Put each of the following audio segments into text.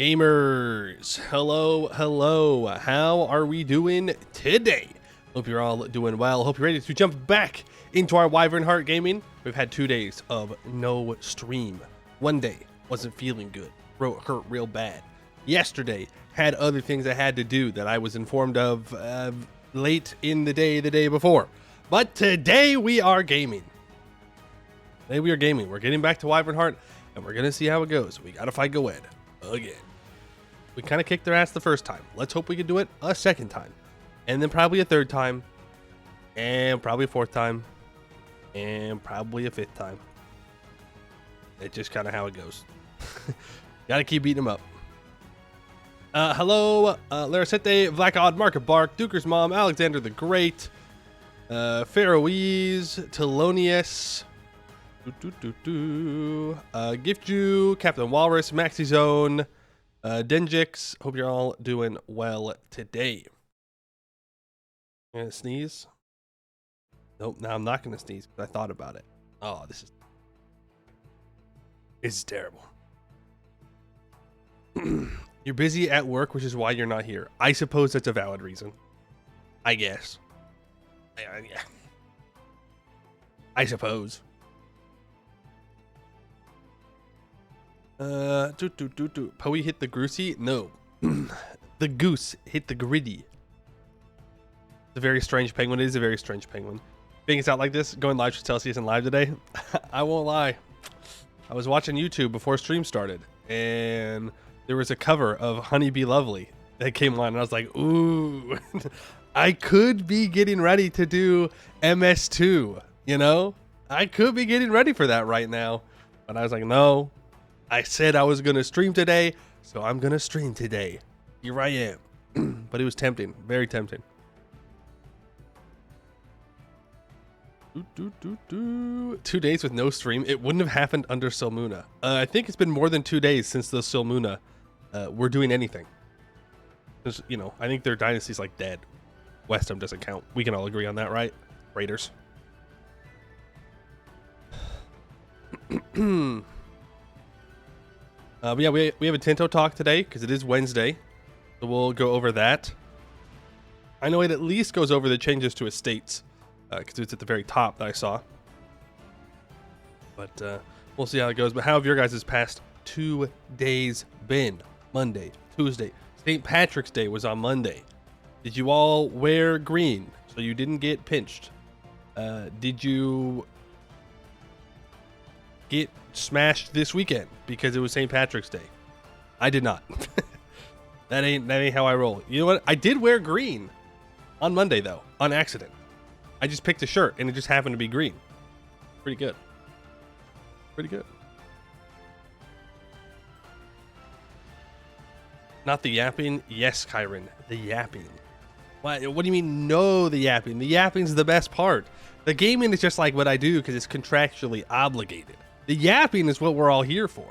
Gamers, hello, how are we doing today? Hope you're all doing well. Hope you're ready to jump back into our Wyvernheart gaming. We've had 2 days of no stream. One day wasn't feeling good, hurt real bad. Yesterday had other things I had to do that I was informed of late in the day before. But today we are gaming. We're getting back to Wyvernheart, and we're gonna see how it goes. We gotta fight Goed again. We kind of kicked their ass the first time. Let's hope we can do it a second time, and then probably a third time, and probably a fourth time, and probably a fifth time. It's just kind of how it goes. Gotta keep beating them up. Hello, Laracete, Vlakod, Market Bark, Duker's Mom, Alexander the Great, Faroese, Telonius, Gift Jew, Captain Walrus, Maxi Zone, Denjix. Hope you're all doing well today. Gonna sneeze? Nope, now I'm not gonna sneeze, but I thought about it. Oh, this is terrible. You're busy at work, which is why you're not here. I suppose that's a valid reason. I guess. Yeah. I suppose. Poey hit the Groosey? No. The goose hit the griddy. It's a very strange penguin. It is a very strange penguin. Being it's out like this, going live to Celsius and live today. I won't lie. I was watching YouTube before stream started, and there was a cover of Honey Be Lovely that came on, and I was like, ooh, I could be getting ready to do MS2, you know? I could be getting ready for that right now. But I was like, no. I said I was going to stream today, so I'm going to stream today. Here I am. But it was tempting. Very tempting. 2 days with no stream. It wouldn't have happened under Silmuna. I think it's been more than 2 days since the Silmuna were doing anything. You know, I think their dynasty's like dead. Westham doesn't count. We can all agree on that, right? Raiders. But yeah, we have a Tinto Talk today because it is Wednesday, so we'll go over that. I know it at least goes over the changes to estates because it's at the very top that I saw. But we'll see how it goes. But how have your guys' past 2 days been? Monday, Tuesday, St. Patrick's Day was on Monday. Did you all wear green so you didn't get pinched? Did you get smashed this weekend because it was St. Patrick's Day? I did not. that ain't how I roll. You know what? I did wear green on Monday though, on accident. I just picked a shirt and it just happened to be green. Pretty good. Pretty good. Not the yapping. Yes, Kyron, the yapping. What do you mean? No, the yapping. The yapping's the best part. The gaming is just like what I do because it's contractually obligated. The yapping is what we're all here for.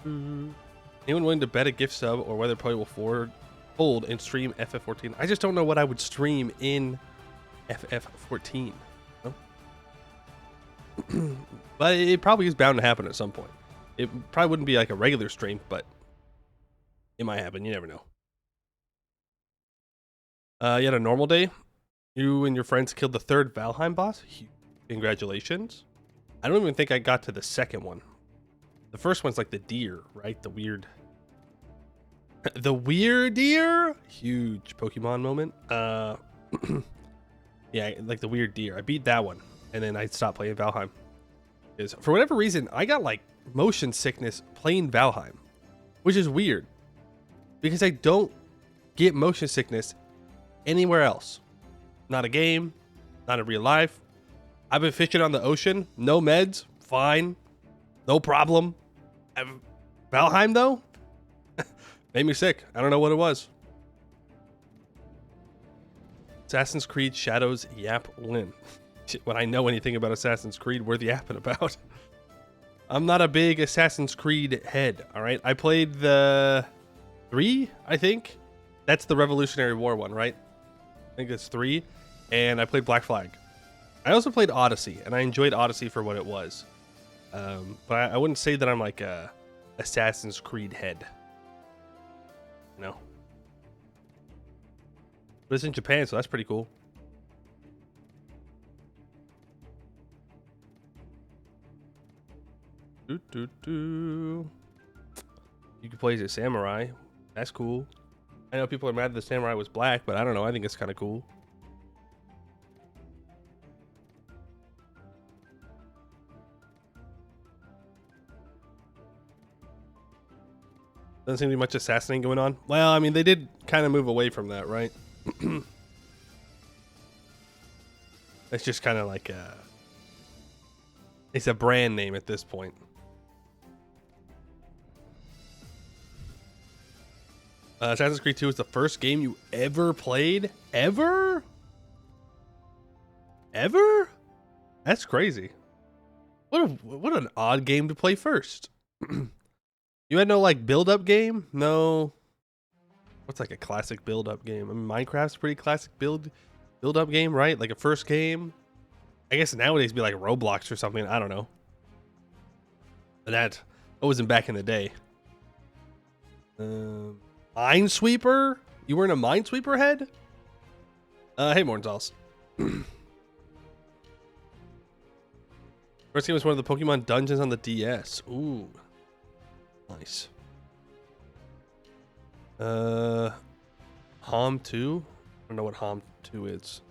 Anyone willing to bet a gift sub or whether Poey will hold and stream FF14? I just don't know what I would stream in FF14. No? But it probably is bound to happen at some point. It probably wouldn't be like a regular stream, but it might happen. You never know. You had a normal day. You and your friends killed the 3rd Valheim boss. Congratulations. I don't even think I got to the second one. The first one's like the deer, right? The weird deer. Huge Pokemon moment. Yeah, like the weird deer. I beat that one, and then I stopped playing Valheim. Because for whatever reason, I got like motion sickness playing Valheim, which is weird because I don't get motion sickness anywhere else. Not a game, not in real life. I've been fishing on the ocean, no meds, fine, no problem. Valheim though, made me sick. I don't know what it was. Assassin's Creed Shadows Yap win. When I know anything about Assassin's Creed, worth yapping about. I'm not a big Assassin's Creed head, all right? I played the 3, I think. That's the Revolutionary War one, right? I think it's 3. And I played Black Flag. I also played Odyssey, and I enjoyed Odyssey for what it was. But I wouldn't say that I'm like a Assassin's Creed head. No. But it's in Japan, so that's pretty cool. You can play as a samurai. That's cool. I know people are mad that the samurai was black, but I don't know. I think it's kind of cool. Doesn't seem to be much assassinating going on. Well, I mean, they did kind of move away from that, right? It's just kind of like it's a brand name at this point. Assassin's Creed 2 is the first game you ever played? Ever? Ever? That's crazy. What an odd game to play first. You had no like build-up game? No. What's like a classic build-up game? I mean, Minecraft's a pretty classic build-up game, right? Like a first game. I guess nowadays it'd be like Roblox or something. I don't know. But that wasn't back in the day. Minesweeper? You weren't a Minesweeper head? Hey, Mornzals. First game was one of the Pokemon dungeons on the DS. Ooh. Nice. Hom 2? I don't know what Hom 2 is.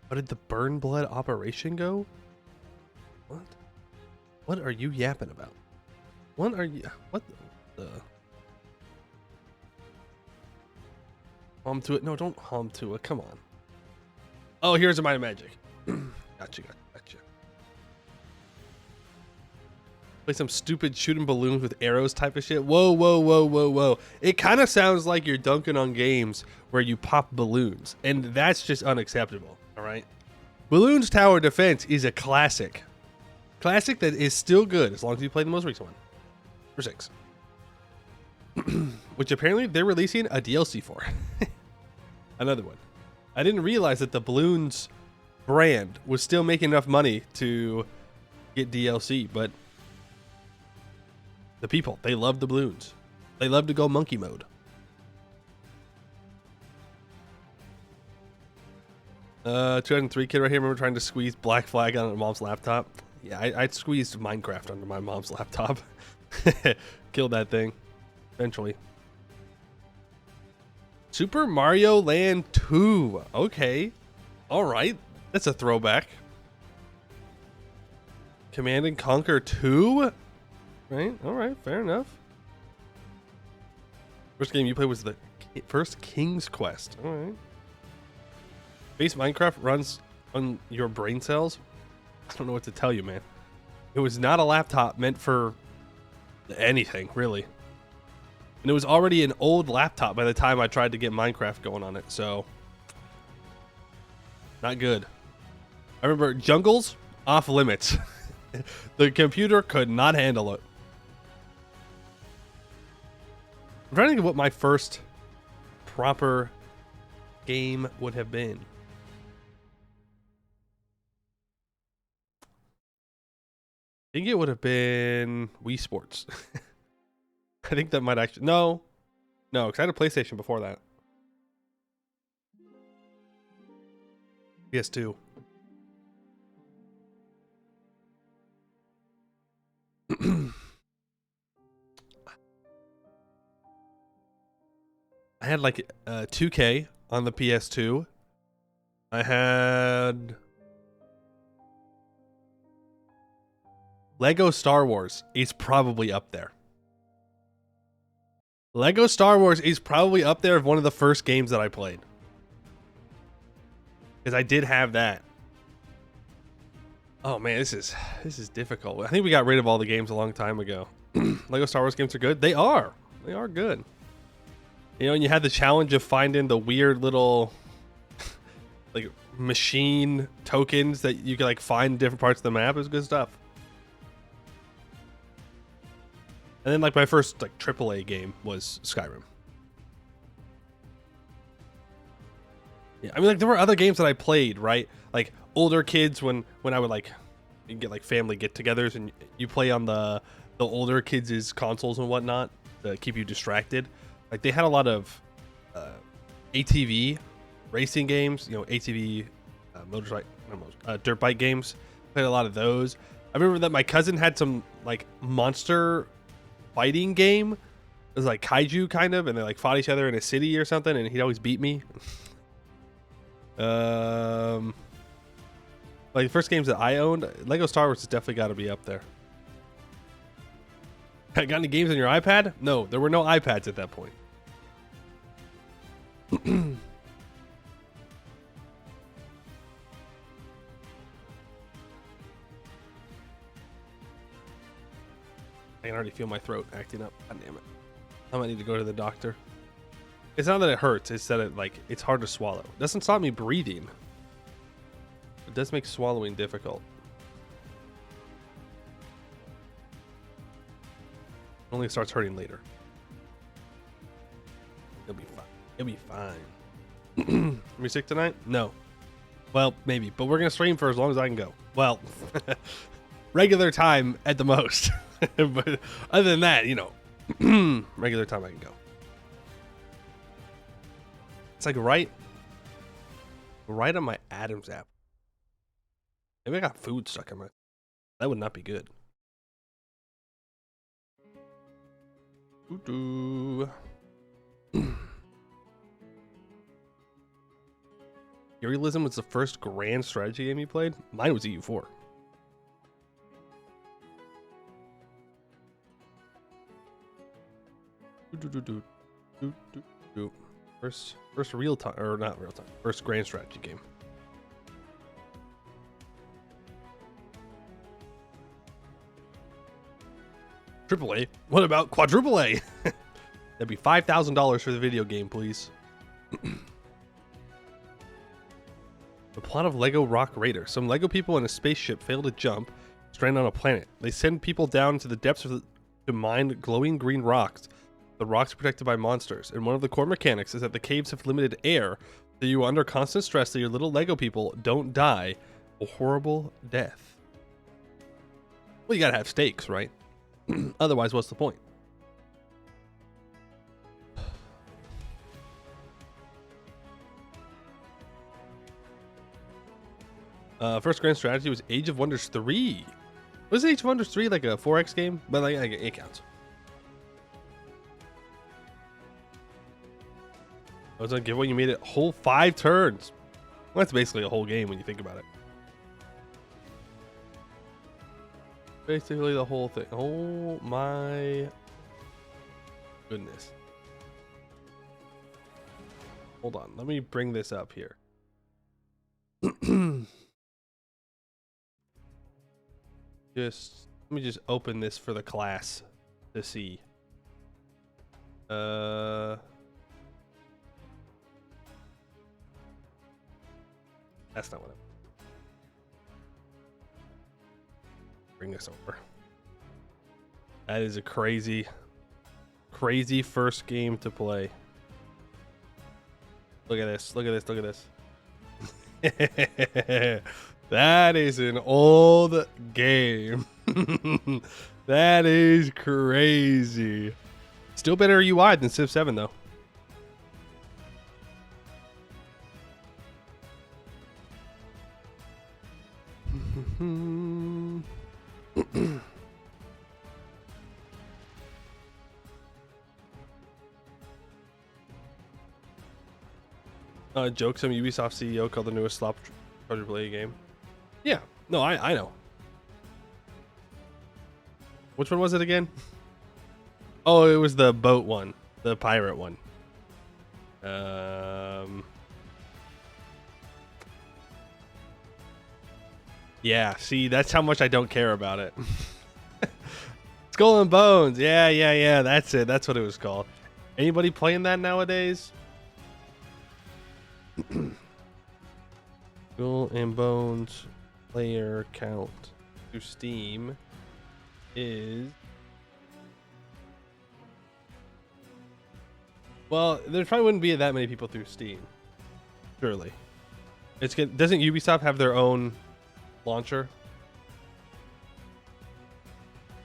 How did the Burn Blood operation go? What? What are you yapping about? What are you... What the... Hom to it? No, don't Hom to it. Come on. Oh, here's a Might of Magic. Gotcha. Play some stupid shooting balloons with arrows type of shit. Whoa. It kind of sounds like you're dunking on games where you pop balloons, and that's just unacceptable, all right? Balloons Tower Defense is a classic. Classic that is still good as long as you play the most recent one. For 6. Which apparently they're releasing a DLC for. Another one. I didn't realize that the Balloons brand was still making enough money to get DLC, but the people, they love the balloons. They love to go monkey mode. 2003 kid right here. Remember trying to squeeze Black Flag on my mom's laptop? Yeah, I squeezed Minecraft onto my mom's laptop. Killed that thing. Eventually. Super Mario Land 2. Okay. Alright. That's a throwback. Command and Conquer 2? Right, alright, fair enough. First game you played was the first King's Quest. Alright. Base Minecraft runs on your brain cells? I don't know what to tell you, man. It was not a laptop meant for anything, really. And it was already an old laptop by the time I tried to get Minecraft going on it, so... Not good. I remember jungles, off limits. The computer could not handle it. I'm trying to think of what my first proper game would have been. I think it would have been Wii Sports. I think that might actually... No, because I had a PlayStation before that. PS2. I had like 2K on the PS2. I had Lego Star Wars is probably up there. Lego Star Wars is probably up there of one of the first games that I played. Because I did have that. Oh man, this is difficult. I think we got rid of all the games a long time ago. Lego Star Wars games are good. They are good. You know, and you had the challenge of finding the weird little like machine tokens that you could like find in different parts of the map. It was good stuff. And then like my first like AAA game was Skyrim. Yeah, I mean like there were other games that I played, right? Like older kids when I would like You can get like family get-togethers, and you play on the older kids' consoles and whatnot to keep you distracted. Like they had a lot of ATV racing games, you know, ATV motorcycle, dirt bike games. Played a lot of those. I remember that my cousin had some like monster fighting game. It was like kaiju kind of, and they like fought each other in a city or something, and he'd always beat me. Like the first games that I owned, Lego Star Wars has definitely got to be up there. Got any games on your iPad? No, there were no iPads at that point. I can already feel my throat acting up. God damn it. I might need to go to the doctor. It's not that it hurts, it's that it's hard to swallow. It doesn't stop me breathing. It does make swallowing difficult. Only starts hurting later. It'll be fine. It'll be fine. Are we sick tonight? No. Well, maybe, but we're gonna stream for as long as I can go. Well, regular time at the most. But other than that, you know, regular time I can go. It's like right on my Adam's app. Maybe I got food stuck in my. That would not be good. Realism was the first grand strategy game you played? Mine was EU4. First real time, or not real time, first grand strategy game. AAA? What about quadruple A? That'd be $5,000 for the video game, please. The plot of Lego Rock Raider. Some Lego people in a spaceship fail to jump, stranded on a planet. They send people down to the depths to mine glowing green rocks. The rocks are protected by monsters, and one of the core mechanics is that the caves have limited air, so you are under constant stress that your little Lego people don't die a horrible death. Well, you gotta have stakes, right? Otherwise, what's the point? First grand strategy was Age of Wonders 3. Was Age of Wonders 3 like a 4X game? But like it counts. I was on giveaway. You made it whole 5 turns. Well, that's basically a whole game when you think about it. Basically the whole thing. Oh my goodness. Hold on. Let me bring this up here. Let me just open this for the class to see. That's not what I'm. Bring this over. That is a crazy first game to play. Look at this. Look at this. Look at this. That is an old game. That is crazy. Still better UI than Civ 7 though. Joke, some Ubisoft CEO called the newest slop AAA game. Yeah, no, I know. Which one was it again? Oh, it was the boat one, the pirate one. Yeah, see, that's how much I don't care about it. Skull and Bones. Yeah, that's it. That's what it was called. Anybody playing that nowadays? Skull and Bones player count to Steam is... Well, there probably wouldn't be that many people through Steam. Surely. It's good. Doesn't Ubisoft have their own launcher?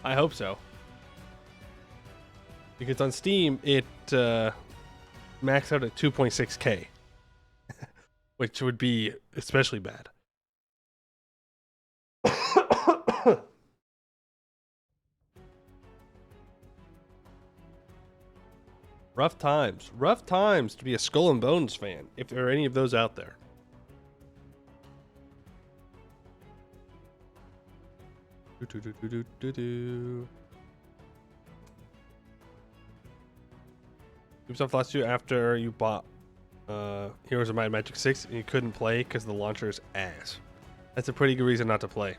I hope so. Because on Steam, it maxed out at 2.6K, which would be especially bad. Rough times. Rough times to be a Skull and Bones fan, if there are any of those out there. Ubisoft lost you after you bought Heroes of Might and Magic 6 and you couldn't play because the launcher is ass. That's a pretty good reason not to play.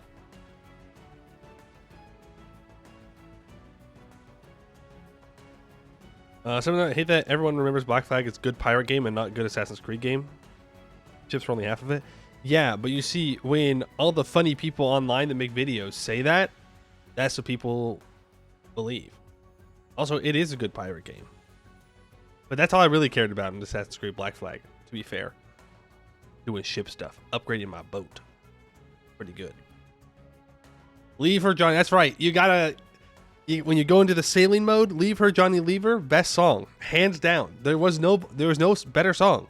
Something I hate that everyone remembers Black Flag is good pirate game and not good Assassin's Creed game. Chips for only half of it. Yeah, but you see, when all the funny people online that make videos say that, that's what people believe. Also, it is a good pirate game. But that's all I really cared about in Assassin's Creed Black Flag, to be fair. Doing ship stuff, upgrading my boat. Pretty good. Leave her, Johnny. That's right. You gotta... when you go into the sailing mode, Leave Her, Johnny Lever, best song. Hands down. There was no better song.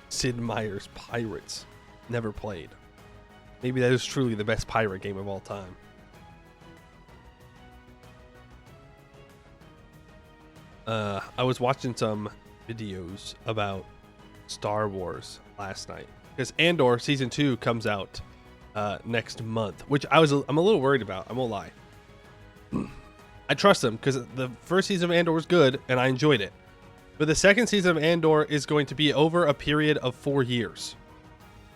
Sid Meier's Pirates. Never played. Maybe that is truly the best pirate game of all time. I was watching some videos about Star Wars last night because Andor season 2 comes out next month, which I'm a little worried about. I won't lie. I trust them because the first season of Andor was good and I enjoyed it. But the second season of Andor is going to be over a period of 4 years.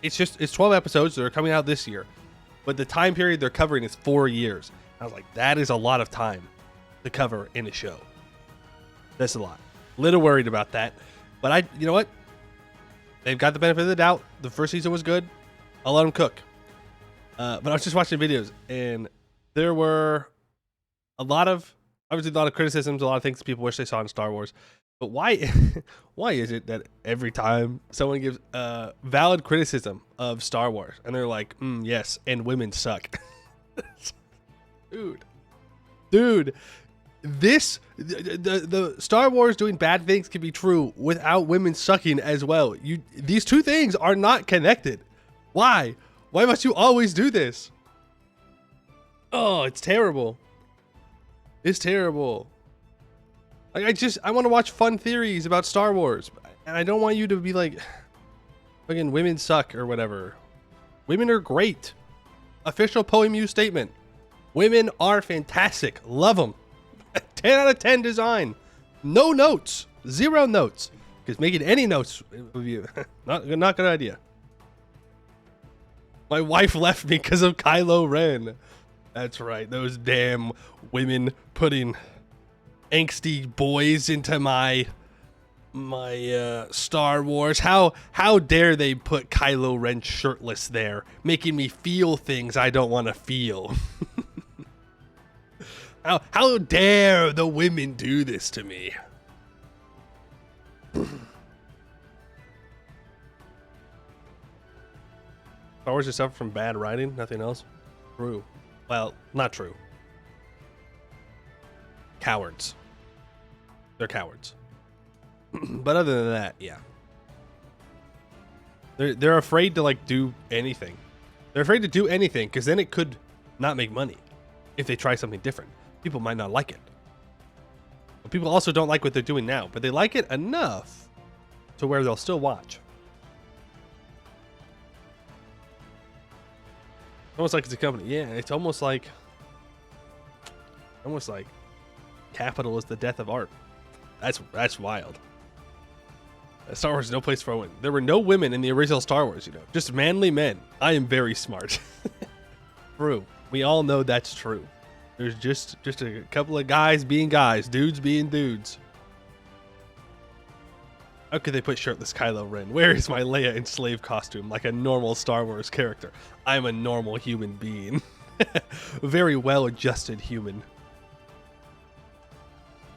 It's 12 episodes that are coming out this year. But the time period they're covering is 4 years. I was like, that is a lot of time to cover in a show. That's a lot. Little worried about that. But you know what? They've got the benefit of the doubt. The first season was good. I'll let them cook. But I was just watching videos and there were obviously a lot of criticisms, a lot of things people wish they saw in Star Wars. But why is it that every time someone gives valid criticism of Star Wars and they're like, yes, and women suck. Dude, the Star Wars doing bad things can be true without women sucking as well. These two things are not connected. Why must you always do this? Oh, it's terrible. It's terrible. Like I want to watch fun theories about Star Wars, and I don't want you to be like, fucking women suck or whatever. Women are great. Official PoeMU statement. Women are fantastic. Love them. 10 out of 10 design. No notes. 0 notes. Because making any notes would be not good idea. My wife left me because of Kylo Ren. That's right. Those damn women putting angsty boys into my Star Wars. How dare they put Kylo Ren shirtless there, making me feel things I don't want to feel. How dare the women do this to me? Star Wars just suffer from bad writing, nothing else. True. Well, not true. Cowards. They're cowards. But other than that, yeah. They're afraid to like do anything. They're afraid to do anything because then it could not make money if they try something different. People might not like it. But people also don't like what they're doing now, but they like it enough to where they'll still watch. Almost like it's a company. Yeah, it's almost like capital is the death of art. That's wild. Star Wars is no place for women. There were no women in the original Star Wars, just manly men. I am very smart. True. We all know that's true. There's just a couple of guys being guys, dudes being dudes. How could they put shirtless Kylo Ren? Where is my Leia in slave costume like a normal Star Wars character? I'm a normal human being. Very well-adjusted human.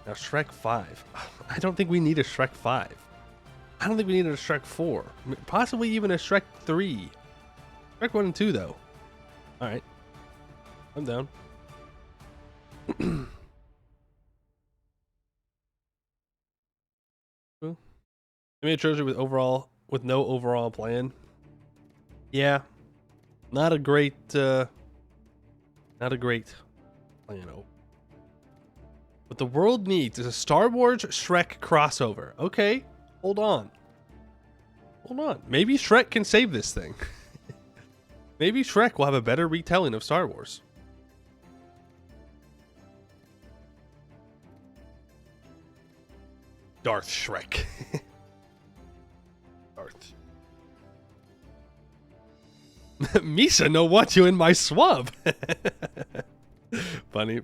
Now Shrek 5. I don't think we need a Shrek 5. I don't think we need a Shrek 4. Possibly even a Shrek 3. Shrek 1 and 2 though. Alright. I'm down. I made a trilogy with no overall plan. Yeah. Not a great plan. What the world needs is a Star Wars Shrek crossover. Okay, hold on. Hold on. Maybe Shrek can save this thing. Maybe Shrek will have a better retelling of Star Wars. Darth Shrek. Darth. Misa no want you in my swamp. Funny.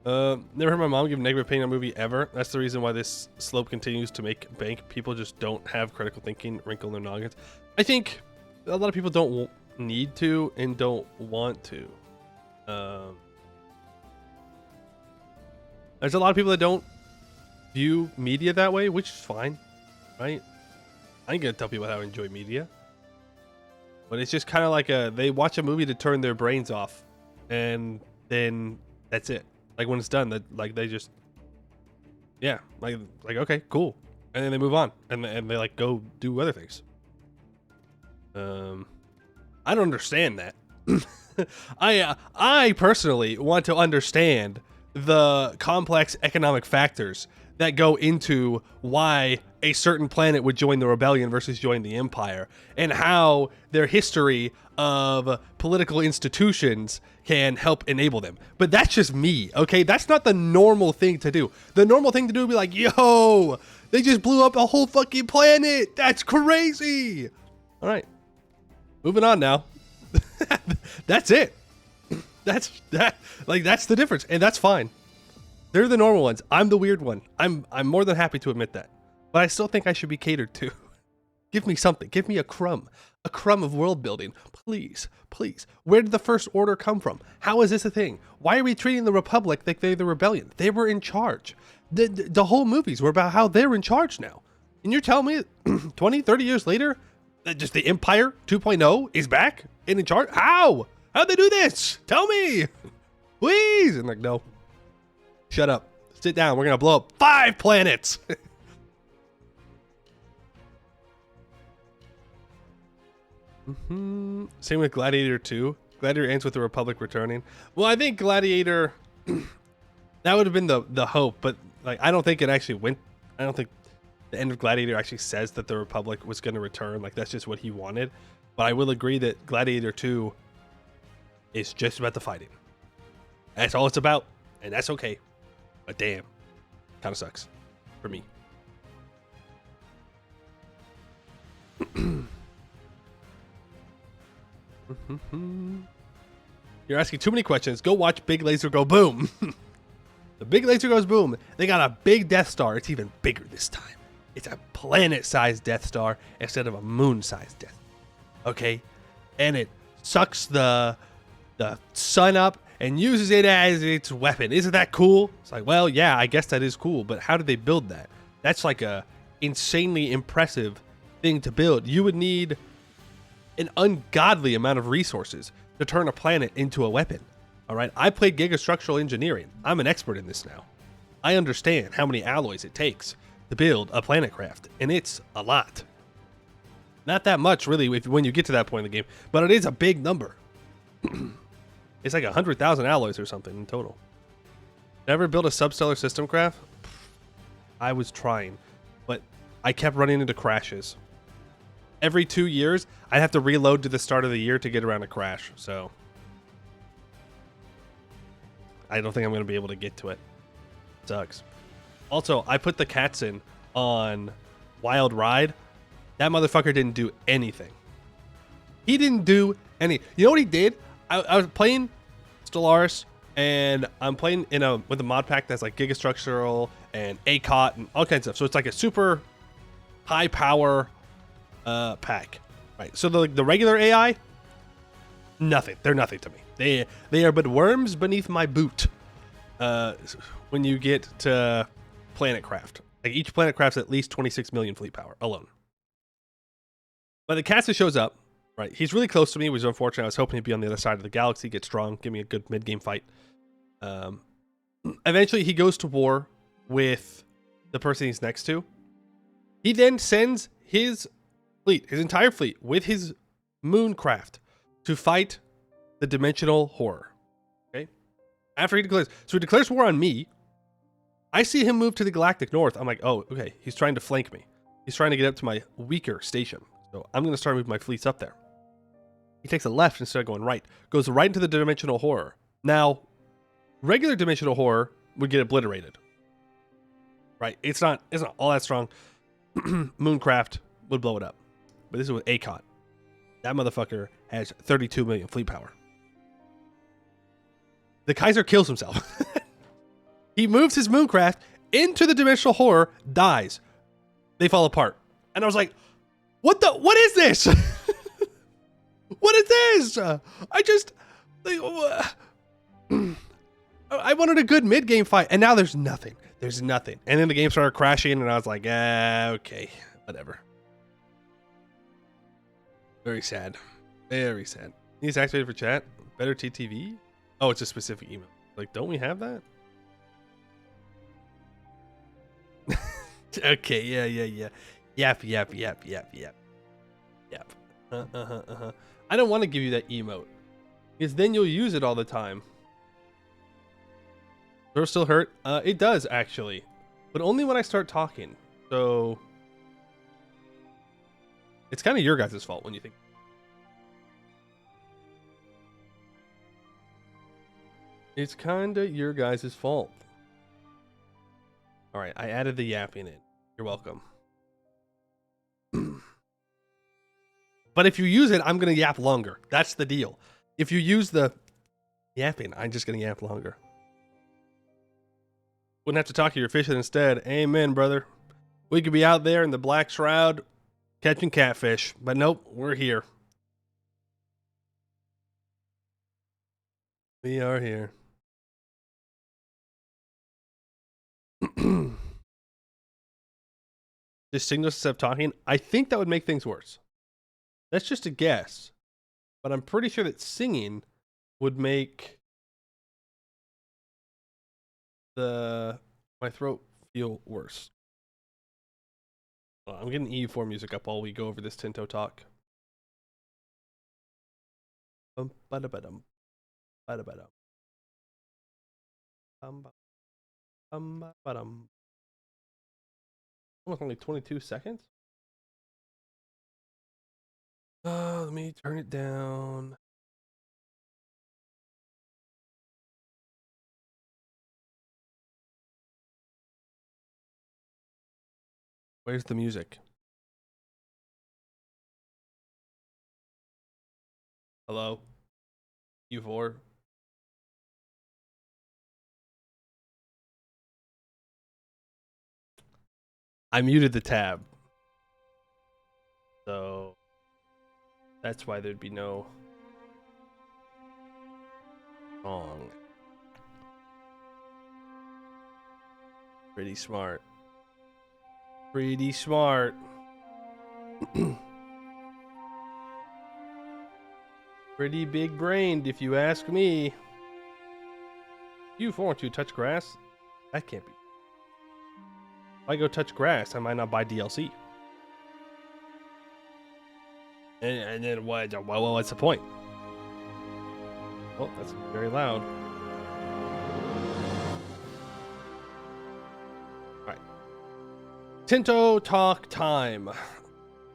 Never heard my mom give negative opinion on a movie ever. That's the reason why this slope continues to make bank. People just don't have critical thinking, wrinkle in their noggins. I think a lot of people don't need to and don't want to. There's a lot of people that don't view media that way, which is fine, right? I ain't gonna tell people how to enjoy media. But it's just kind of like they watch a movie to turn their brains off, and then that's it. Like when it's done, that like they just, yeah, like okay, cool, and then they move on, and they like go do other things. I don't understand that. I personally want to understand the complex economic factors that go into why a certain planet would join the rebellion versus join the empire, and how their history of political institutions can help enable them. But that's just me, okay? That's not the normal thing to do. The normal thing to do would be like, yo, they just blew up a whole fucking planet. That's crazy. All right, moving on now. That's it. That's the difference, and that's fine. They're the normal ones. I'm the weird one. I'm more than happy to admit that. But I still think I should be catered to. Give me something. Give me a crumb of world building. Please, please. Where did the First Order come from? How is this a thing? Why are we treating the Republic like they're the rebellion? They were in charge. The whole movies were about how they're in charge now. And you're telling me 20, 30 years later, that just the Empire 2.0 is back and in charge? How? How'd they do this? Tell me. Please. And like, no. Shut up. Sit down. We're going to blow up 5 planets. Same with Gladiator 2. Gladiator ends with the Republic returning. Well, I think Gladiator, that would have been the hope, but like I don't think it actually went. I don't think the end of Gladiator actually says that the Republic was going to return. Like that's just what he wanted. But I will agree that Gladiator 2 is just about the fighting. That's all it's about, and that's okay. But damn, kind of sucks for me. You're asking too many questions. Go watch Big Laser Go Boom. The Big Laser Goes Boom. They got a big Death Star. It's even bigger this time. It's a planet-sized Death Star instead of a moon-sized Death. Okay, and it sucks the sun up and uses it as its weapon. Isn't that cool? It's like, well, yeah, I guess that is cool. But how did they build that? That's like a insanely impressive thing to build. You would need an ungodly amount of resources to turn a planet into a weapon. All right, I played gigastructural engineering. I'm an expert in this now. I understand how many alloys it takes to build a planet craft, and it's a lot. Not that much, really, when you get to that point in the game, but it is a big number. It's like 100,000 alloys or something in total. Never built a substellar system craft? I was trying, but I kept running into crashes. Every 2 years, I'd have to reload to the start of the year to get around a crash, so I don't think I'm going to be able to get to it. Sucks. Also, I put the cats in on Wild Ride. That motherfucker didn't do anything. He didn't do any. You know what he did? I was playing Stellaris and I'm playing with a mod pack that's like Gigastructural and ACOT and all kinds of stuff. So it's like a super high power pack, right? So the regular AI, nothing. They're nothing to me. They are but worms beneath my boot. When you get to Planet Craft, like each Planet Craft's at least 26 million fleet power alone. But the Cassis shows up, right? He's really close to me, which is unfortunate. I was hoping he'd be on the other side of the galaxy, get strong, give me a good mid-game fight. Eventually, he goes to war with the person he's next to. He then sends his fleet, his entire fleet, with his mooncraft to fight the dimensional horror. Okay? After he declares war on me. I see him move to the galactic north. I'm like, oh, okay. He's trying to flank me. He's trying to get up to my weaker station. So I'm going to start moving my fleets up there. He takes a left instead of going right. Goes right into the dimensional horror. Now, regular dimensional horror would get obliterated. Right? It's not all that strong. Mooncraft would blow it up. But this is with ACOT. That motherfucker has 32 million fleet power. The Kaiser kills himself. He moves his mooncraft into the dimensional horror, dies. They fall apart. And I was like, what is this? What is this? I wanted a good mid-game fight, and now there's nothing. There's nothing. And then the game started crashing, and I was like, okay, whatever. Very sad. Very sad. He's activated for chat. Better TTV? Oh, it's a specific email. Like, don't we have that? Okay, yeah. Yap. I don't want to give you that emote, because then you'll use it all the time. Does it still hurt? It does, actually. But only when I start talking. So it's kind of your guys' fault when you think. It's kind of your guys' fault. All right, I added the yapping in. You're welcome. But if you use it, I'm going to yap longer. That's the deal. If you use the yapping, I'm just going to yap longer. Wouldn't have to talk to your fishing instead. Amen, brother. We could be out there in the black shroud catching catfish, but nope, we're here. We are here. Just signals instead of talking. I think that would make things worse. That's just a guess, but I'm pretty sure that singing would make my throat feel worse. I'm getting EU4 music up while we go over this Tinto Talk. Almost only 22 seconds. Let me turn it down. Where's the music? Hello? U4? I muted the tab. So that's why there'd be no song. Pretty smart. Pretty smart. Pretty big brained, if you ask me. You want to touch grass? That can't be. If I go touch grass, I might not buy DLC. And then what? Well, what's the point? Oh, that's very loud. Tinto Talk time.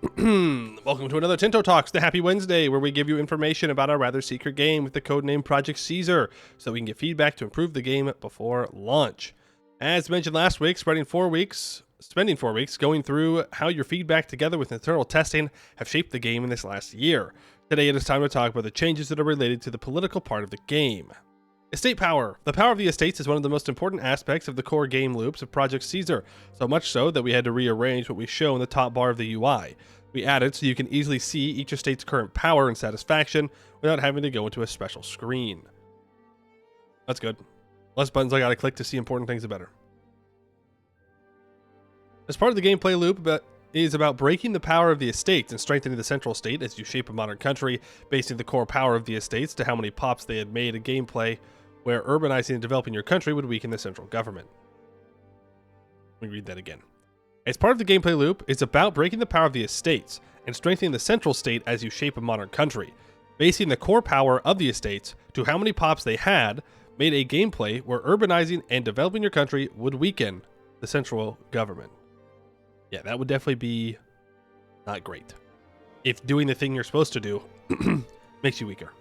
Welcome to another Tinto Talks, the Happy Wednesday, where we give you information about our rather secret game with the codename Project Caesar, so we can get feedback to improve the game before launch. As mentioned last week, spending 4 weeks going through how your feedback together with internal testing have shaped the game in this last year. Today it is time to talk about the changes that are related to the political part of the game. Estate power. The power of the estates is one of the most important aspects of the core game loops of Project Caesar, so much so that we had to rearrange what we show in the top bar of the UI. We added so you can easily see each estate's current power and satisfaction without having to go into a special screen. That's good. Less buttons I gotta click to see important things are better. As part of the gameplay loop is about breaking the power of the estates and strengthening the central state as you shape a modern country, basing the core power of the estates to how many pops they had made a gameplay where urbanizing and developing your country would weaken the central government. Let me read that again. As part of the gameplay loop, it's about breaking the power of the estates and strengthening the central state as you shape a modern country, basing the core power of the estates to how many pops they had made a gameplay where urbanizing and developing your country would weaken the central government. Yeah, that would definitely be not great. If doing the thing you're supposed to do makes you weaker.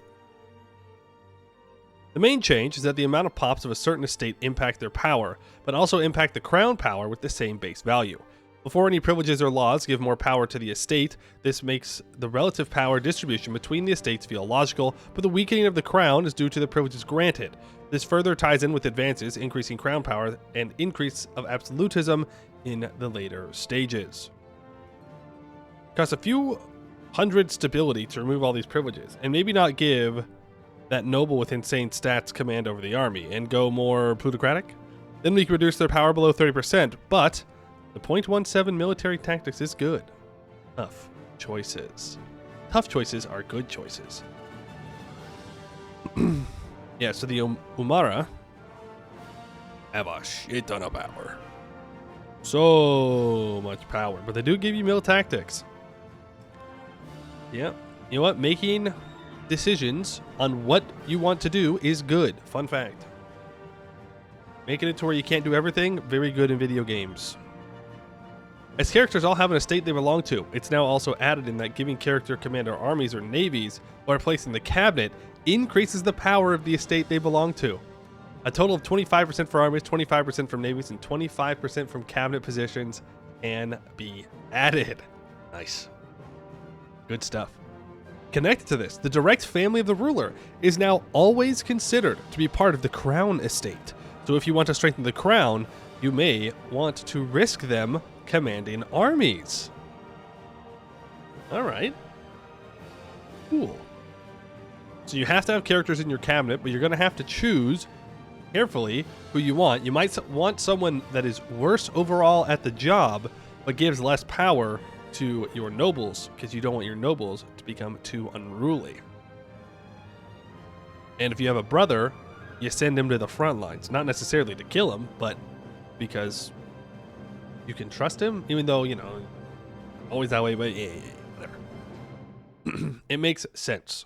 The main change is that the amount of pops of a certain estate impact their power, but also impact the crown power with the same base value. Before any privileges or laws give more power to the estate, this makes the relative power distribution between the estates feel logical, but the weakening of the crown is due to the privileges granted. This further ties in with advances, increasing crown power and increase of absolutism in the later stages. Costs a few hundred stability to remove all these privileges, and maybe not give that noble with insane stats command over the army, and go more plutocratic. Then we can reduce their power below 30%, but the .17 military tactics is good. Tough choices. Tough choices are good choices. Yeah, so the Umara have a shit ton of power. So much power, but they do give you mil tactics. Yeah, you know what? Making decisions on what you want to do is good. Fun fact. Making it to where you can't do everything, very good in video games. As characters all have an estate they belong to, it's now also added in that giving character commander armies or navies or placing the cabinet increases the power of the estate they belong to. A total of 25% for armies, 25% from navies, and 25% from cabinet positions can be added. Nice. Good stuff. Connected to this, the direct family of the ruler is now always considered to be part of the crown estate. So if you want to strengthen the crown, you may want to risk them commanding armies. All right. Cool. So you have to have characters in your cabinet, but you're going to have to choose carefully who you want. You might want someone that is worse overall at the job, but gives less power to your nobles, because you don't want your nobles to become too unruly. And if you have a brother, you send him to the front lines, not necessarily to kill him, but because you can trust him, even though, you know, always that way, but yeah, whatever. It makes sense.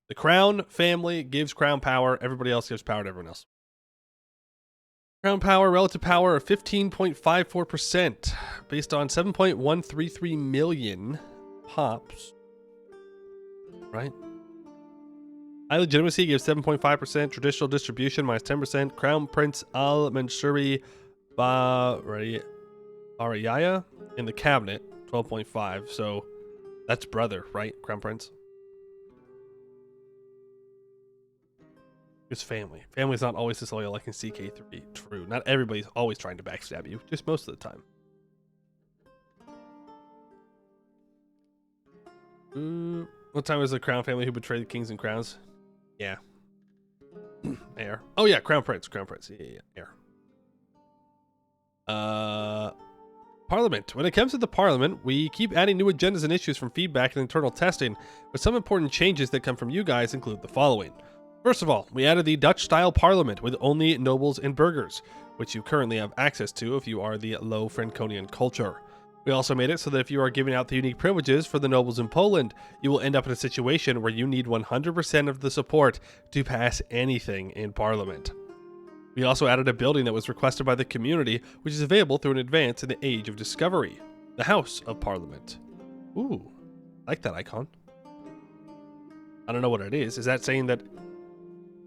The crown family gives crown power, everybody else gives power to everyone else. Crown power, relative power of 15.54%, based on 7.133 million pops. Right? High legitimacy gives 7.5%, traditional distribution minus 10%, Crown Prince Al Manshuri Ariyaya in the cabinet, 12.5. So that's brother, right? Crown Prince. It's family. Family's not always disloyal like in CK3. True. Not everybody's always trying to backstab you, just most of the time. What time was the Crown family who betrayed the kings and crowns? Yeah. Heir. Oh yeah, Crown Prince. Crown Prince. Yeah. Heir. Parliament. When it comes to the Parliament, we keep adding new agendas and issues from feedback and internal testing, but some important changes that come from you guys include the following. First of all, we added the Dutch-style Parliament with only nobles and burghers, which you currently have access to if you are the Low Franconian culture. We also made it so that if you are giving out the unique privileges for the nobles in Poland, you will end up in a situation where you need 100% of the support to pass anything in Parliament. We also added a building that was requested by the community, which is available through an advance in the Age of Discovery, the House of Parliament. Ooh, I like that icon. I don't know what it is. Is that saying that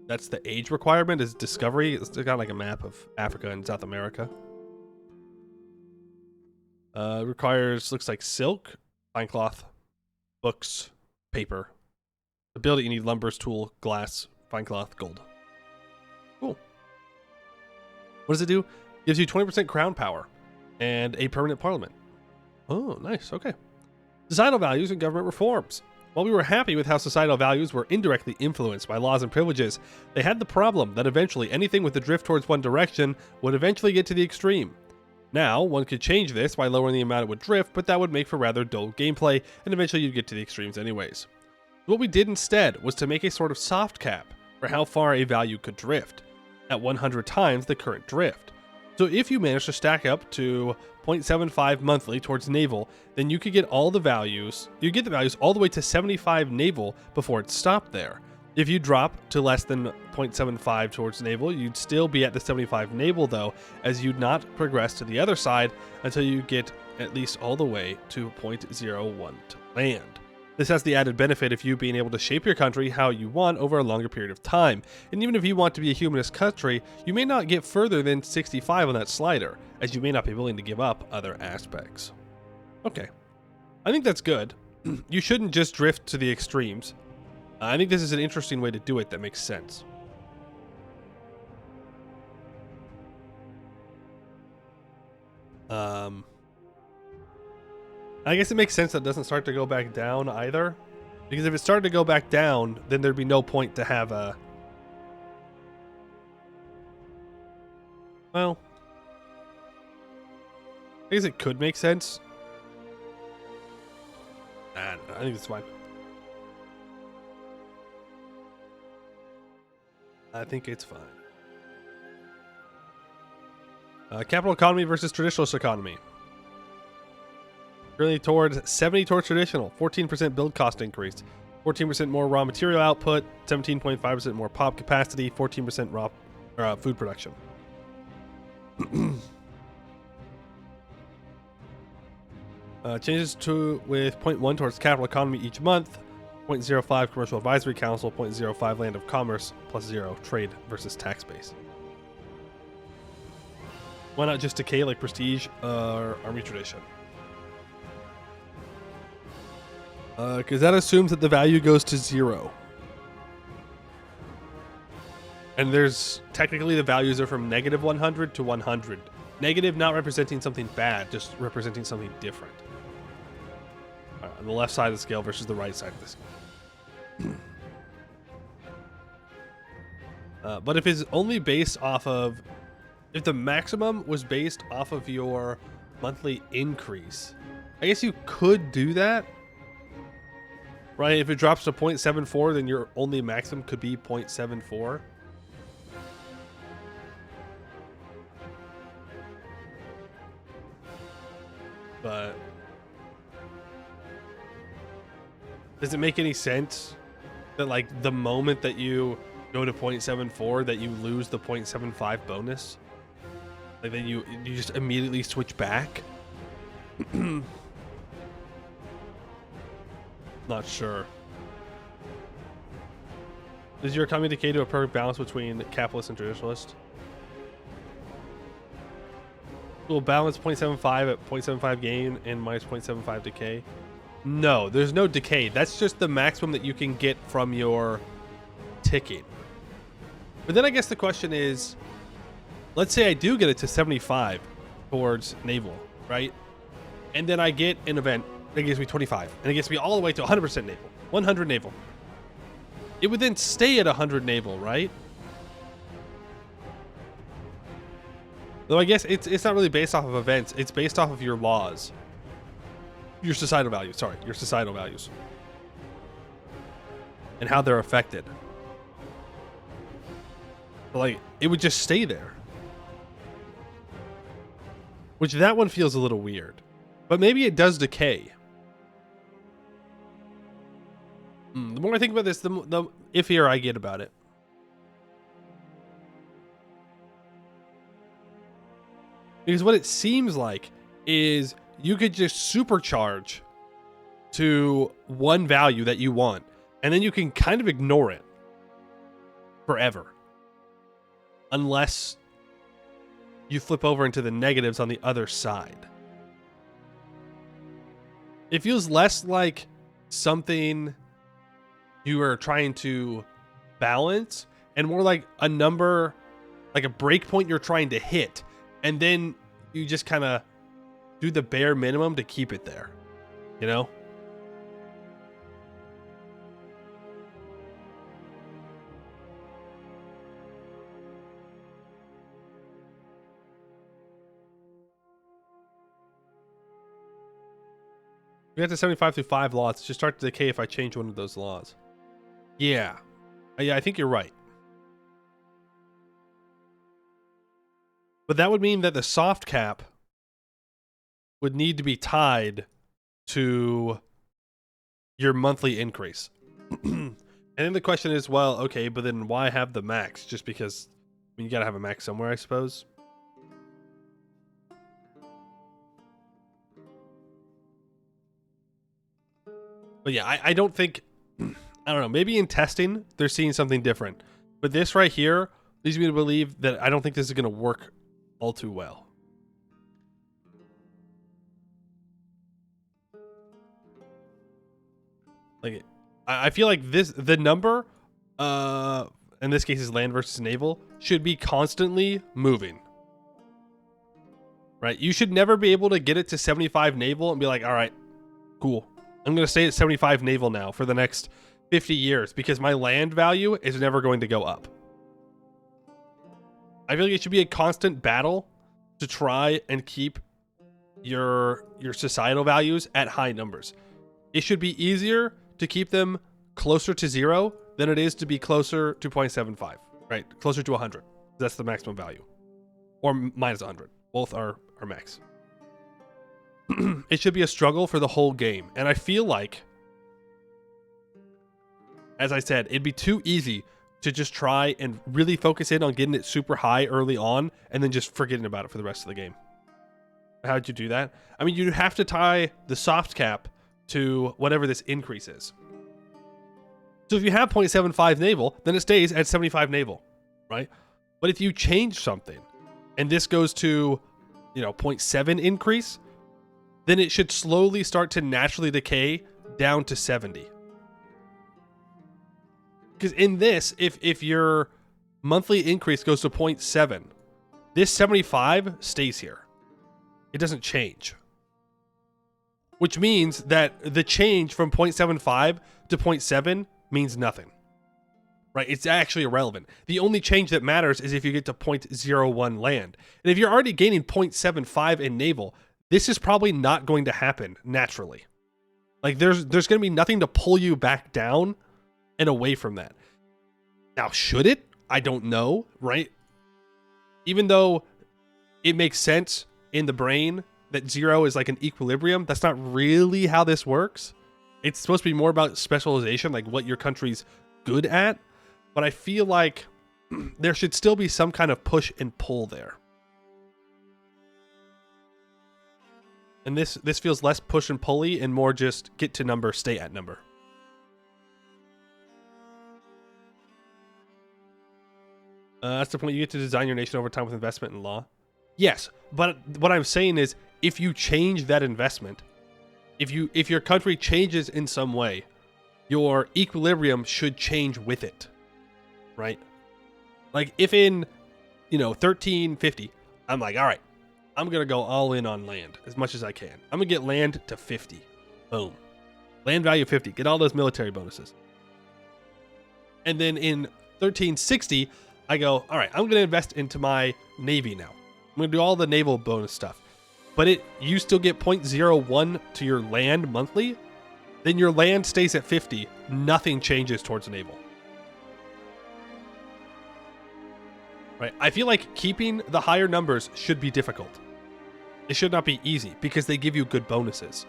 that's the age requirement, is discovery? It's got like a map of Africa and South America. Requires, looks like silk, pine cloth, books, paper. To build it, you need lumbers, tool, glass, fine cloth, gold. What does it do? Gives you 20% crown power and a permanent parliament. Oh, nice. Okay. Societal values and government reforms. While we were happy with how societal values were indirectly influenced by laws and privileges, they had the problem that eventually anything with a drift towards one direction would eventually get to the extreme. Now, one could change this by lowering the amount it would drift, but that would make for rather dull gameplay, and eventually you'd get to the extremes anyways. What we did instead was to make a sort of soft cap for how far a value could drift, at 100 times the current drift. So if you manage to stack up to 0.75 monthly towards naval, then you could get all the values, you get the values all the way to 75 naval before it stopped there. If you drop to less than 0.75 towards naval, you'd still be at the 75 naval though, as you'd not progress to the other side until you get at least all the way to 0.01 to land. This has the added benefit of you being able to shape your country how you want over a longer period of time. And even if you want to be a humanist country, you may not get further than 65 on that slider, as you may not be willing to give up other aspects. Okay. I think that's good. You shouldn't just drift to the extremes. I think this is an interesting way to do it that makes sense. I guess it makes sense that it doesn't start to go back down either. Because if it started to go back down, then there'd be no point to have a... Well... I guess it could make sense. Nah, I think it's fine. I think it's fine. Capital economy versus traditionalist economy. Really towards 70 towards traditional, 14% build cost increase, 14% more raw material output, 17.5% more pop capacity, 14% raw food production. Changes to with 0.1 towards capital economy each month, 0.05 commercial advisory council, 0.05 land of commerce, plus 0 trade versus tax base. Why not just decay like prestige or army tradition? Because that assumes that the value goes to 0. And there's technically the values are from negative 100 to 100. Negative not representing something bad, just representing something different. On the left side of the scale versus the right side of the scale. But if it's only based off of... If the maximum was based off of your monthly increase, I guess you could do that. Right, if it drops to 0.74, then your only maximum could be 0.74. But does it make any sense that like the moment that you go to 0.74 that you lose the 0.75 bonus? Like then you just immediately switch back? Not sure. Does your economy decay to a perfect balance between capitalist and traditionalist? Will balance 0.75 at 0.75 gain and minus 0.75 decay? No, there's no decay. That's just the maximum that you can get from your ticking. But then I guess the question is, let's say I do get it to 75 towards naval, right? And then I get an event that gives me 25, and it gets me all the way to 100% naval, 100 naval. It would then stay at 100 naval, right? Though I guess it's not really based off of events. It's based off of your laws. Your societal values, sorry. Your societal values. And how they're affected. But like, it would just stay there. Which that one feels a little weird. But maybe it does decay. The more I think about this, the iffier I get about it. Because what it seems like is you could just supercharge to one value that you want, and then you can kind of ignore it forever. Unless you flip over into the negatives on the other side. It feels less like something you are trying to balance and more like a number like a break point you're trying to hit, and then you just kind of do the bare minimum to keep it there, you know? We got to 75 through 5 laws. Just start to decay if I change one of those laws. Yeah. Yeah, I think you're right. But that would mean that the soft cap would need to be tied to your monthly increase. And then the question is, well, okay, but then why have the max? Just because, I mean, you gotta have a max somewhere, I suppose. But yeah, I don't think, I don't know, maybe in testing, they're seeing something different. But this right here leads me to believe that I don't think this is gonna work all too well. Like, I feel like the number, in this case is land versus naval, should be constantly moving. Right? You should never be able to get it to 75 naval and be like, all right, cool. I'm going to stay at 75 naval now for the next 50 years because my land value is never going to go up. I feel like it should be a constant battle to try and keep your societal values at high numbers. It should be easier to keep them closer to 0 than it is to be closer to 0.75, right? Closer to 100. That's the maximum value. Or minus 100. Both are max. It should be a struggle for the whole game. And I feel like, as I said, it'd be too easy to just try and really focus in on getting it super high early on and then just forgetting about it for the rest of the game. How'd you do that? I mean, you'd have to tie the soft cap to whatever this increase is. So if you have 0.75 naval, then it stays at 75 naval, right? But if you change something and this goes to, 0.7 increase, then it should slowly start to naturally decay down to 70. Because in this, if your monthly increase goes to 0.7, this 75 stays here. It doesn't change. Which means that the change from 0.75 to 0.7 means nothing. Right? It's actually irrelevant. The only change that matters is if you get to 0.01 land. And if you're already gaining 0.75 in naval, this is probably not going to happen naturally. Like there's going to be nothing to pull you back down and away from that. Now, should it? I don't know, right? Even though it makes sense in the brain that 0 is like an equilibrium, that's not really how this works. It's supposed to be more about specialization, like what your country's good at. But I feel like there should still be some kind of push and pull there. And this feels less push and pulley and more just get to number, stay at number. That's the point. You get to design your nation over time with investment and law. Yes, but what I'm saying is, if you change that investment, if your country changes in some way, your equilibrium should change with it, right? Like if in 1350, I'm like, all right, I'm gonna go all in on land as much as I can. I'm gonna get land to 50. Boom, land value 50. Get all those military bonuses. And then in 1360, I go, all right, I'm going to invest into my navy now. I'm going to do all the naval bonus stuff. But you still get 0.01 to your land monthly. Then your land stays at 50. Nothing changes towards naval. Right? I feel like keeping the higher numbers should be difficult. It should not be easy because they give you good bonuses.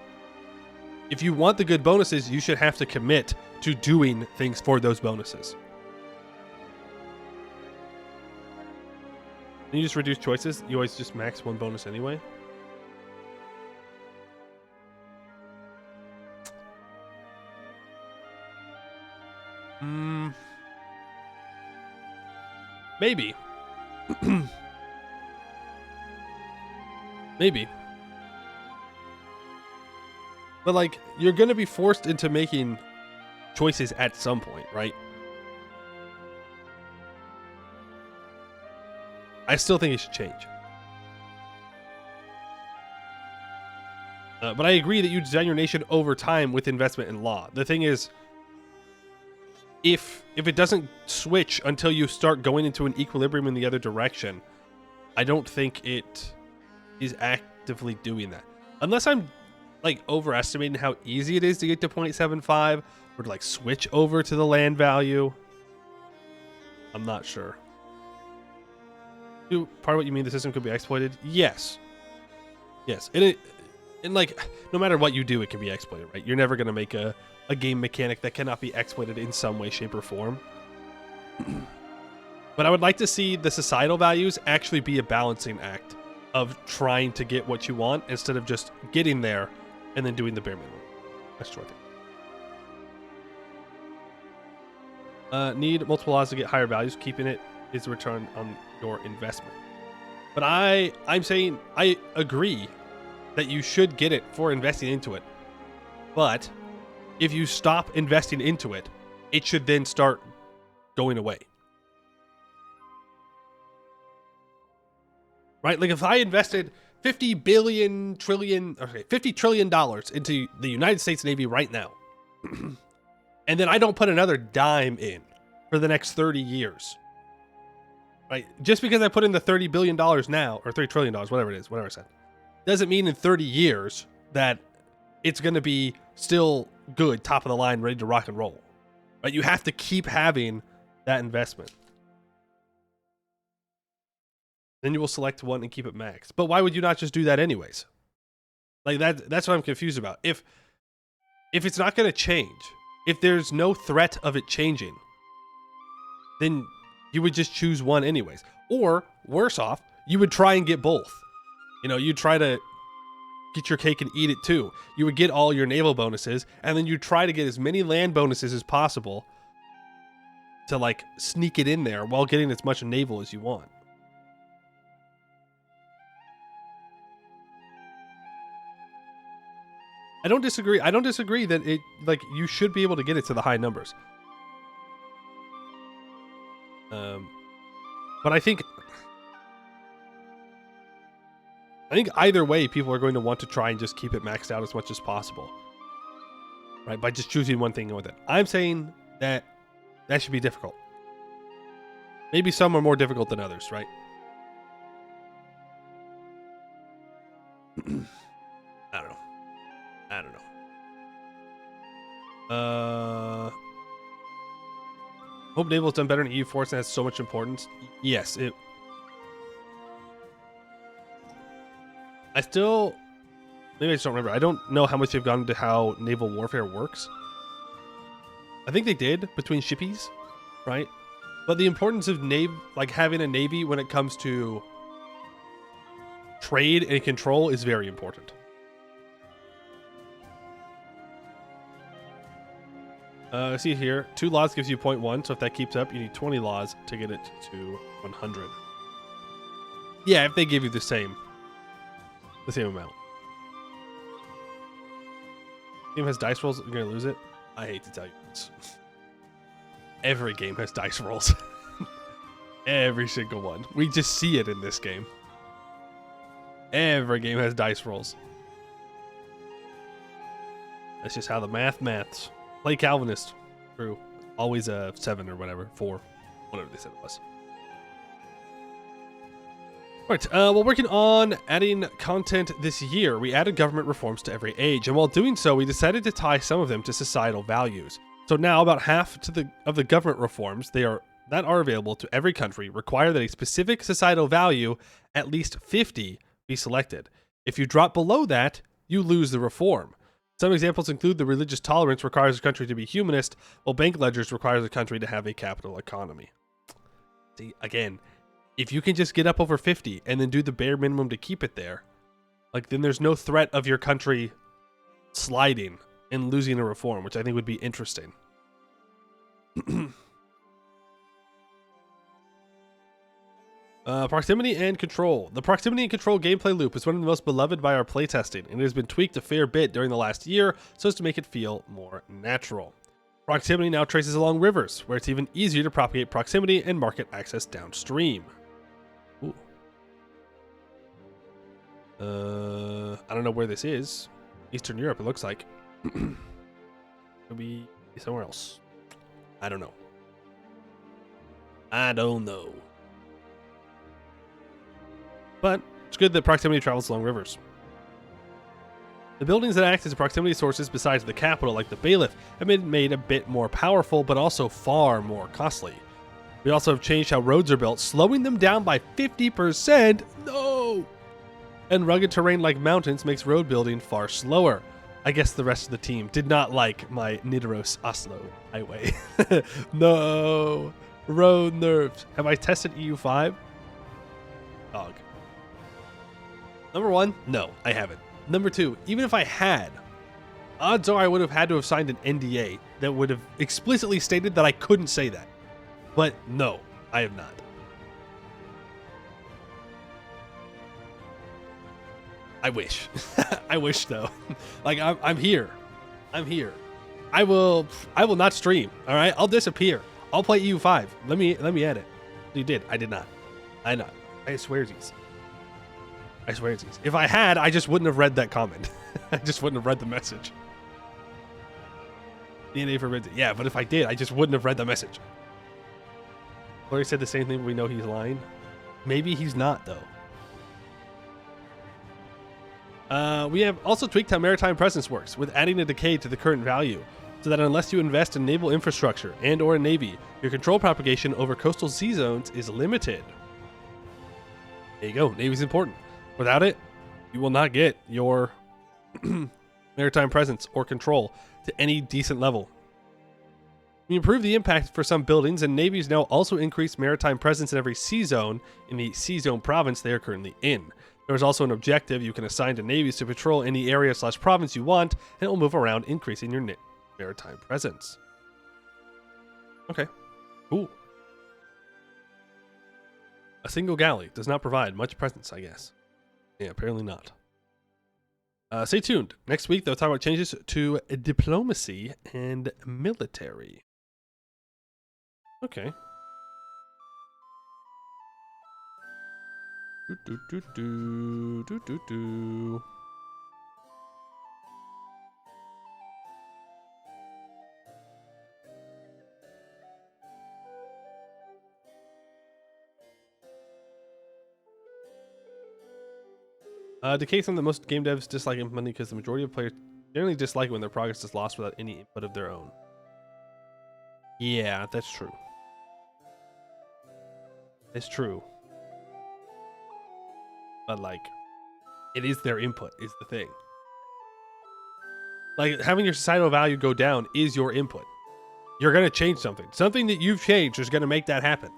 If you want the good bonuses, you should have to commit to doing things for those bonuses. Can you just reduce choices? You always just max one bonus anyway? Maybe. Maybe. But like, you're going to be forced into making choices at some point, right? I still think it should change. But I agree that you design your nation over time with investment in law. The thing is, if it doesn't switch until you start going into an equilibrium in the other direction, I don't think it is actively doing that. Unless I'm like overestimating how easy it is to get to 0.75 or to like switch over to the land value. I'm not sure. Part of what you mean the system could be exploited? Yes. Yes. And like, no matter what you do, it can be exploited, right? You're never going to make a game mechanic that cannot be exploited in some way, shape, or form. But I would like to see the societal values actually be a balancing act of trying to get what you want instead of just getting there and then doing the bare minimum. That's what I think. Need multiple laws to get higher values. Keeping it is a return on your investment. But I'm saying I agree that you should get it for investing into it. But if you stop investing into it, it should then start going away. Right? Like if I invested $50 trillion into the United States Navy right now, and then I don't put another dime in for the next 30 years, right? Just because I put in the $30 billion now, or $30 trillion, whatever it is, whatever I said, doesn't mean in 30 years that it's going to be still good, top of the line, ready to rock and roll. Right? You have to keep having that investment. Then you will select one and keep it max. But why would you not just do that anyways? Like that's what I'm confused about. If it's not going to change, if there's no threat of it changing, then you would just choose one anyways. Or worse off, you would try and get both. You know, you try to get your cake and eat it too. You would get all your naval bonuses, and then you try to get as many land bonuses as possible to like sneak it in there while getting as much naval as you want. I don't disagree. I don't disagree that it like you should be able to get it to the high numbers. But I think either way, people are going to want to try and just keep it maxed out as much as possible, right? By just choosing one thing with it. I'm saying that should be difficult. Maybe some are more difficult than others, right? I don't know. Hope Naval's done better in EU Force and has so much importance. Yes, I still, maybe I just don't remember. I don't know how much they've gone into how naval warfare works. I think they did between shippies, right? But the importance of like having a navy when it comes to trade and control is very important. See here, 2 laws gives you 0.1, so if that keeps up, you need 20 laws to get it to 100. Yeah, if they give you the same amount. Game has dice rolls, you're gonna lose it. I hate to tell you this. Every game has dice rolls. Every single one. We just see it in this game. Every game has dice rolls. That's just how the maths. Play Calvinist. True. Always a 7 or whatever. 4. Whatever they said it was. Alright, while working on adding content this year, we added government reforms to every age, and while doing so, we decided to tie some of them to societal values. So now, about half of the government reforms that are available to every country require that a specific societal value, at least 50, be selected. If you drop below that, you lose the reform. Some examples include the religious tolerance requires a country to be humanist, while bank ledgers requires a country to have a capital economy. See, again, if you can just get up over 50 and then do the bare minimum to keep it there, like then there's no threat of your country sliding and losing a reform, which I think would be interesting. Proximity and control. The proximity and control gameplay loop is one of the most beloved by our playtesting, and it has been tweaked a fair bit during the last year so as to make it feel more natural. Proximity now traces along rivers, where it's even easier to propagate proximity and market access downstream. Ooh. I don't know where this is. Eastern Europe, it looks like. Could be somewhere else. I don't know. I don't know. But it's good that proximity travels along rivers. The buildings that act as proximity sources besides the capital, like the bailiff, have been made a bit more powerful, but also far more costly. We also have changed how roads are built, slowing them down by 50%. No! And rugged terrain like mountains makes road building far slower. I guess the rest of the team did not like my Nidaros Oslo highway. No! Road nerves. Have I tested EU5? Dog. Number 1, no, I haven't. Number 2, even if I had, odds are I would have had to have signed an NDA that would have explicitly stated that I couldn't say that. But no, I have not. I wish. I wish though. Like I'm here. I'm here. I will not stream. All right, I'll disappear. I'll play EU5. Let me edit. You did. I did not. I not. I swear these. I swear it's easy. If I had, I just wouldn't have read that comment. I just wouldn't have read the message. DNA forbids it. Yeah, but if I did, I just wouldn't have read the message. Larry said the same thing, but we know he's lying. Maybe he's not, though. We have also tweaked how maritime presence works, with adding a decay to the current value, so that unless you invest in naval infrastructure and or a navy, your control propagation over coastal sea zones is limited. There you go. Navy's important. Without it, you will not get your maritime presence or control to any decent level. We improve the impact for some buildings, and navies now also increase maritime presence in every sea zone in the sea zone province they are currently in. There is also an objective you can assign to navies to patrol any area/province you want, and it will move around, increasing your maritime presence. Okay, cool. A single galley does not provide much presence, I guess. Yeah, apparently not. Stay tuned. Next week, they'll talk about changes to diplomacy and military. Okay. Decay something that most game devs dislike implementing because the majority of players generally dislike it when their progress is lost without any input of their own. Yeah, that's true. It's true. But like, it is their input is the thing. Like, having your societal value go down is your input. You're going to change something. Something that you've changed is going to make that happen.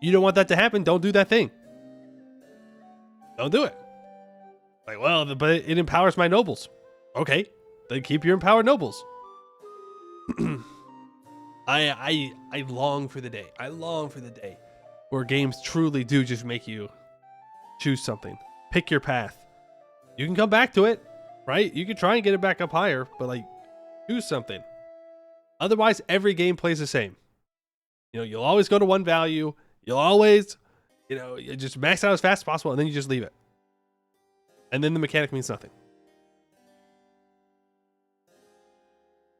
You don't want that to happen, don't do that thing. Don't do it. Like, well, but it empowers my nobles. Okay, then keep your empowered nobles. I long for the day. I long for the day where games truly do just make you choose something. Pick your path. You can come back to it, right? You can try and get it back up higher, but like, choose something. Otherwise, every game plays the same. You know, you'll always go to one value. You'll always, you just max out as fast as possible, and then you just leave it. And then the mechanic means nothing.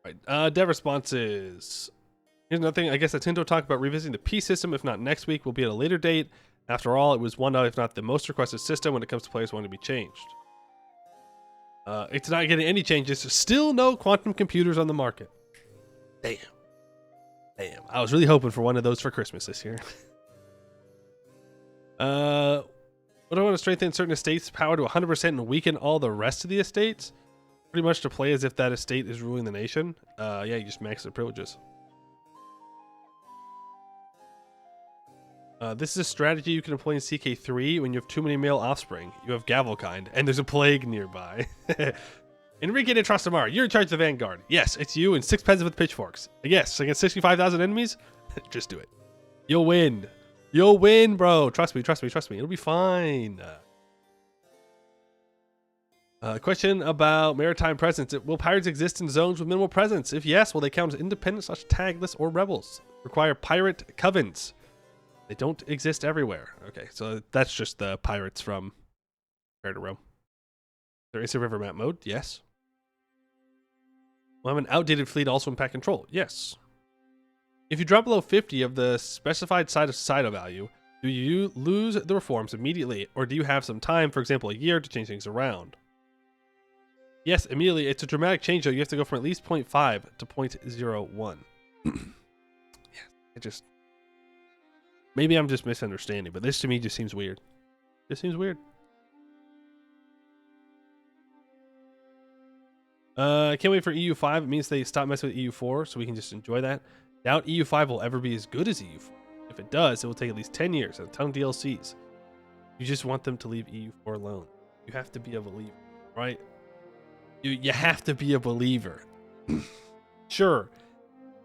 Right. Dev responses. Here's another thing. I guess at Tinto Talk about revisiting the P system. If not next week, will be at a later date. After all, it was one of, if not the most requested system when it comes to players wanting to be changed. It's not getting any changes. Still no quantum computers on the market. Damn. Damn. I was really hoping for one of those for Christmas this year. What do I want to strengthen certain estates' power to 100% and weaken all the rest of the estates? Pretty much to play as if that estate is ruling the nation. Yeah, you just max the privileges. This is a strategy you can employ in CK3 when you have too many male offspring. You have Gavelkind, and there's a plague nearby. Enrique de Trastamara, you're in charge of the Vanguard. Yes, it's you and 6 peasants with pitchforks. Yes, against 65,000 enemies? Just do it. You'll win. You'll win, bro. Trust me, trust me, trust me. It'll be fine. Question about maritime presence. Will pirates exist in zones with minimal presence? If yes, will they count as independent/tagless or rebels? Require pirate covens. They don't exist everywhere. Okay, so that's just the pirates from compared to Rome. There is a river map mode, yes. We'll have an outdated fleet also impact control, yes. If you drop below 50 of the specified societal value, do you lose the reforms immediately, or do you have some time, for example, a year, to change things around? Yes, immediately. It's a dramatic change, though. You have to go from at least 0.5 to 0.01. Yeah, maybe I'm just misunderstanding, but this to me just seems weird. This seems weird. I can't wait for EU5. It means they stop messing with EU4, so we can just enjoy that. Doubt EU5 will ever be as good as EU4. If it does, it will take at least 10 years and a ton of DLCs. You just want them to leave EU4 alone. You have to be a believer, right? You have to be a believer. Sure.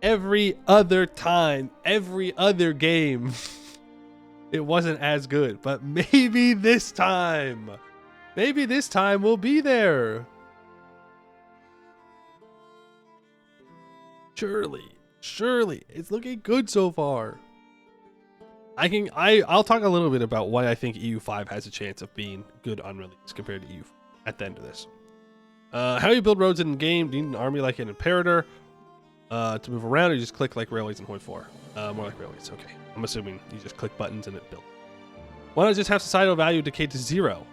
Every other time, every other game, it wasn't as good. But maybe this time we'll be there. Surely, it's looking good so far. I'll talk a little bit about why I think EU5 has a chance of being good on release compared to EU at the end of this. How you build roads in game? Do you need an army like an Imperator to move around, or you just click like railways in Hoi 4? More like railways. Okay, I'm assuming you just click buttons and it builds. Why not just have societal value decay to 0?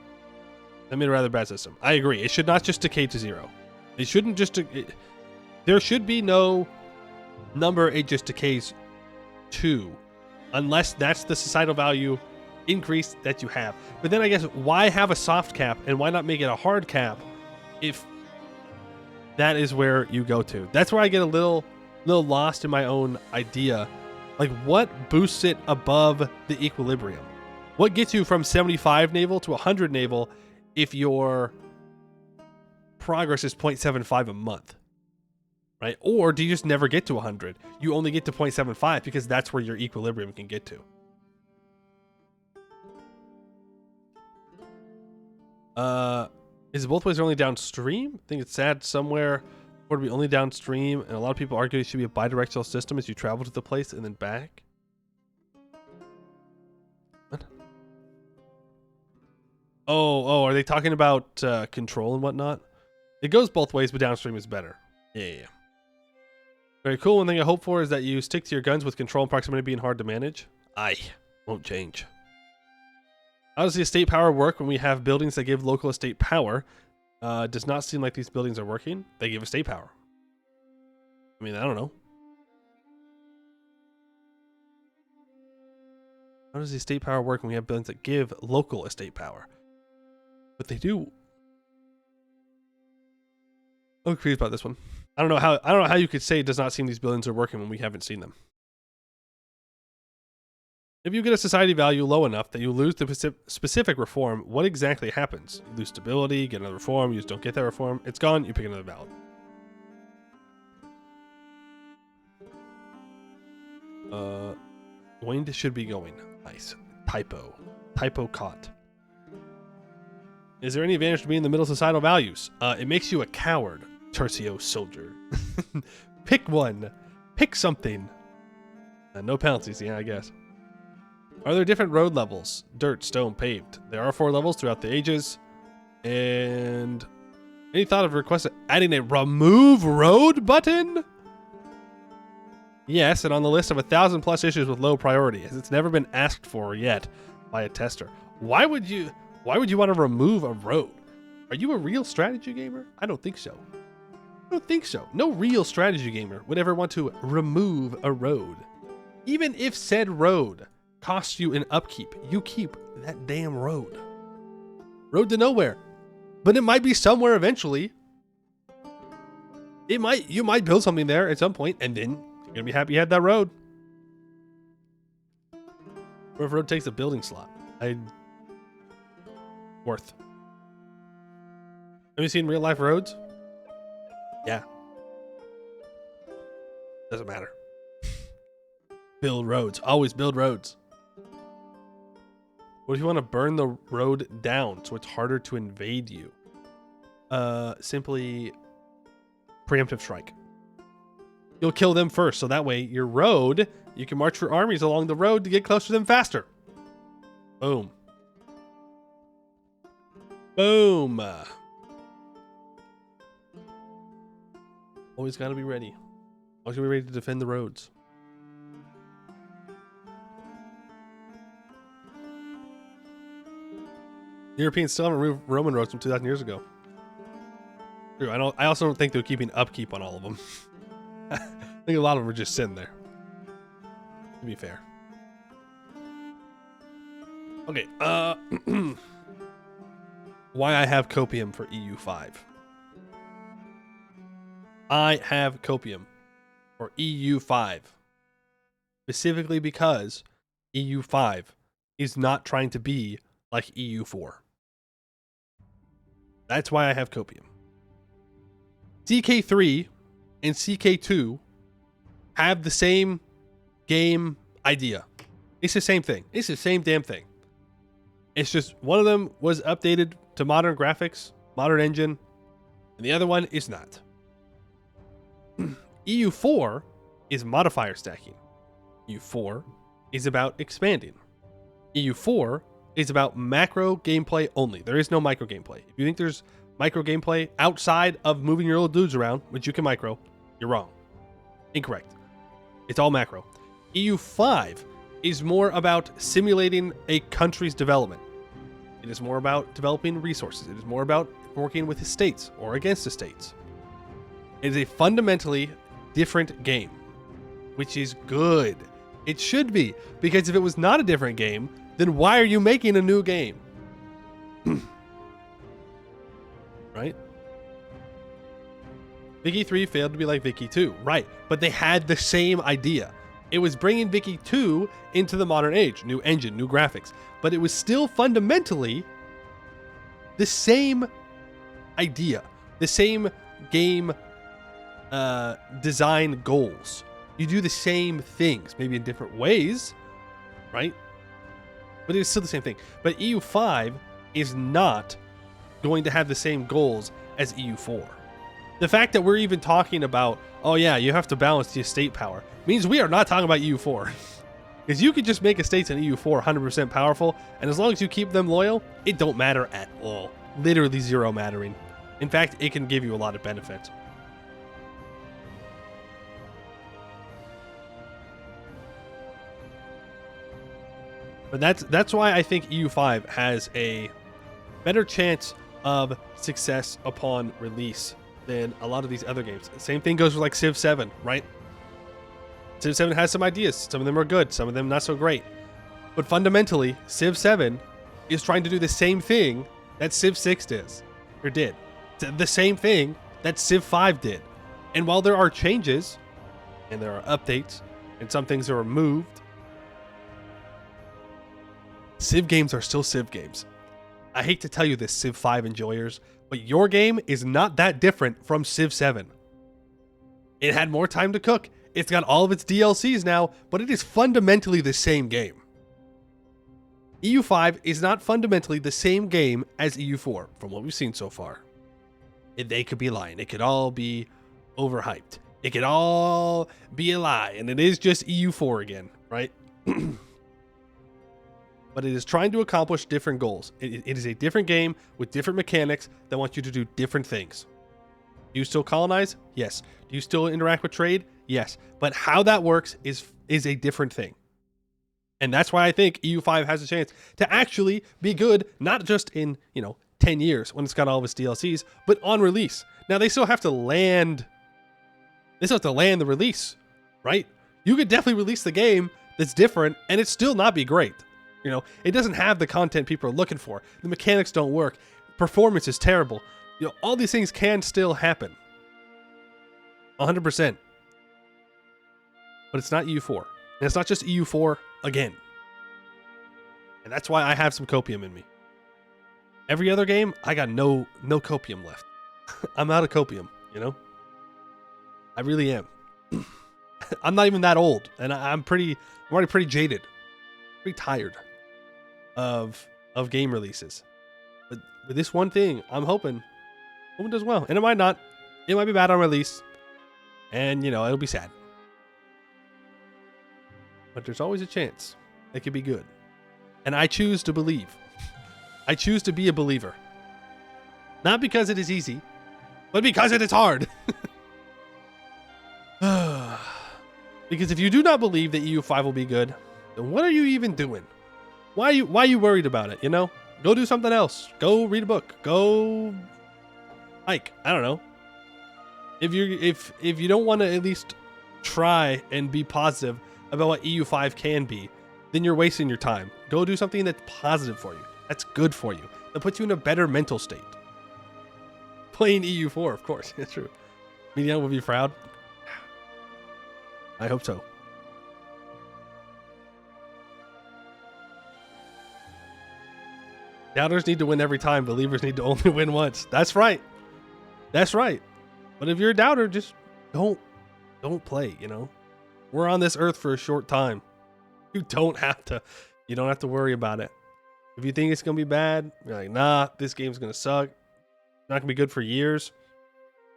That made a rather bad system. I agree. It should not just decay to 0. It shouldn't just. There should be no number it just decays to, unless that's the societal value increase that you have. But then I guess why have a soft cap and why not make it a hard cap if that is where you go to? That's where I get a little lost in my own idea. Like, what boosts it above the equilibrium? What gets you from 75 naval to 100 naval if your progress is 0.75 a month? Right? Or do you just never get to 100? You only get to 0.75 because that's where your equilibrium can get to. Is it both ways or only downstream? I think it's sad somewhere or to be only downstream, and a lot of people argue it should be a bidirectional system as you travel to the place and then back. What? Oh, are they talking about control and whatnot? It goes both ways, but downstream is better. Yeah. Very cool. One thing I hope for is that you stick to your guns with control and proximity being hard to manage. Won't change. How does the estate power work when we have buildings that give local estate power? Does not seem like these buildings are working. They give estate power. I mean, I don't know. How does the estate power work when we have buildings that give local estate power? But they do. I'm confused about this one. I don't know how you could say it does not seem these buildings are working when we haven't seen them. If you get a society value low enough that you lose the specific reform, what exactly happens? You lose stability, get another reform, you just don't get that reform. It's gone, you pick another value. Wind should be going. Nice. Typo caught. Is there any advantage to being in the middle societal values? It makes you a coward, Tercio soldier. Pick one. Pick something. No penalties, yeah, I guess. Are there different road levels? Dirt, stone, paved. There are 4 levels throughout the ages. And any thought of adding a remove road button? Yes, and on the list of 1,000+ issues with low priority, as it's never been asked for yet by a tester. Why would you want to remove a road? Are you a real strategy gamer? I don't think so. No real strategy gamer would ever want to remove a road. Even if said road costs you an upkeep, you keep that damn road. Road to nowhere. But it might be somewhere eventually. You might build something there at some point, and then you're gonna be happy you had that road. Or if road takes a building slot. Worth. Have you seen real life roads? Yeah. Doesn't matter. Build roads. Always build roads. What if you want to burn the road down so it's harder to invade you? Simply preemptive strike. You'll kill them first, so that way your road, you can march your armies along the road to get close to them faster. Boom. Boom. Always got to be ready. Always got to be ready to defend the roads. Europeans still haven't removed Roman roads from 2,000 years ago. True. I also don't think they're keeping upkeep on all of them. I think a lot of them are just sitting there. To be fair. Okay. Why I have copium for EU5. I have copium for EU5 specifically because EU5 is not trying to be like EU4. That's why I have copium. CK3 and CK2 have the same game idea. It's the same thing. It's the same damn thing. It's just one of them was updated to modern graphics, modern engine, and the other one is not. EU4 is modifier stacking. EU4 is about expanding. EU4 is about macro gameplay only. There is no micro gameplay. If you think there's micro gameplay outside of moving your little dudes around, which you can micro, you're wrong. Incorrect. It's all macro. EU5 is more about simulating a country's development. It is more about developing resources. It is more about working with estates or against estates. It is a fundamentally different game, which is good. It should be, because if it was not a different game, then why are you making a new game? Right? Vicky 3 failed to be like Vicky 2. Right, but they had the same idea. It was bringing Vicky 2 into the modern age. New engine, new graphics. But it was still fundamentally the same idea. The same game design goals. You do the same things, maybe in different ways, right? But it's still the same thing. But EU5 is not going to have the same goals as EU4. The fact that we're even talking about, oh yeah, you have to balance the estate power, means we are not talking about EU4. Because you could just make estates in EU4 100% powerful, and as long as you keep them loyal, it don't matter at all. Literally zero mattering. In fact, it can give you a lot of benefits. But that's why I think EU5 has a better chance of success upon release than a lot of these other games. Same thing goes with like Civ 7, right? Civ 7 has some ideas. Some of them are good, some of them not so great. But fundamentally, Civ 7 is trying to do the same thing that Civ 6 did. The same thing that Civ 5 did. And while there are changes, and there are updates, and some things are removed, Civ games are still Civ games. I hate to tell you this, Civ 5 enjoyers, but your game is not that different from Civ 7. It had more time to cook. It's got all of its DLCs now, but it is fundamentally the same game. EU5 is not fundamentally the same game as EU4, from what we've seen so far. They could be lying. It could all be overhyped. It could all be a lie, and it is just EU4 again, right? But it is trying to accomplish different goals. It is a different game with different mechanics that want you to do different things. Do you still colonize? Yes. Do you still interact with trade? Yes. But how that works is a different thing. And that's why I think EU5 has a chance to actually be good, not just in, 10 years when it's got all of its DLCs, but on release. Now they still have to land. They still have to land the release, right? You could definitely release the game that's different and it still not be great. It doesn't have the content people are looking for. The mechanics don't work. Performance is terrible. All these things can still happen. 100%. But it's not EU4. And it's not just EU4 again. And that's why I have some copium in me. Every other game, I got no copium left. I'm out of copium, I really am. I'm not even that old. And I'm already pretty jaded. Pretty tired of game releases. But with this one thing, I'm hoping it does well. And it might not. It might be bad on release. And, it'll be sad. But there's always a chance it could be good. And I choose to believe. I choose to be a believer. Not because it is easy, but because it is hard. Because if you do not believe that EU5 will be good, then what are you even doing? Why are you worried about it, you know? Go do something else. Go read a book. Go hike. I don't know. If you don't want to at least try and be positive about what EU5 can be, then you're wasting your time. Go do something that's positive for you. That's good for you. That puts you in a better mental state. Playing EU4, of course. It's true. Mediana will be proud. I hope so. Doubters need to win every time. Believers need to only win once. That's right. That's right. But if you're a doubter, just don't play, you know? We're on this earth for a short time. You don't have to worry about it. If you think it's going to be bad, you're like, nah, this game's going to suck. It's not going to be good for years.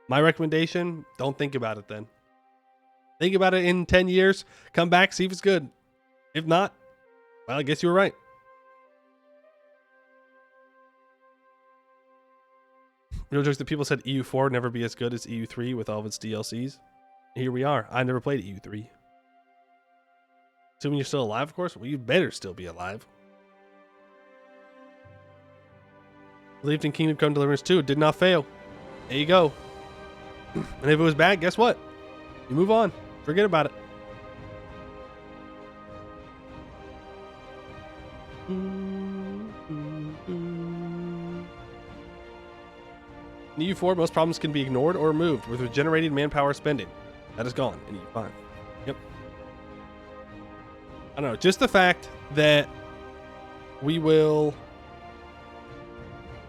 My recommendation, don't think about it then. Think about it in 10 years. Come back, see if it's good. If not, well, I guess you were right. Real jokes that people said EU4 would never be as good as EU3 with all of its DLCs. Here we are. I never played EU3. Assuming you're still alive, of course. Well, you better still be alive. Believed in Kingdom Come Deliverance 2. Did not fail. There you go. And if it was bad, guess what? You move on. Forget about it. In EU4, most problems can be ignored or removed with regenerated manpower spending. That is gone in EU5. Yep. I don't know. Just the fact that we will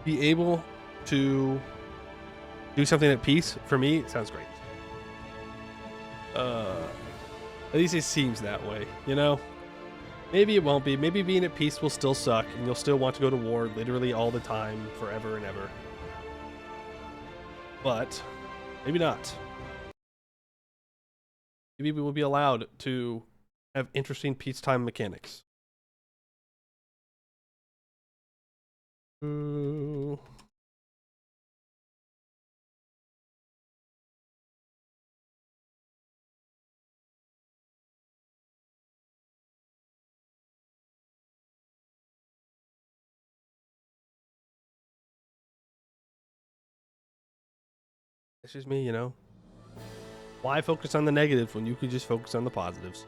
be able to do something at peace, for me, it sounds great. At least it seems that way, you know? Maybe it won't be. Maybe being at peace will still suck, and you'll still want to go to war literally all the time, forever and ever. But maybe not. Maybe we will be allowed to have interesting peacetime mechanics. Ooh. It's just me, you know. Why focus on the negatives when you could just focus on the positives?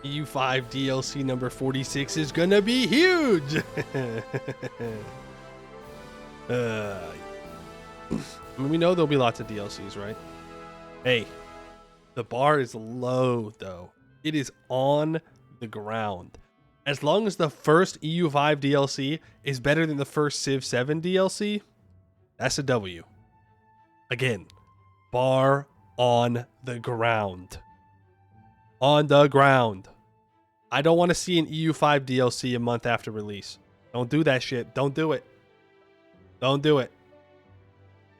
EU5 DLC number 46 is gonna be huge. I mean, we know there'll be lots of DLCs, right? Hey, the bar is low though. It is on the ground. As long as the first EU5 DLC is better than the first Civ 7 DLC, that's a W. Again, bar on the ground. On the ground. I don't want to see an EU5 DLC a month after release. Don't do that shit. Don't do it. Don't do it.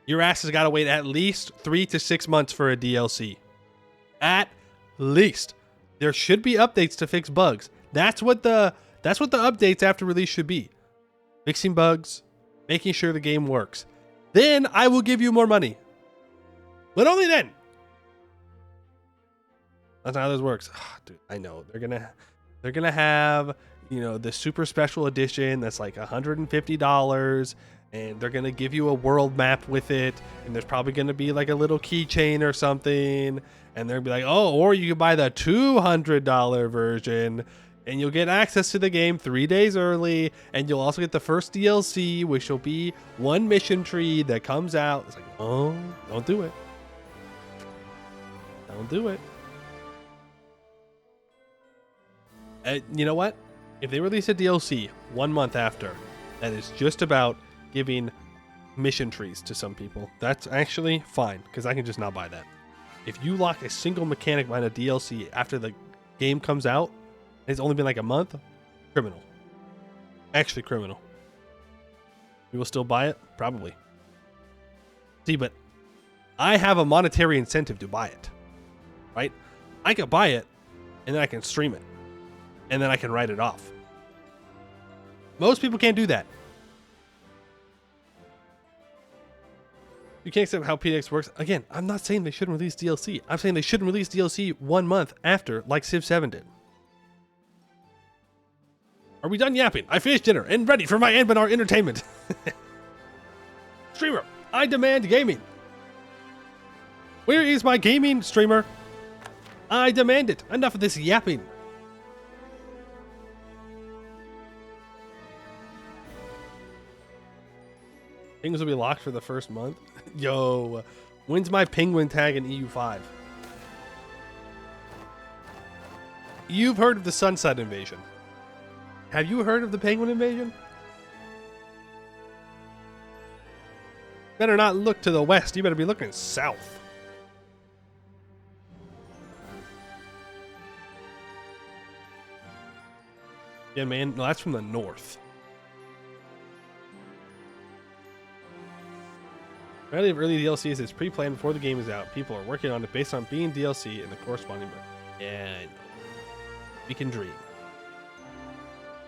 Your ass has got to wait at least 3 to 6 months for a DLC. At least. There should be updates to fix bugs. That's what the updates after release should be. Fixing bugs, making sure the game works. Then I will give you more money. But only then. That's not how this works. Oh, dude, I know. They're gonna have, you know, the super special edition that's like $150, and they're gonna give you a world map with it, and there's probably gonna be like a little keychain or something, and they'll be like, oh, or you can buy the $200 version, and you'll get access to the game 3 days early, and you'll also get the first DLC, which will be one mission tree that comes out. It's like, oh, don't do it. Don't do it. You know what? If they release a DLC 1 month after that is just about giving mission trees to some people, that's actually fine, because I can just not buy that. If you lock a single mechanic behind a DLC after the game comes out, and it's only been like a month, criminal. Actually criminal. We will still buy it? Probably. See, but I have a monetary incentive to buy it, right? I could buy it, and then I can stream it, and then I can write it off. Most people can't do that. You can't accept how PDX works. Again, I'm not saying they shouldn't release DLC. I'm saying they shouldn't release DLC 1 month after, like Civ 7 did. Are we done yapping? I finished dinner and ready for my Anbennar entertainment. Streamer, I demand gaming. Where is my gaming, streamer? I demand it. Enough of this yapping. Things will be locked for the first month. Yo, when's my penguin tag in EU5? You've heard of the Sunset Invasion. Have you heard of the Penguin Invasion? Better not look to the west. You better be looking south. Yeah, man. No, that's from the north. Reality of early DLCs is pre-planned before the game is out. People are working on it based on being DLC and the corresponding book. Yeah, I know. We can dream.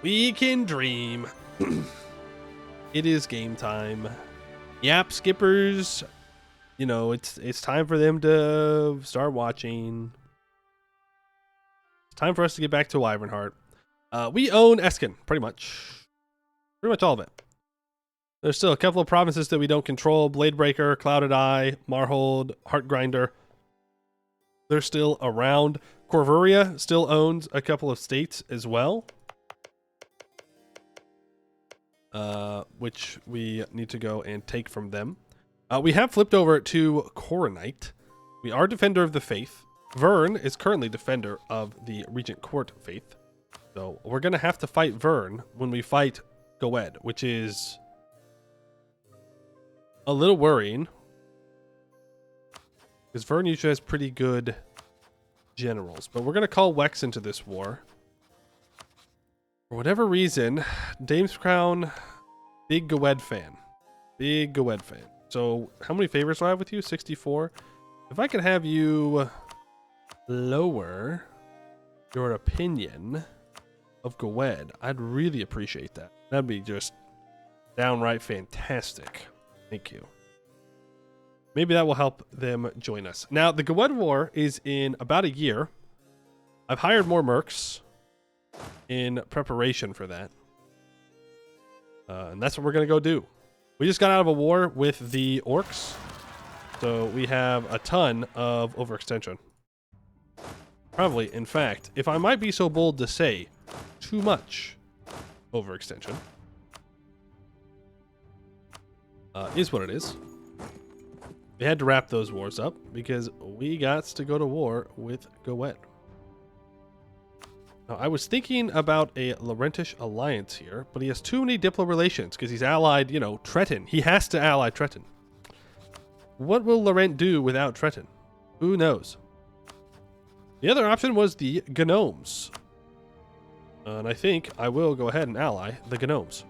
We can dream. It is game time. Yap skippers. You know, it's time for them to start watching. It's time for us to get back to Wyvernheart. We own Escann, pretty much. Pretty much all of it. There's still a couple of provinces that we don't control. Bladebreaker, Clouded Eye, Marhold, Heartgrinder. They're still around. Corvuria still owns a couple of states as well. Which we need to go and take from them. We have flipped over to Coronite. We are Defender of the Faith. Vern is currently Defender of the Regent Court Faith. So we're going to have to fight Vern when we fight Goed, which is a little worrying. Because Vern usually has pretty good generals. But we're going to call Wex into this war. For whatever reason, Dame's Crown, big Goed fan. Big Goed fan. So how many favors do I have with you? 64. If I could have you lower your opinion of Goed, I'd really appreciate that. That'd be just downright fantastic. Thank you. Maybe that will help them join us. Now, the Goed War is in about a year. I've hired more mercs in preparation for that. And that's what we're going to go do. We just got out of a war with the orcs. So we have a ton of overextension. Probably, in fact, if I might be so bold to say, too much overextension. Is what it is. We had to wrap those wars up because we got to go to war with Goed. Now, I was thinking about a Laurentish alliance here, but he has too many diplo relations because he's allied, you know, Tretton. He has to ally Tretton. What will Laurent do without Tretton? Who knows? The other option was the Gnomes. And I think I will go ahead and ally the Gnomes.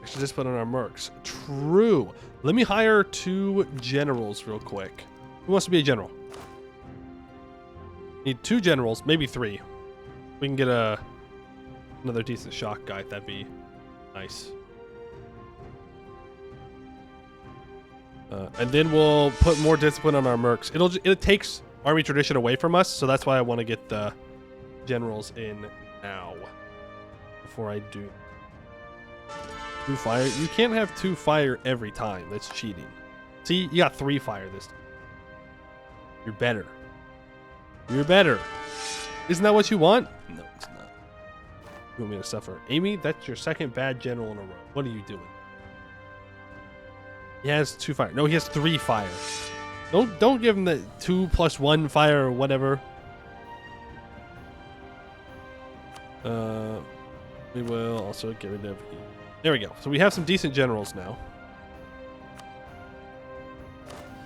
Extra discipline on our mercs. True. Let me hire 2 generals real quick. Who wants to be a general? Need 2 generals, maybe 3. We can get another decent shock guy. That'd be nice. And then we'll put more discipline on our mercs. It takes army tradition away from us, so that's why I want to get the generals in now before I do. 2 fire. You can't have 2 fire every time. That's cheating. See, you got 3 fire this time. You're better. You're better. Isn't that what you want? No, it's not. You want me to suffer? Amy, that's your second bad general in a row. What are you doing? He has 2 fire. No, he has 3 fire. Don't give him the 2 + 1 fire or whatever. We will also get rid of you. There we go. So we have some decent generals now.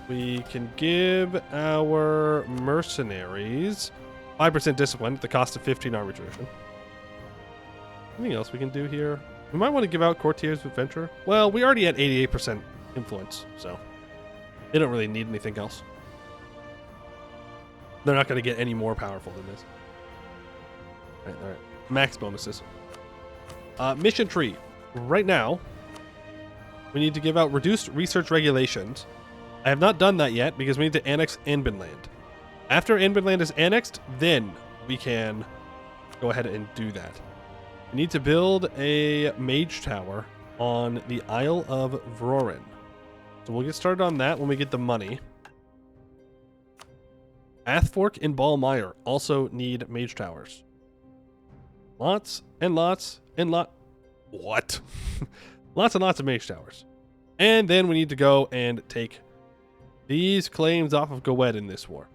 We can give our mercenaries 5% discipline at the cost of 15 army tradition. Anything else we can do here? We might want to give out courtiers with venture. Well, we already had 88% influence, so they don't really need anything else. They're not going to get any more powerful than this. All right. Max bonuses. Mission tree. Right now, we need to give out reduced research regulations. I have not done that yet because we need to annex Anbennar. After Anbennar is annexed, then we can go ahead and do that. We need to build a mage tower on the Isle of Vroren. So we'll get started on that when we get the money. Athfork and Ballmeyer also need mage towers. Lots and lots and what? Lots and lots of mage towers. And then we need to go and take these claims off of Goed in this war.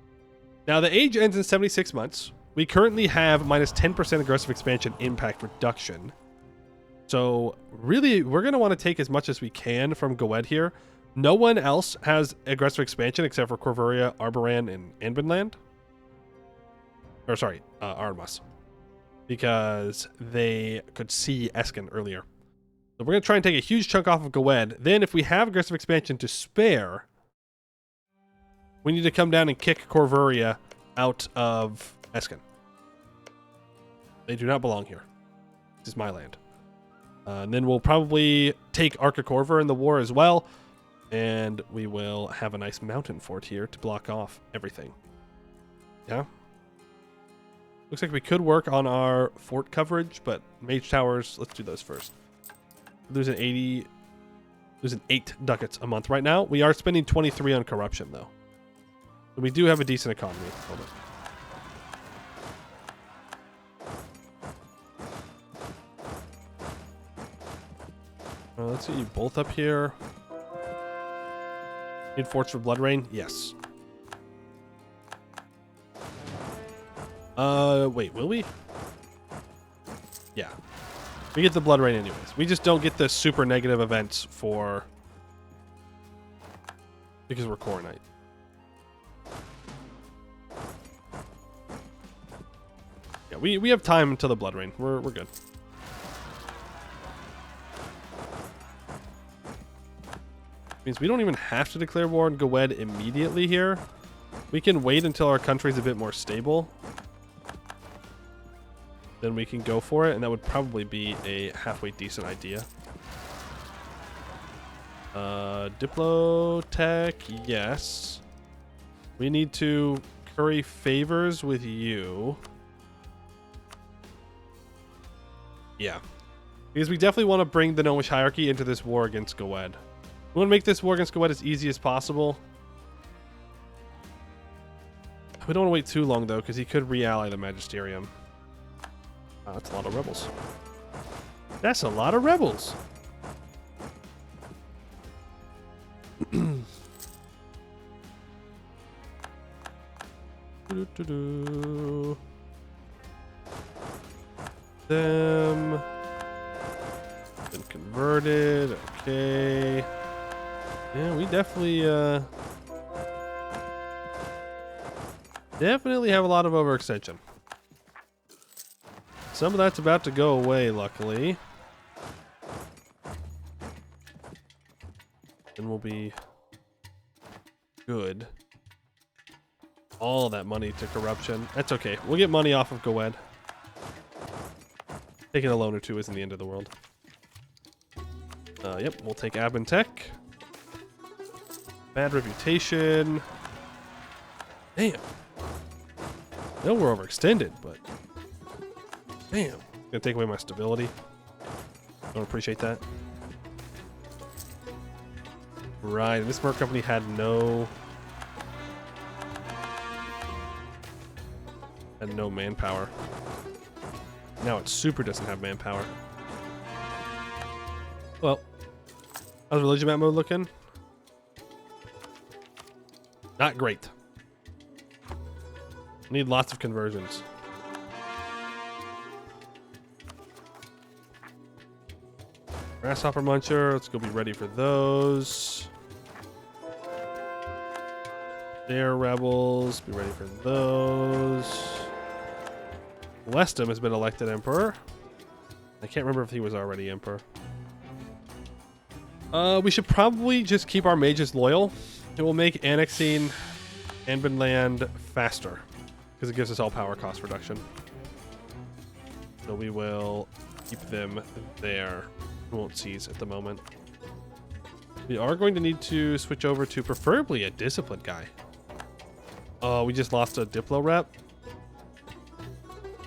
Now the age ends in 76 months. We currently have minus 10% aggressive expansion impact reduction. So really, we're going to want to take as much as we can from Goed here. No one else has aggressive expansion except for Corvuria, Arboran, and Anbennar. Or sorry, Armas. Because they could see Escann earlier. So we're going to try and take a huge chunk off of Goed. Then if we have aggressive expansion to spare, we need to come down and kick Corvuria out of Escann. They do not belong here. This is my land. And then we'll probably take Arca Corvur in the war as well. And we will have a nice mountain fort here to block off everything. Yeah. Looks like we could work on our fort coverage, but mage towers, let's do those first. Losing 8 ducats a month right now. We are spending 23 on corruption though. So we do have a decent economy. Hold on. Let's get you both up here. Need forts for Blood Rain? Yes. Wait, will we? Yeah. We get the Blood Rain anyways. We just don't get the super negative events for... because we're Coronite. Yeah, we have time until the Blood Rain. We're good. Means we don't even have to declare war on Goed immediately here. We can wait until our country's a bit more stable. Then we can go for it, and that would probably be a halfway decent idea. Diplotech, yes. We need to curry favors with you. Yeah. Because we definitely want to bring the Gnomish hierarchy into this war against Goed. We want to make this war against Goed as easy as possible. We don't want to wait too long, though, because he could re-ally the Magisterium. Oh, that's a lot of rebels. That's a lot of rebels. Them. Been converted. Okay. Yeah, we definitely have a lot of overextension. Some of that's about to go away, luckily. And we'll be good. All that money to corruption. That's okay. We'll get money off of Goed. Taking a loan or two isn't the end of the world. Yep, we'll take Abentech. Bad reputation. Damn. I know we're overextended, but... damn. Gonna take away my stability. Don't appreciate that. Right, this Merc company had no manpower. Now it super doesn't have manpower. Well, how's religion map mode looking? Not great. Need lots of conversions. Grasshopper Muncher, let's go be ready for those. They're rebels, be ready for those. Westham has been elected emperor. I can't remember if he was already emperor. We should probably just keep our mages loyal. It will make annexing Anbennar faster. because it gives us all power cost reduction. So we will keep them there. We won't seize at the moment. We are going to need to switch over to preferably a disciplined guy. Oh, we just lost a Diplo rep.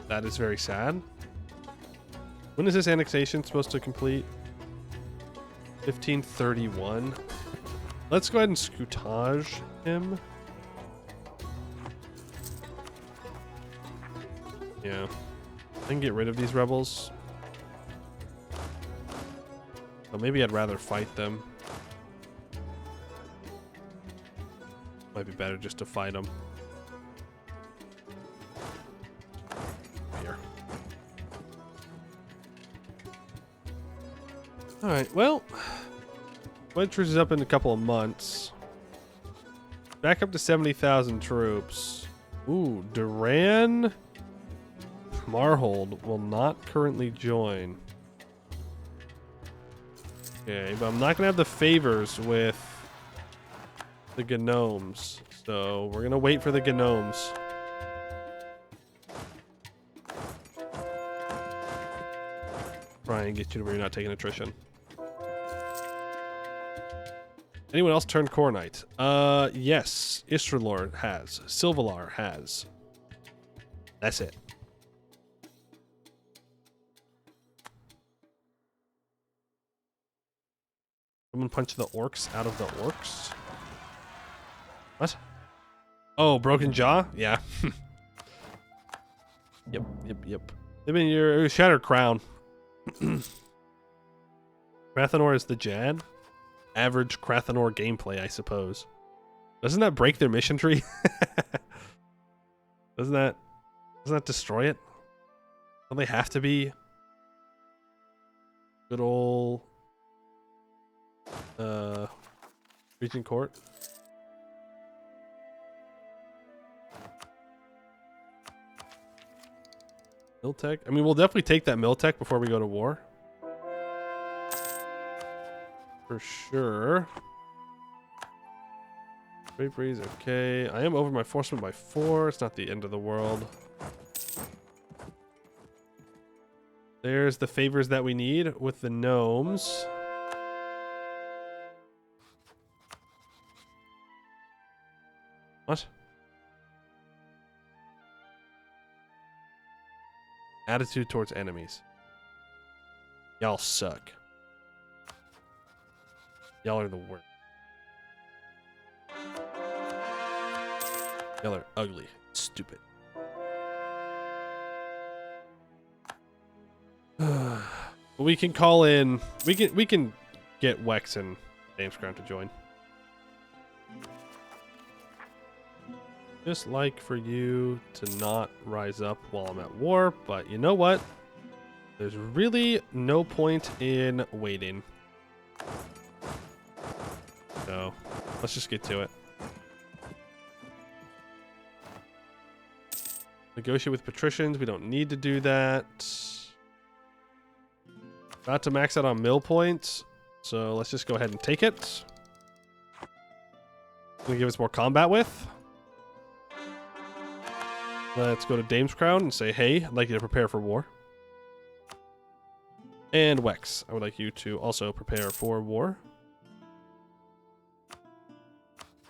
That is very sad. When is this annexation supposed to complete? 1531. Let's go ahead and scoutage him. Yeah. I can get rid of these rebels. But maybe I'd rather fight them. Might be better just to fight them. Here. Alright, well. Adventurours is up in a couple of months. Back up to 70,000 troops. Ooh, Duran Marhold will not currently join. Okay, but I'm not gonna have the favors with the gnomes, so we're gonna wait for the gnomes. Try and get you to where you're not taking attrition. Anyone else turn Core Knight? Yes. Istralor has. Silvalar has. That's it. Someone punch the orcs out of the orcs? What? Oh, broken jaw? Yeah. Yep. I mean, your shattered crown. Krathanor is the Jad. Average Krathanor gameplay, I suppose. Doesn't that break their mission tree? Doesn't that destroy it? Don't they have to be good old Regent Court? Miltech? I mean, we'll definitely take that Miltech before we go to war. For sure. Draperies, okay. I am over my forceman by 4. It's not the end of the world. There's the favors that we need with the gnomes. What? Attitude towards enemies. Y'all suck. Y'all are the worst. Y'all are ugly. Stupid. We can call in. We can get Wex and Damescrown to join. Just like for you to not rise up while I'm at war, but you know what? There's really no point in waiting. So, let's just get to it. Negotiate with patricians. We don't need to do that. About to max out on mill points, so let's just go ahead and take it. Gonna give us more combat with. Let's go to Dame's Crown and say, hey, I'd like you to prepare for war. And Wex, I would like you to also prepare for war.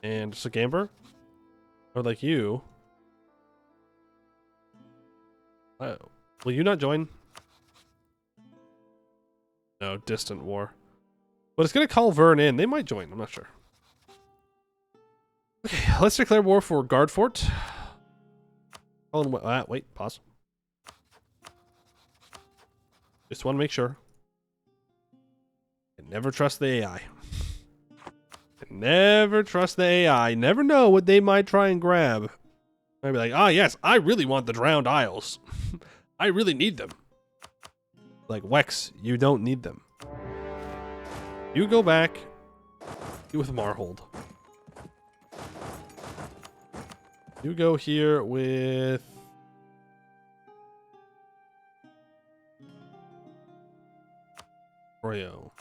And Sagamber, I would like you. Will you not join? No, distant war. But it's going to call Vern in. They might join. I'm not sure. Okay, let's declare war for Guard Fort. Wait, pause. Just want to make sure. And never trust the AI. Never trust the AI. Never know what they might try and grab. I'd be like, ah, yes, I really want the Drowned Isles. I really need them. Like, Wex, you don't need them. You go back. You with Marhold. You go here with... Royo.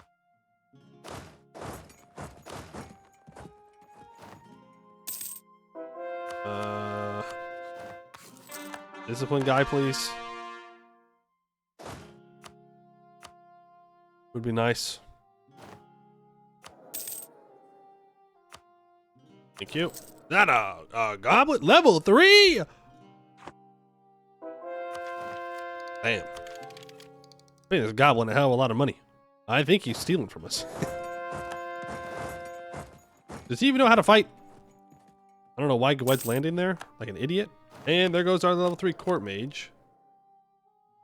Discipline guy, please. Would be nice. Thank you. That a goblet level 3. Damn. Hey, this goblin a hell of a lot of money. I think he's stealing from us. Does he even know how to fight? I don't know why Gwed's landing there like an idiot. And there goes our level 3 court mage.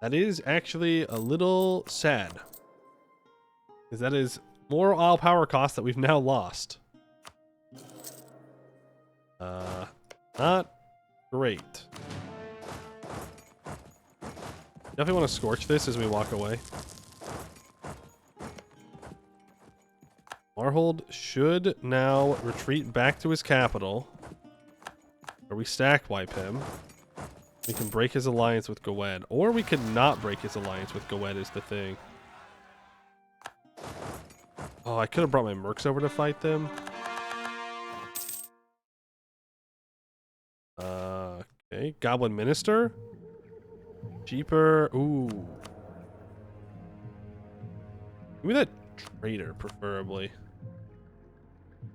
That is actually a little sad. Because that is more all power cost that we've now lost. Not great. Definitely want to scorch this as we walk away. Marhold should now retreat back to his capital. Or we stack wipe him. We can break his alliance with Gwed. Or we could not break his alliance with Gwed is the thing. Oh, I could have brought my mercs over to fight them. Okay, Goblin Minister. Cheaper. Ooh. Give me that trader, preferably.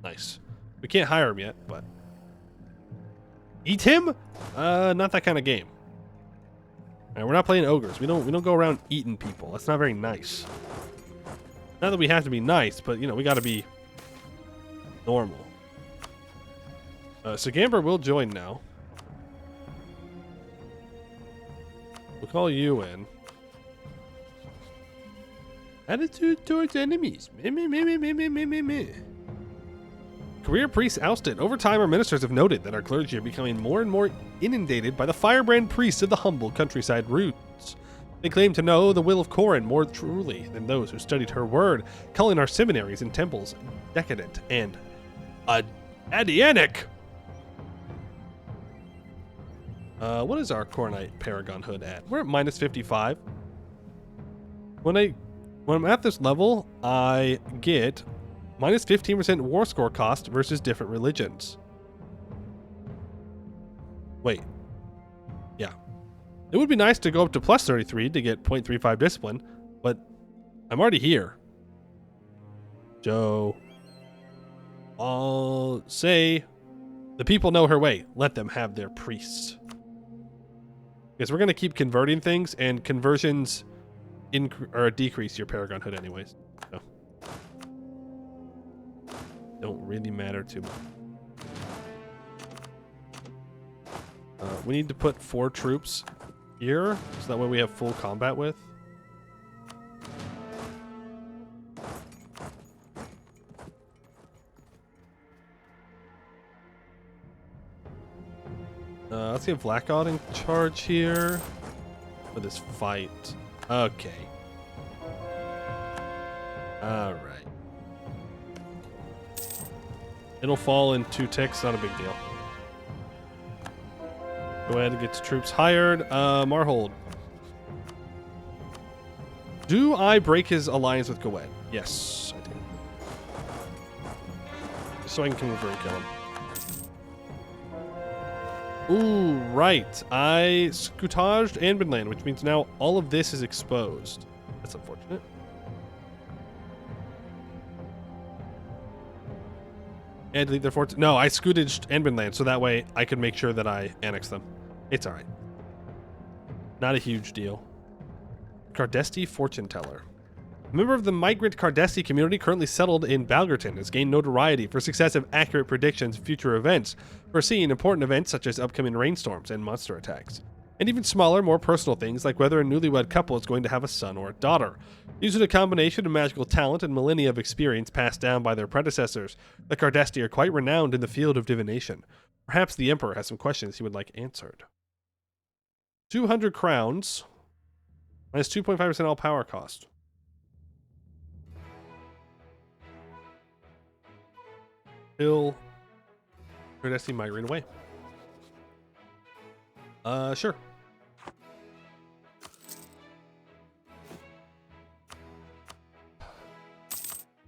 Nice. We can't hire him yet, but... Eat him? Not that kind of game. Alright, we're not playing ogres. We don't go around eating people. That's not very nice. Not that we have to be nice, but, you know, we gotta be normal. So Gamber will join now. We'll call you in. Attitude towards enemies. Career priests ousted. Over time, our ministers have noted that our clergy are becoming more and more inundated by the firebrand priests of the humble countryside roots. They claim to know the will of Corin more truly than those who studied her word, calling our seminaries and temples decadent and adianic. What is our Coronite Paragon hood at? We're at minus 55. When I'm at this level, I get minus 15% war score cost versus different religions. Wait. Yeah. It would be nice to go up to plus 33 to get 0.35 discipline, but I'm already here. So I'll say the people know her way. Let them have their priests. Because we're going to keep converting things, and conversions decrease your Paragon hood anyways. So don't really matter too much. We need to put 4 troops here, so that way we have full combat with. Let's get Vlakod in charge here for this fight. Okay. Alright. It'll fall in 2 ticks, not a big deal. Go ahead and get troops hired. Marhold. Do I break his alliance with Gwed? Yes, I do. Just so I can come over and kill him. Ooh, right. I scutaged Anbennar, which means now all of this is exposed. That's unfortunate. And delete their fort. No, I scutaged Anbennar, so that way I could make sure that I annex them. It's alright. Not a huge deal. Cardesti Fortune Teller. A member of the migrant Cardesti community currently settled in Balgerton has gained notoriety for successive accurate predictions of future events, foreseeing important events such as upcoming rainstorms and monster attacks, and even smaller, more personal things like whether a newlywed couple is going to have a son or a daughter. Using a combination of magical talent and millennia of experience passed down by their predecessors, the Cardesti are quite renowned in the field of divination. Perhaps the Emperor has some questions he would like answered. 200 crowns, minus 2.5% all power cost. Till Cardesti migrate away. Sure.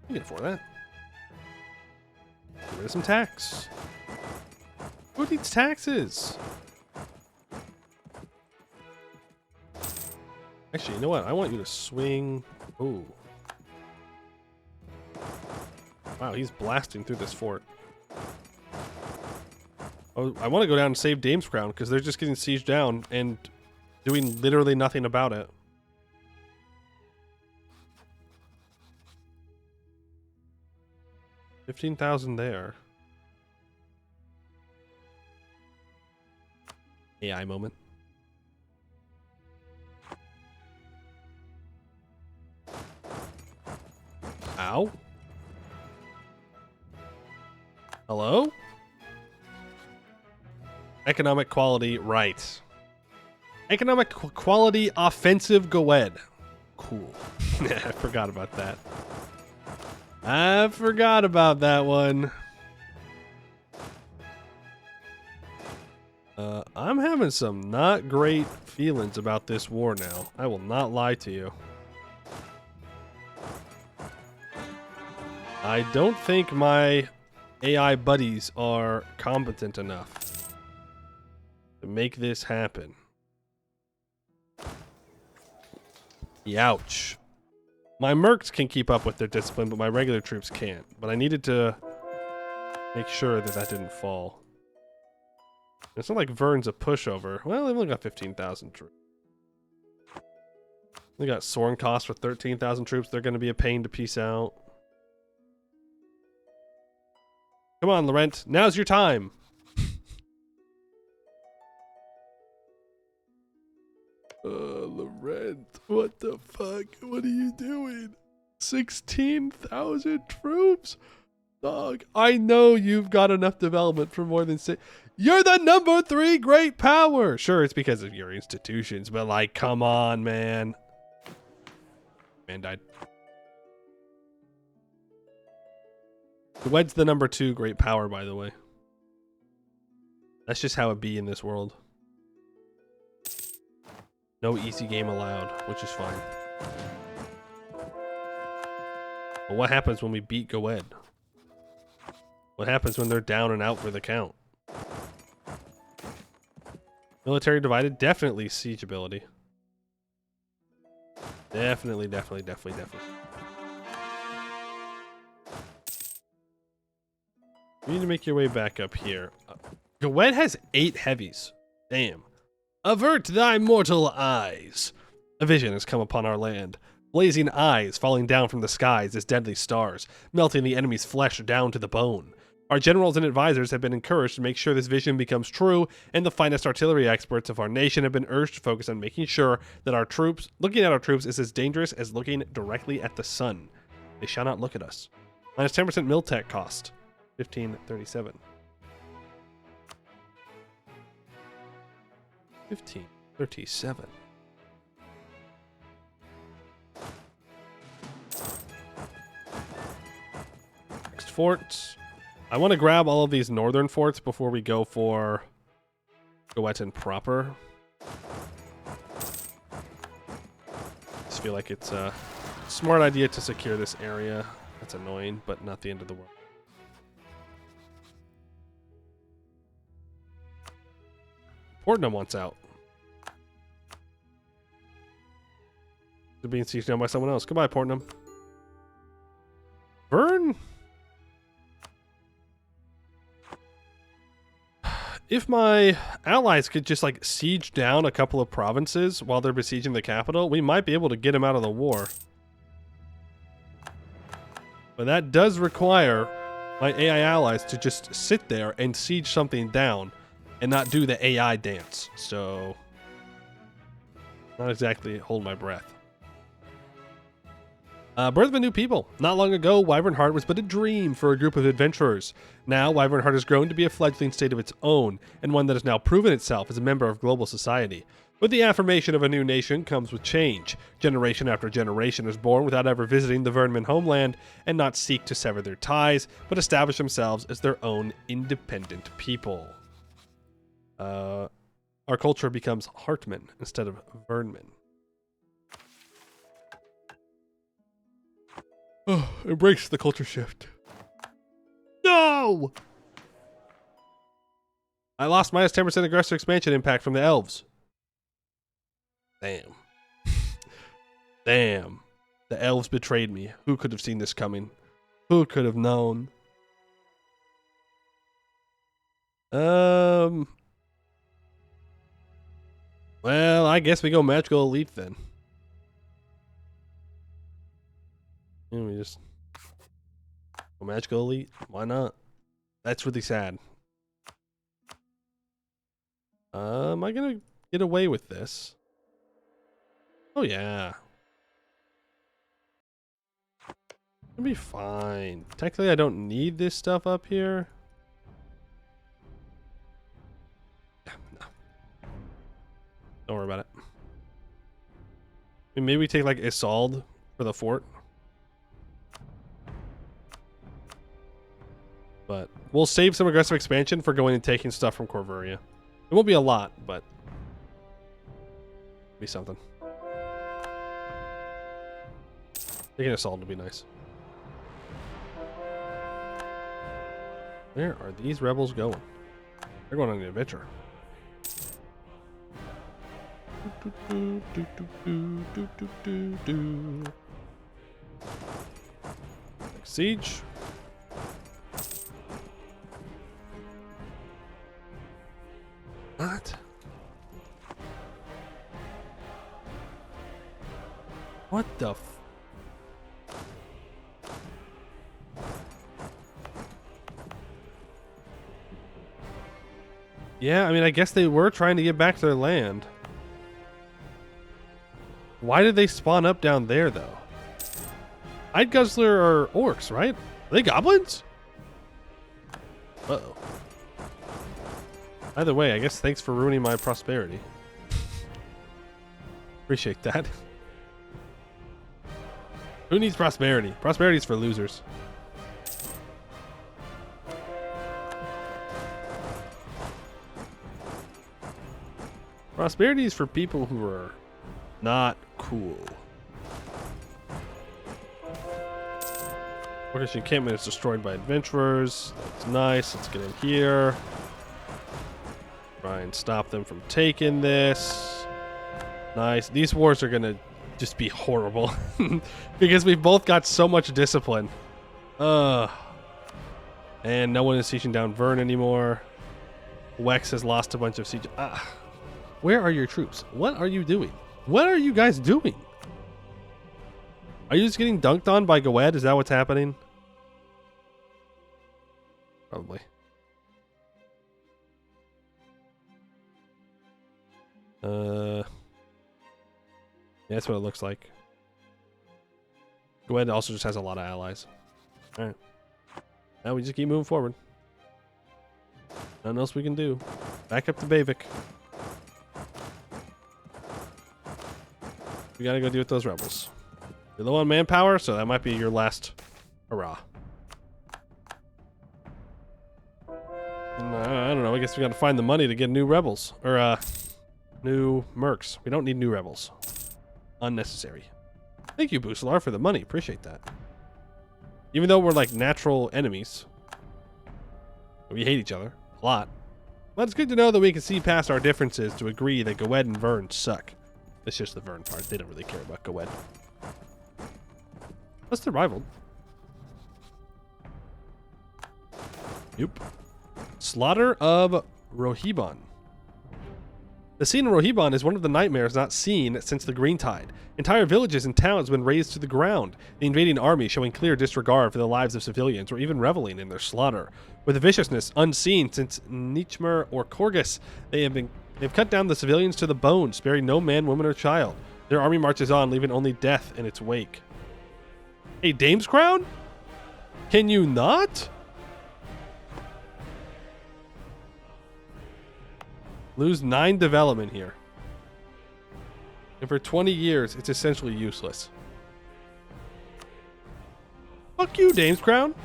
You can afford that. Get rid of some tax. Who needs taxes? Actually, you know what? I want you to swing. Ooh. Wow, he's blasting through this fort. Oh, I want to go down and save Dame's Crown because they're just getting sieged down and doing literally nothing about it. $15,000 there. AI moment. Ow. Hello? Economic quality, right. Economic quality, offensive Goed. Cool. I forgot about that. I forgot about that one. I'm having some not great feelings about this war now. I will not lie to you. I don't think my AI buddies are competent enough to make this happen. Youch. My mercs can keep up with their discipline, but my regular troops can't. But I needed to make sure that that didn't fall. It's not like Vern's a pushover. Well, they've only got 15,000 troops. They got Soren cost for 13,000 troops. They're going to be a pain to piece out. Come on, Laurent. Now's your time. Laurent, what the fuck? What are you doing? 16,000 troops? Dog, I know you've got enough development for more than 6. You're the number 3 great power. Sure, it's because of your institutions, but like, come on, man. Man died. Wed's the number 2 great power, by the way. That's just how it be in this world. No easy game allowed, which is fine. But what happens when we beat Goed? What happens when they're down and out for the count? Military divided? Definitely siege ability. Definitely. You need to make your way back up here. Goed has 8 heavies. Damn. Avert thy mortal eyes. A vision has come upon our land. Blazing eyes falling down from the skies as deadly stars, melting the enemy's flesh down to the bone. Our generals and advisors have been encouraged to make sure this vision becomes true, and the finest artillery experts of our nation have been urged to focus on making sure that our troops, looking at our troops is as dangerous as looking directly at the sun. They shall not look at us. Minus 10% mil tech cost. 1537. 1537. Next forts. I want to grab all of these northern forts before we go for Goetten proper. Just feel like it's a smart idea to secure this area. That's annoying, but not the end of the world. Portnum wants out. They're being sieged down by someone else. Goodbye, Portnum. Vern? If my allies could just like siege down a couple of provinces while they're besieging the capital, we might be able to get them out of the war. But that does require my AI allies to just sit there and siege something down and not do the AI dance. So, not exactly hold my breath. Birth of a new people. Not long ago, Wyvernheart was but a dream for a group of adventurers. Now, Wyvernheart has grown to be a fledgling state of its own, and one that has now proven itself as a member of global society. With the affirmation of a new nation comes with change. Generation after generation is born without ever visiting the Vernman homeland, and not seek to sever their ties, but establish themselves as their own independent people. Our culture becomes Hartman instead of Vernman. Oh, embrace the culture shift. No! I lost minus 10% aggressor expansion impact from the elves. Damn. Damn. The elves betrayed me. Who could have seen this coming? Who could have known? Well, I guess we go magical elite then. And we just go magical elite. Why not? That's really sad. Am I gonna get away with this? Oh yeah. It'll be fine. Technically, I don't need this stuff up here. Yeah, no. Don't worry about it. I mean, maybe we take like Isolde for the fort. But we'll save some aggressive expansion for going and taking stuff from Corvuria. It won't be a lot, but it'll be something. Taking Isolde would be nice. Where are these rebels going? They're going on an adventure. Siege. What? What the f... Yeah, I mean, I guess they were trying to get back to their land. Why did they spawn up down there, though? I'd Guzzler are orcs, right? Are they goblins? Uh-oh. Either way, I guess thanks for ruining my prosperity. Appreciate that. Who needs prosperity? Prosperity is for losers. Prosperity is for people who are not cool. Orcish encampment is destroyed by adventurers. That's nice. Let's get in here. Try and stop them from taking this. Nice. These wars are gonna just be horrible because we've both got so much discipline. And no one is sieging down Vern anymore. Wex has lost a bunch of siege. Where are your troops? What are you doing? What are you guys doing? Are you just getting dunked on by Goed? Is that what's happening? Probably. Yeah, that's what it looks like. Goed also just has a lot of allies. Alright. Now we just keep moving forward. Nothing else we can do. Back up to Bavik. We gotta go deal with those rebels. You're low on manpower, so that might be your last hurrah. I don't know. I guess we gotta find the money to get new rebels. Or, new mercs. We don't need new rebels. Unnecessary. Thank you, Busalar, for the money. Appreciate that. Even though we're like natural enemies. We hate each other. A lot. But it's good to know that we can see past our differences to agree that Goed and Vern suck. It's just the Vern part. They don't really care about Goed. Plus, they're rivaled. Yep. Slaughter of Rohibon. The scene in Rohibon is one of the nightmares not seen since the Green Tide. Entire villages and towns have been razed to the ground, the invading army showing clear disregard for the lives of civilians or even reveling in their slaughter. With a viciousness unseen since Nichmer or Korgus, they've cut down the civilians to the bone, sparing no man, woman, or child. Their army marches on, leaving only death in its wake. Hey, Dame's Crown? Can you not? Lose 9 development here. And for 20 years, it's essentially useless. Fuck you, Dame's Crown.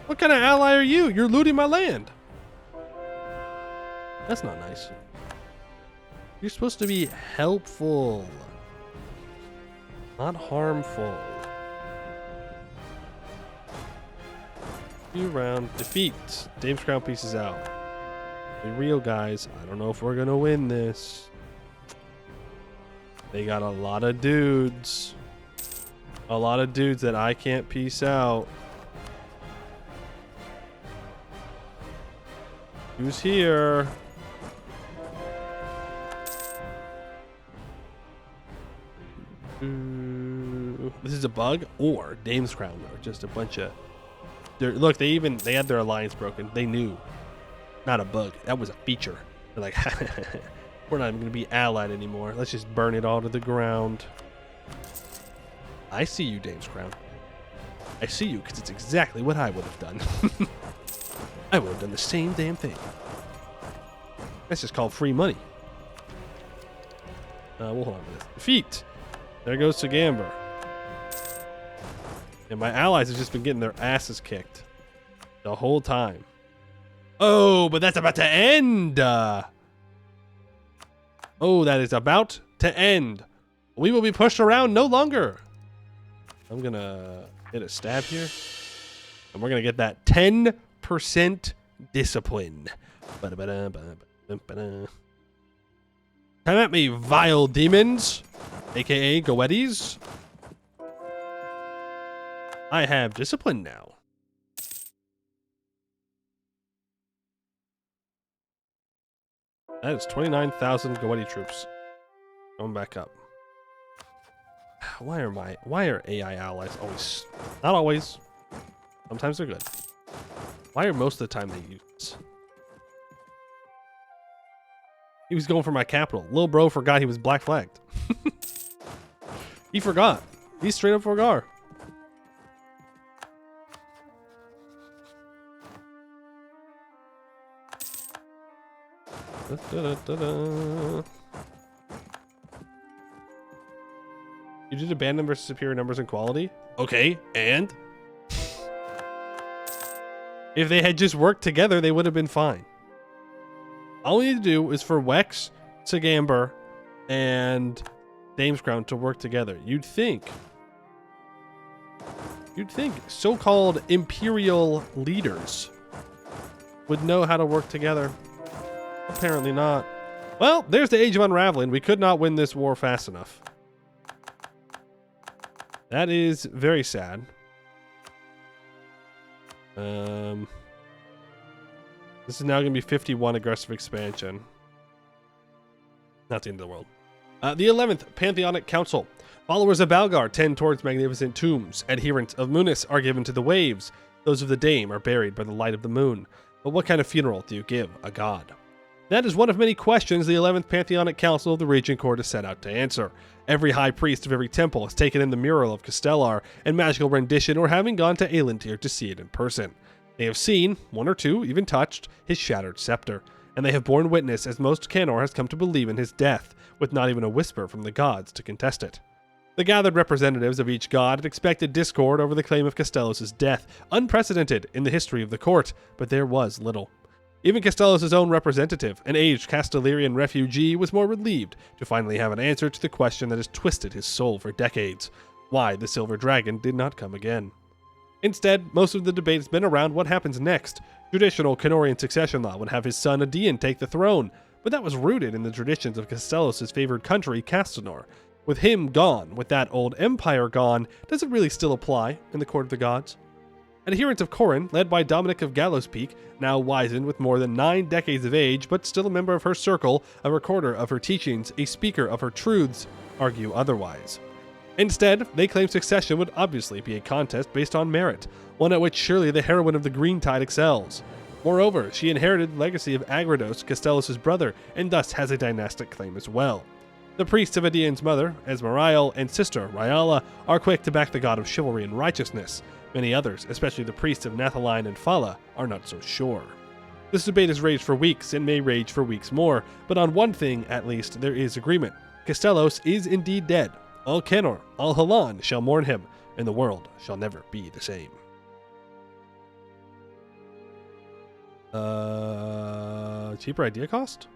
What kind of ally are you? You're looting my land. That's not nice. You're supposed to be helpful, not harmful. Few round defeat. Dame's Crown pieces out. Be real, guys. I don't know if we're gonna win this. They got a lot of dudes. A lot of dudes that I can't piece out. Who's here? This is a bug or Dame's Crown, or just a bunch of. Look, they had their alliance broken. They knew, not a bug. That was a feature. They're like, we're not even gonna be allied anymore. Let's just burn it all to the ground. I see you, Dame's Crown. I see you because it's exactly what I would have done. I would have done the same damn thing. That's just called free money. We'll hold on to this. Defeat. There goes Sagamber. And my allies have just been getting their asses kicked the whole time. Oh, but that's about to end. Oh, that is about to end. We will be pushed around no longer. I'm going to hit a stab here. And we're going to get that 10% discipline. Come at me, vile demons. AKA Goettes. I have discipline now. That is 29,000 Goetti troops. Going back up. Why are AI allies always, not always, sometimes they're good. Why are most of the time they use this? He was going for my capital. Lil bro forgot he was black flagged. He forgot. He straight up forgot. You did abandon versus superior numbers and quality? Okay, and? If they had just worked together, they would have been fine. All we need to do is for Wex, Sagamber, and Dame's Crown to work together. You'd think so-called imperial leaders would know how to work together. Apparently not. Well, there's the Age of Unraveling. We could not win this war fast enough. That is very sad. This is now going to be 51 aggressive expansion. Not the end of the world. The 11th Pantheonic Council. Followers of Balgar tend towards magnificent tombs. Adherents of Munis are given to the waves. Those of the Dame are buried by the light of the moon. But what kind of funeral do you give a god? That is one of many questions the 11th Pantheonic Council of the Regent Court is set out to answer. Every high priest of every temple has taken in the mural of Castellar and magical rendition or having gone to Aelintir to see it in person. They have seen, one or two, even touched, his shattered scepter, and they have borne witness as most Canor has come to believe in his death, with not even a whisper from the gods to contest it. The gathered representatives of each god had expected discord over the claim of Castellos' death, unprecedented in the history of the court, but there was little. Even Castellos' own representative, an aged Castellarian refugee, was more relieved to finally have an answer to the question that has twisted his soul for decades: why the Silver Dragon did not come again. Instead, most of the debate has been around what happens next. Traditional Canorian succession law would have his son Adian take the throne, but that was rooted in the traditions of Castellos' favored country, Castanor. With him gone, with that old empire gone, does it really still apply in the court of the gods? Adherents of Corin, led by Dominic of Gallows Peak, now wizened with more than 9 decades of age, but still a member of her circle, a recorder of her teachings, a speaker of her truths, argue otherwise. Instead, they claim succession would obviously be a contest based on merit, one at which surely the heroine of the Green Tide excels. Moreover, she inherited the legacy of Agrados, Castellos' brother, and thus has a dynastic claim as well. The priests of Adian's mother, Esmariel, and sister, Ryala, are quick to back the god of chivalry and righteousness. Many others, especially the priests of Nathaline and Fala, are not so sure. This debate has raged for weeks and may rage for weeks more, but on one thing, at least, there is agreement. Castellos is indeed dead. All Canor, all Halan shall mourn him, and the world shall never be the same. Cheaper idea cost?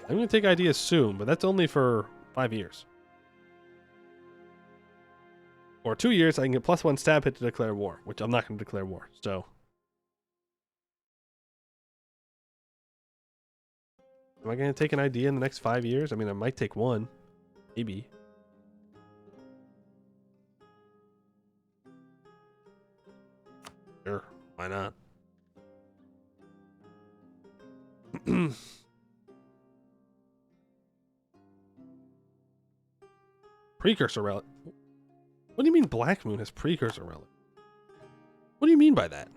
I'm going to take ideas soon, but that's only for 5 years. Or 2 years, I can get +1 stab hit to declare war, which I'm not going to declare war, so. Am I going to take an idea in the next 5 years? I mean, I might take one. Maybe. Sure, why not? Precursor relic. What do you mean Black Moon has precursor relic? What do you mean by that?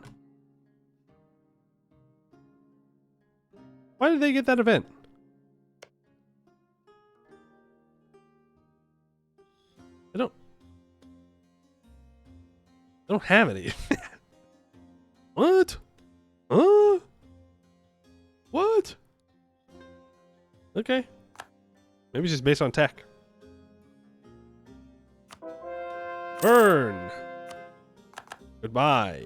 Why did they get that event? I don't have any. What? What? Okay. Maybe it's just based on tech. Burn. Goodbye.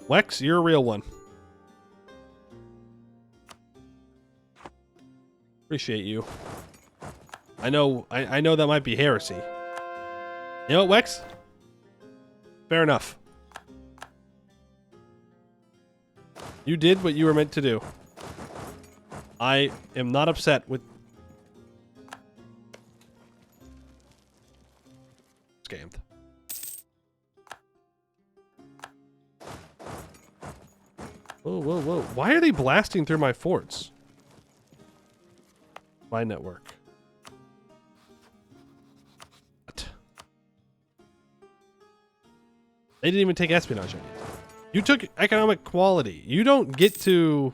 Wex, you're a real one. Appreciate you. I know that might be heresy. You know what, Wex? Fair enough. You did what you were meant to do. I am not upset with... Scammed. Whoa, whoa, whoa. Why are they blasting through my forts? My network. What? They didn't even take espionage on you. You took economic quality. You don't get to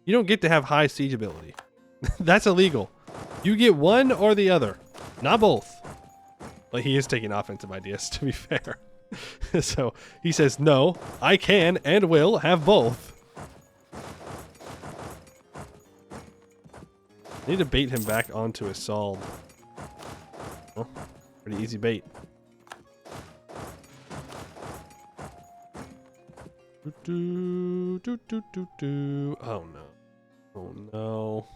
have high siege ability. That's illegal. You get one or the other, not both. But he is taking offensive ideas, to be fair. So he says, no, I can and will have both. I need to bait him back onto his Sald. Oh, pretty easy bait. Oh no. Oh no.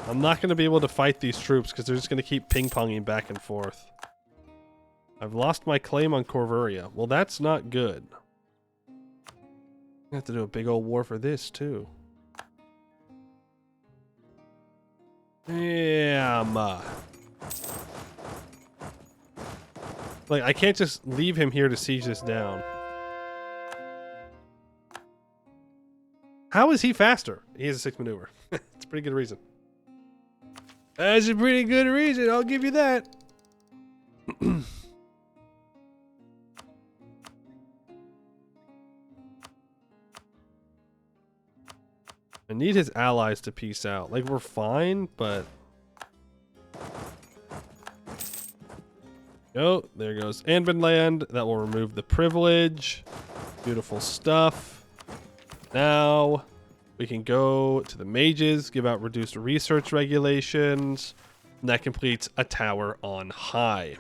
I'm not going to be able to fight these troops because they're just going to keep ping-ponging back and forth. I've lost my claim on Corvuria. Well, that's not good. I have to do a big old war for this, too. Damn. Like, I can't just leave him here to siege this down. How is he faster? He has a 6 maneuver. It's a pretty good reason. That's a pretty good reason, I'll give you that. I need his allies to peace out. Like, we're fine, but... Oh, there goes Anbennar. That will remove the privilege. Beautiful stuff. Now... we can go to the mages, give out reduced research regulations, and that completes a tower on high.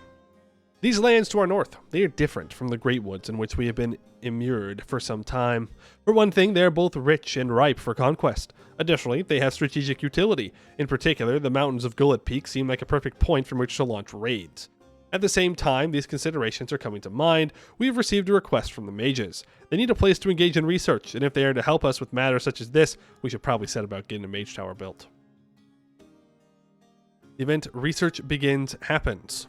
These lands to our north, they are different from the Great Woods in which we have been immured for some time. For one thing, they are both rich and ripe for conquest. Additionally, they have strategic utility. In particular, the mountains of Gullet Peak seem like a perfect point from which to launch raids. At the same time these considerations are coming to mind, we have received a request from the mages. They need a place to engage in research, and if they are to help us with matters such as this, we should probably set about getting a mage tower built. The event Research Begins happens.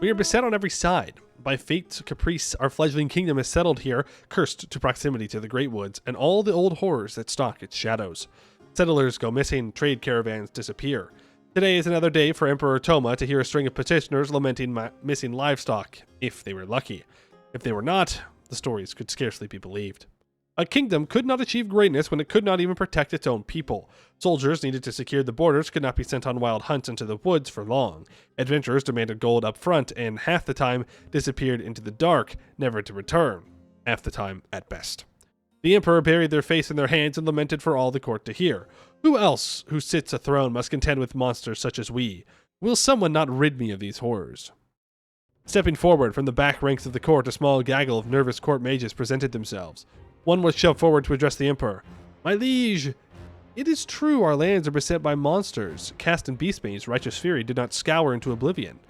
We are beset on every side. By fate's caprice, our fledgling kingdom is settled here, cursed to proximity to the Great Woods, and all the old horrors that stalk its shadows. Settlers go missing, trade caravans disappear. Today is another day for Emperor Toma to hear a string of petitioners lamenting missing livestock, if they were lucky. If they were not, the stories could scarcely be believed. A kingdom could not achieve greatness when it could not even protect its own people. Soldiers needed to secure the borders could not be sent on wild hunts into the woods for long. Adventurers demanded gold up front and half the time disappeared into the dark, never to return. Half the time at best. The emperor buried their face in their hands and lamented for all the court to hear. Who else who sits a throne must contend with monsters such as we? Will someone not rid me of these horrors? Stepping forward from the back ranks of the court, a small gaggle of nervous court mages presented themselves. One was shoved forward to address the emperor. My liege, it is true our lands are beset by monsters. Caste and Beastbane's righteous fury did not scour into oblivion.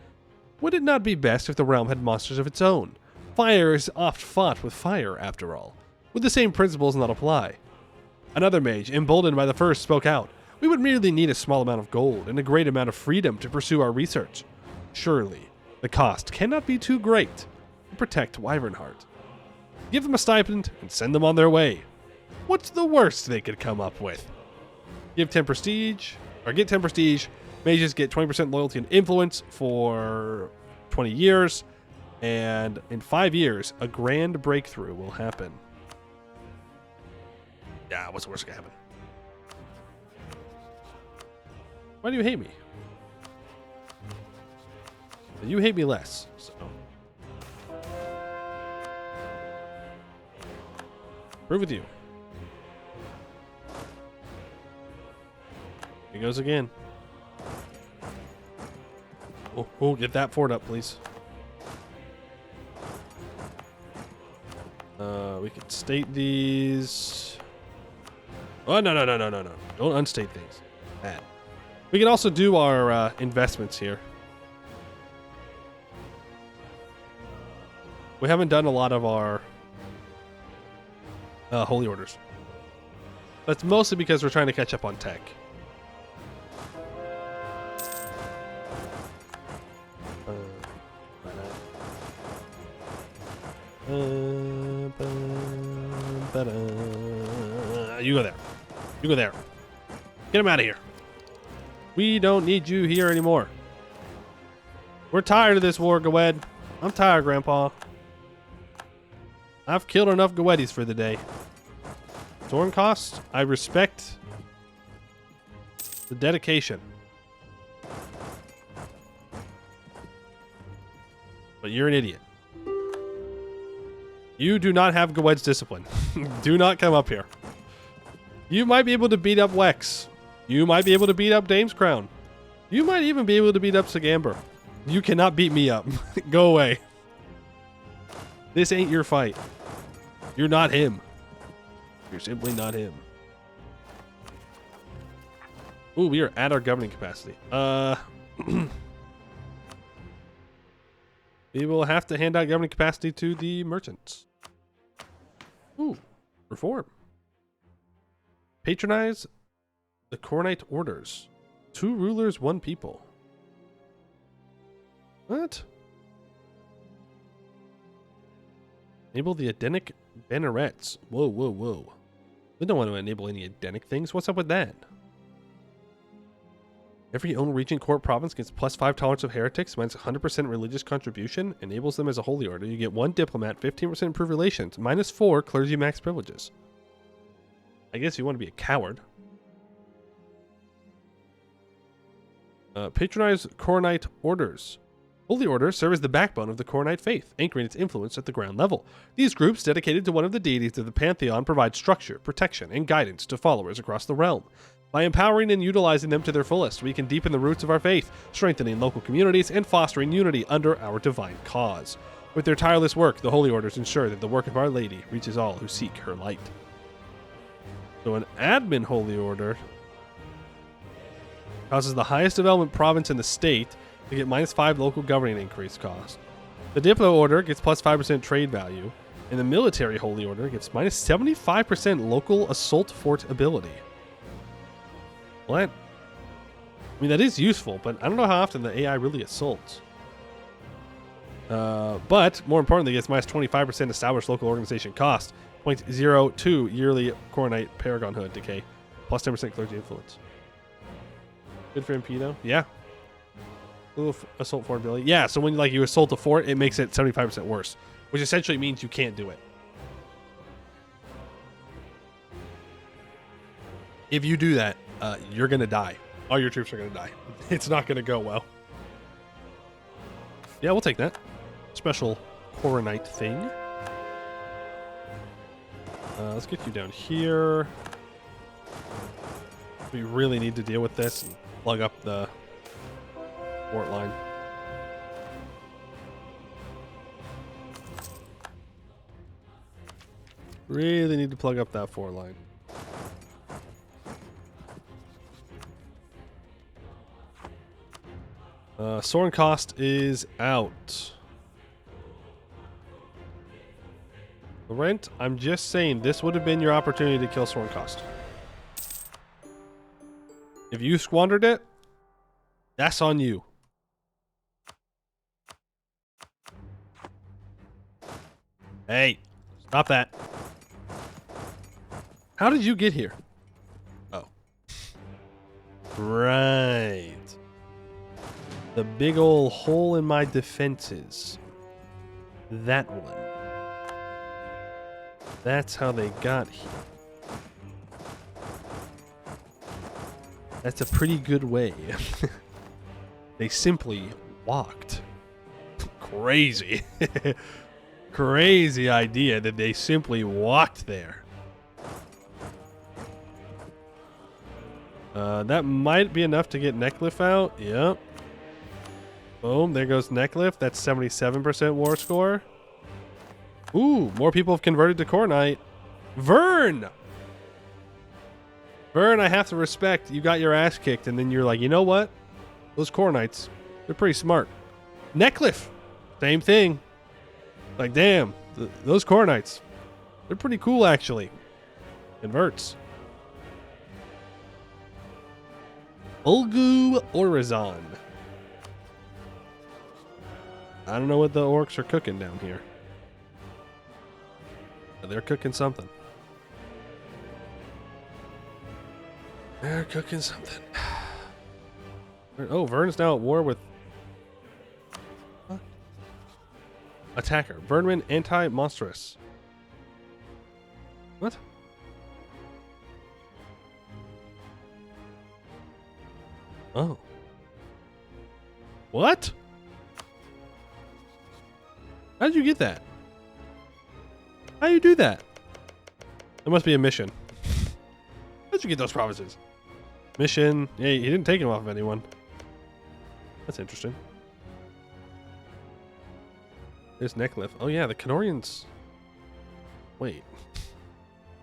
Would it not be best if the realm had monsters of its own? Fire is oft fought with fire, after all. Would the same principles not apply? Another mage, emboldened by the first, spoke out. We would merely need a small amount of gold and a great amount of freedom to pursue our research. Surely, the cost cannot be too great to protect Wyvernheart. Give them a stipend and send them on their way. What's the worst they could come up with? Give 10 prestige, or get 10 prestige. Mages get 20% loyalty and influence for 20 years. And in 5 years, a grand breakthrough will happen. Yeah, what's the worst that can happen? Why do you hate me? You hate me less, so. Prove with you. Here goes again. Oh, get that fort up, please. We can state these. Oh, no. Don't unstate things. Bad. We can also do our investments here. We haven't done a lot of our holy orders. That's mostly because we're trying to catch up on tech. You go there. You go there. Get him out of here. We don't need you here anymore. We're tired of this war, Gwed. I'm tired, Grandpa. I've killed enough Gweddies for the day. Thorn cost, I respect the dedication. But you're an idiot. You do not have Gwed's discipline. Do not come up here. You might be able to beat up Wex. You might be able to beat up Dame's Crown. You might even be able to beat up Sagamber. You cannot beat me up. Go away. This ain't your fight. You're not him. You're simply not him. Ooh, we are at our governing capacity. We will have to hand out governing capacity to the merchants. Ooh, reform. Patronize the Cornite orders. 2 rulers, 1 people. What? Enable the Edenic bannerets. Whoa. We don't want to enable any Edenic things. What's up with that? Every own region, court, province gets +5 tolerance of heretics, minus 100% religious contribution, enables them as a holy order. You get 1 diplomat, 15% improved relations, -4 clergy max privileges. I guess you want to be a coward. Patronize Cornite orders. Holy orders serve as the backbone of the Cornite faith, anchoring its influence at the ground level. These groups, dedicated to one of the deities of the pantheon, provide structure, protection, and guidance to followers across the realm. By empowering and utilizing them to their fullest, we can deepen the roots of our faith, strengthening local communities, and fostering unity under our divine cause. With their tireless work, the Holy Orders ensure that the work of Our Lady reaches all who seek her light. So an admin Holy Order causes the highest development province in the state to get -5 local governing increase cost. The Diplo Order gets +5% trade value, and the Military Holy Order gets -75% local assault fort ability. What? I mean, that is useful, but I don't know how often the AI really assaults. But, more importantly, it's -25% established local organization cost, 0.02 yearly Cornite Paragon Hood decay, +10% clergy influence. Good for MP, though. Yeah. Little assault fort ability. Yeah, so when you assault a fort, it makes it 75% worse, which essentially means you can't do it. If you do that, you're going to die. All your troops are going to die. It's not going to go well. Yeah, we'll take that. Special Coronite thing. Let's get you down here. We really need to deal with this and plug up the fort line. Really need to plug up that fort line. Soren cost is out. Laurent, I'm just saying this would have been your opportunity to kill Soren cost. If you squandered it, that's on you. Hey, stop that. How did you get here? Oh. Right. The big old hole in my defenses. That one. That's how they got here. That's a pretty good way. They simply walked. Crazy. Crazy idea that they simply walked there. That might be enough to get Neckliff out. Yep. Boom, there goes Neckliff. That's 77% war score. Ooh, more people have converted to Core Knight. Vern! Vern, I have to respect. You got your ass kicked, and then you're like, you know what? Those Core Knights, they're pretty smart. Neckliff, same thing. Like, damn, those Core Knights, they're pretty cool, actually. Converts. Ulgu Orizon. I don't know what the orcs are cooking down here. They're cooking something. They're cooking something. Oh, Vern's now at war with... What? Attacker. Vernwin anti-monstrous. What? Oh. What? How did you get that? How do you do that? There must be a mission. How'd you get those provinces? Mission. Yeah, he didn't take them off of anyone. That's interesting. There's Neckliff. Oh yeah, the Canorians. Wait.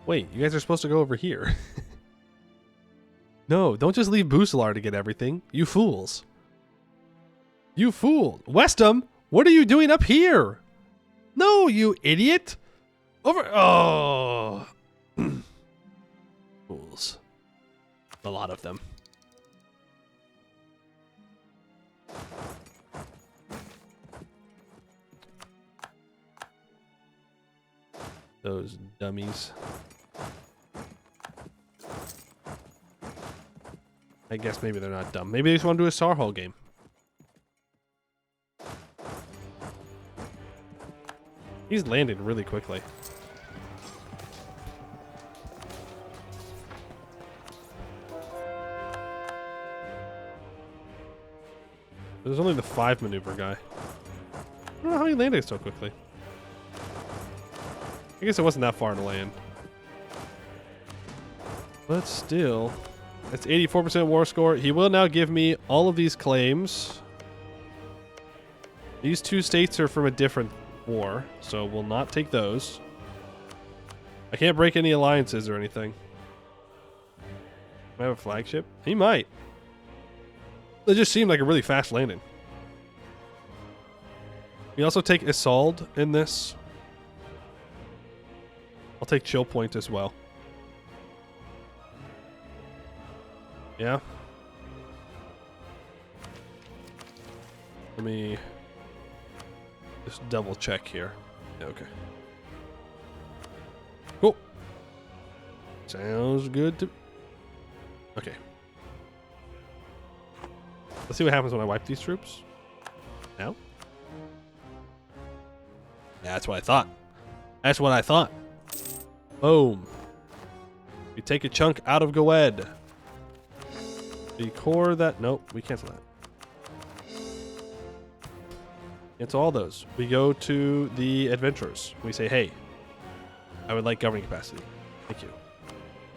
Wait, you guys are supposed to go over here. No, don't just leave Busalar to get everything. You fools. You fool. Westham, what are you doing up here? No, you idiot. Over. Oh. Fools. A lot of them. Those dummies. I guess maybe they're not dumb. Maybe they just want to do a Sarhol game. He's landing really quickly. There's only the 5 maneuver guy. I don't know how he landed so quickly. I guess it wasn't that far to land. But still, that's 84% war score. He will now give me all of these claims. These 2 states are from a different war, so we'll not take those. I can't break any alliances or anything. I have a flagship? He might. It just seemed like a really fast landing. We also take Isolde in this. I'll take Chill Point as well. Yeah. Let me just double check here. Okay. Cool. Sounds good to... Okay. Let's see what happens when I wipe these troops. Now? Yeah, that's what I thought. That's what I thought. Boom. We take a chunk out of Goed. We core that. Nope, we cancel that. Cancel all those. We go to the adventurers. We say, hey, I would like governing capacity. Thank you.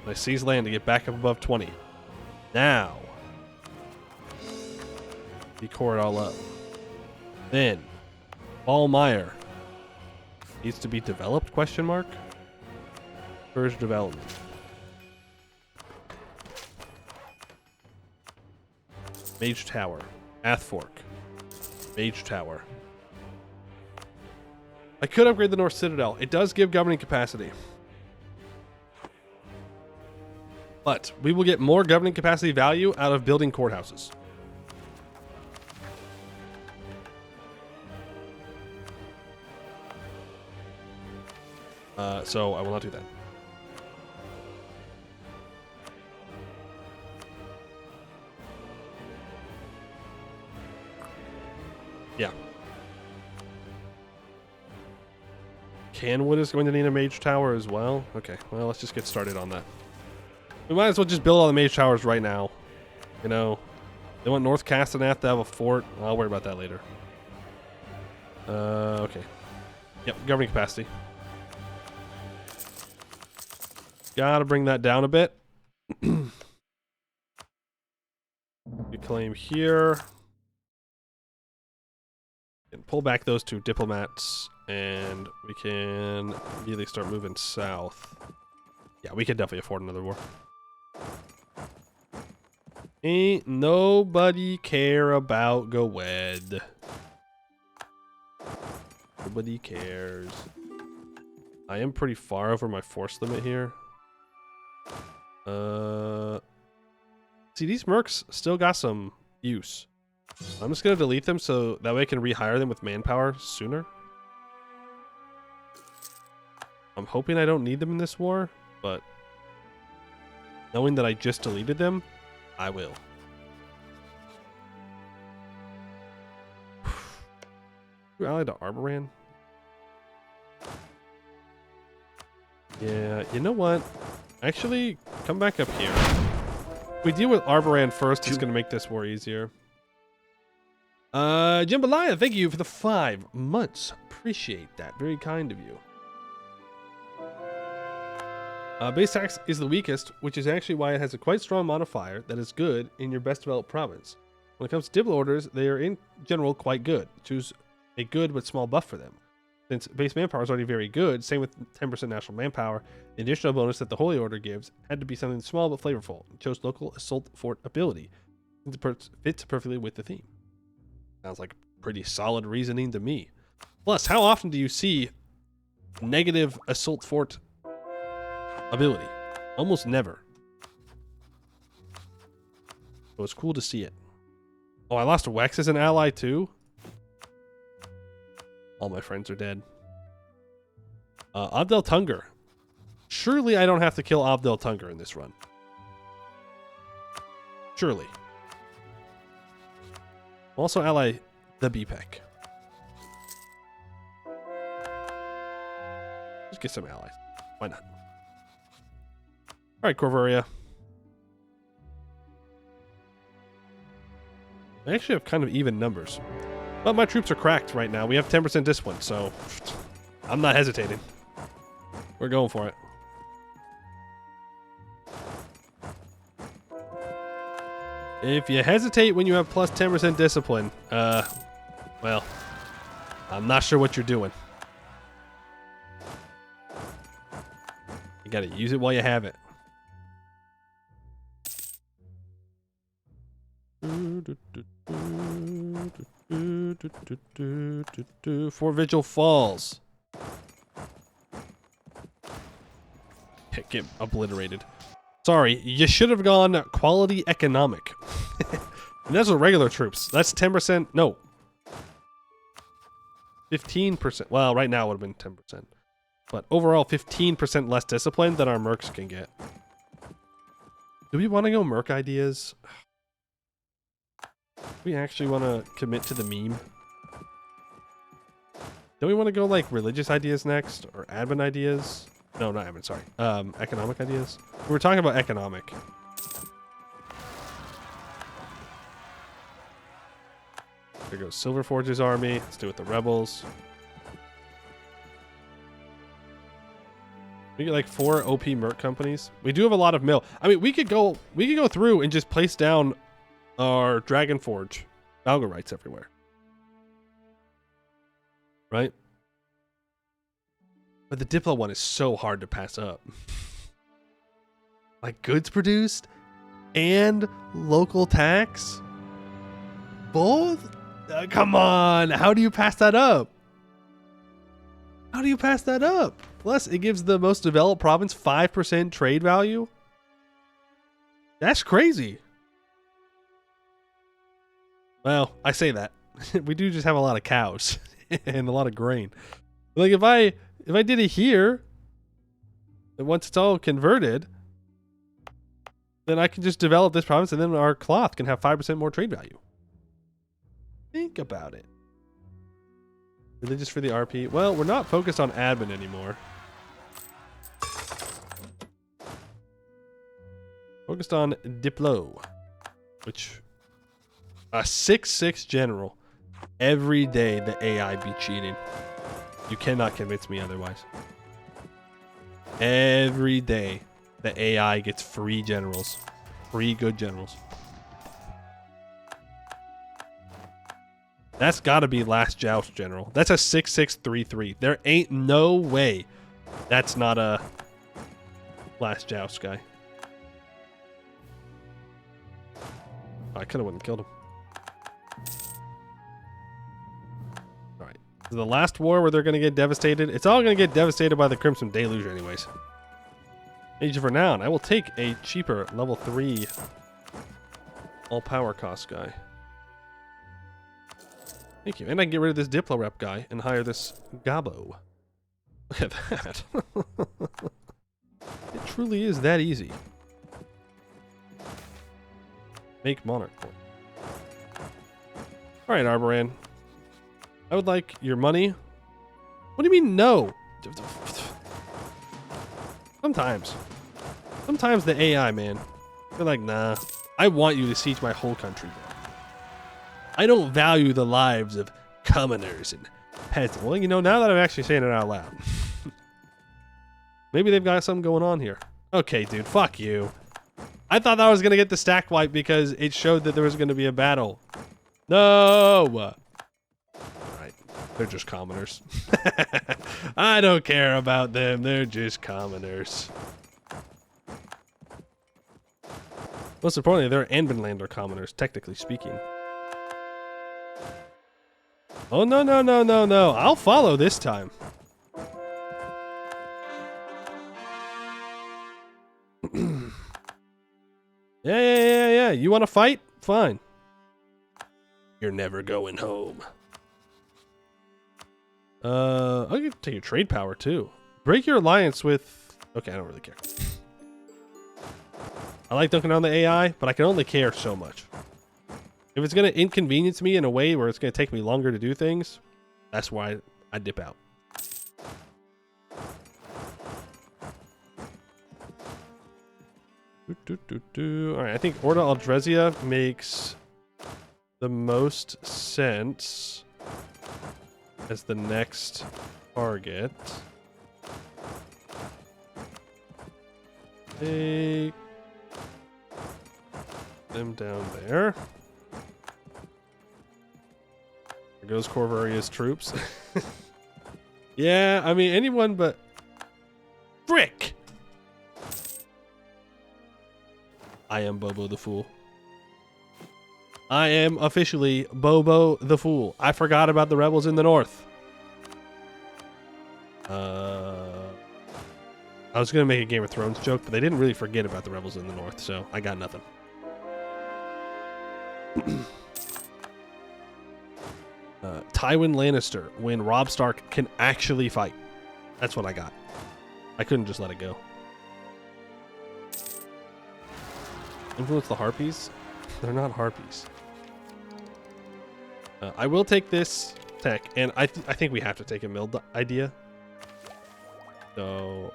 And I seize land to get back up above 20. Now. We core it all up. Then, Ballmeyer needs to be developed, question mark? First development. Mage Tower. Athfork. Mage Tower. I could upgrade the North Citadel. It does give governing capacity. But we will get more governing capacity value out of building courthouses. So I will not do that. Yeah. Canwood is going to need a mage tower as well. Okay, well, let's just get started on that. We might as well just build all the mage towers right now. You know, they want North Castanet to have a fort. I'll worry about that later. Okay. Yep, governing capacity. Gotta bring that down a bit. We claim here. And pull back those 2 diplomats, and we can immediately start moving south. Yeah, we could definitely afford another war. Ain't nobody care about Gwed. Nobody cares. I am pretty far over my force limit here. See, these mercs still got some use. I'm just gonna delete them so that way I can rehire them with manpower sooner. I'm hoping I don't need them in this war, but knowing that I just deleted them, I will. You allied to Arboran? Yeah, you know what? Actually, come back up here. If we deal with Arboran first, it's gonna make this war easier. Jambalaya, thank you for the 5 months. Appreciate that. Very kind of you. Base tax is the weakest, which is actually why it has a quite strong modifier that is good in your best developed province. When it comes to diplo orders, they are in general quite good. Choose a good but small buff for them. Since base manpower is already very good, same with 10% national manpower, the additional bonus that the Holy Order gives had to be something small but flavorful. It chose local assault fort ability. It fits perfectly with the theme. Sounds like pretty solid reasoning to me. Plus, how often do you see negative assault fort ability? Almost never. So it's cool to see it. Oh, I lost Wex as an ally too? All my friends are dead. Abdel Tunger. Surely I don't have to kill Abdel Tunger in this run. Surely. Also ally the BPEC. Just get some allies. Why not? Alright, Corvaria. I actually have kind of even numbers. But my troops are cracked right now. We have 10% discipline, so I'm not hesitating. We're going for it. If you hesitate when you have plus 10% discipline, well, I'm not sure what you're doing. You gotta use it while you have it. Fort Vigil Falls. Get obliterated. Sorry, you should have gone quality economic. And that's with regular troops. That's 10%. No. 15%. Well, right now it would have been 10%. But overall, 15% less discipline than our mercs can get. Do we want to go merc ideas? Do we actually want to commit to the meme? Don't we want to go like religious ideas next? Or admin ideas? No, not admin, sorry. Economic ideas? We were talking about economic. There goes Silverforge's army. Let's do it with the rebels. We get like 4 OP merc companies. We do have a lot of mill. I mean, we could go through and just place down our Dragonforge Valgarites everywhere. Right? But the Diplo one is so hard to pass up. Like goods produced and local tax? Both? Come on. How do you pass that up? How do you pass that up? Plus, it gives the most developed province 5% trade value. That's crazy. Well, I say that. We do just have a lot of cows and a lot of grain. Like if I did it here, and once it's all converted, then I can just develop this province and then our cloth can have 5% more trade value. Think about it. Really just for the RP? Well, we're not focused on admin anymore. Focused on Diplo, which a 6/6 general. Every day the AI be cheating. You cannot convince me otherwise. Every day the AI gets free generals. Free good generals. That's gotta be Last Joust general. That's a 6/6/3/3. There ain't no way that's not a Last Joust guy. I could have went and killed him. Alright. The last war where they're going to get devastated. It's all going to get devastated by the Crimson Deluge anyways. Age of Renown. I will take a cheaper level 3 all power cost guy. Thank you. And I can get rid of this Diplo rep guy and hire this Gabo. Look at that. It truly is that easy. Make Monarch point. Alright, Arboran. I would like your money. What do you mean no? Sometimes. Sometimes the AI, man. They're like, nah. I want you to siege my whole country. I don't value the lives of commoners and peasants. Well, you know, now that I'm actually saying it out loud. Maybe they've got something going on here. Okay, dude. Fuck you. I thought I was going to get the stack wipe because it showed that there was going to be a battle. No! Alright. They're just commoners. I don't care about them. They're just commoners. Most importantly, they're Anbennar commoners, technically speaking. Oh, no, no, no, no, no. I'll follow this time. Yeah. You want to fight? Fine. You're never going home. I'll take your trade power too. Break your alliance with... Okay, I don't really care. I like dunking on the AI, but I can only care so much. If it's going to inconvenience me in a way where it's going to take me longer to do things, that's why I dip out. Alright, I think Orda Aldrezia makes the most sense as the next target. Take them down there. There goes Corvaria's troops. Yeah, I mean, anyone but... Frick! I am Bobo the Fool. I am officially Bobo the Fool. I forgot about the rebels in the north. I was going to make a Game of Thrones joke, but they didn't really forget about the rebels in the north, so I got nothing. Tywin Lannister, when Robb Stark can actually fight. That's what I got. I couldn't just let it go. Influence the Harpies? They're not Harpies. I will take this tech, and I think we have to take a mill idea. So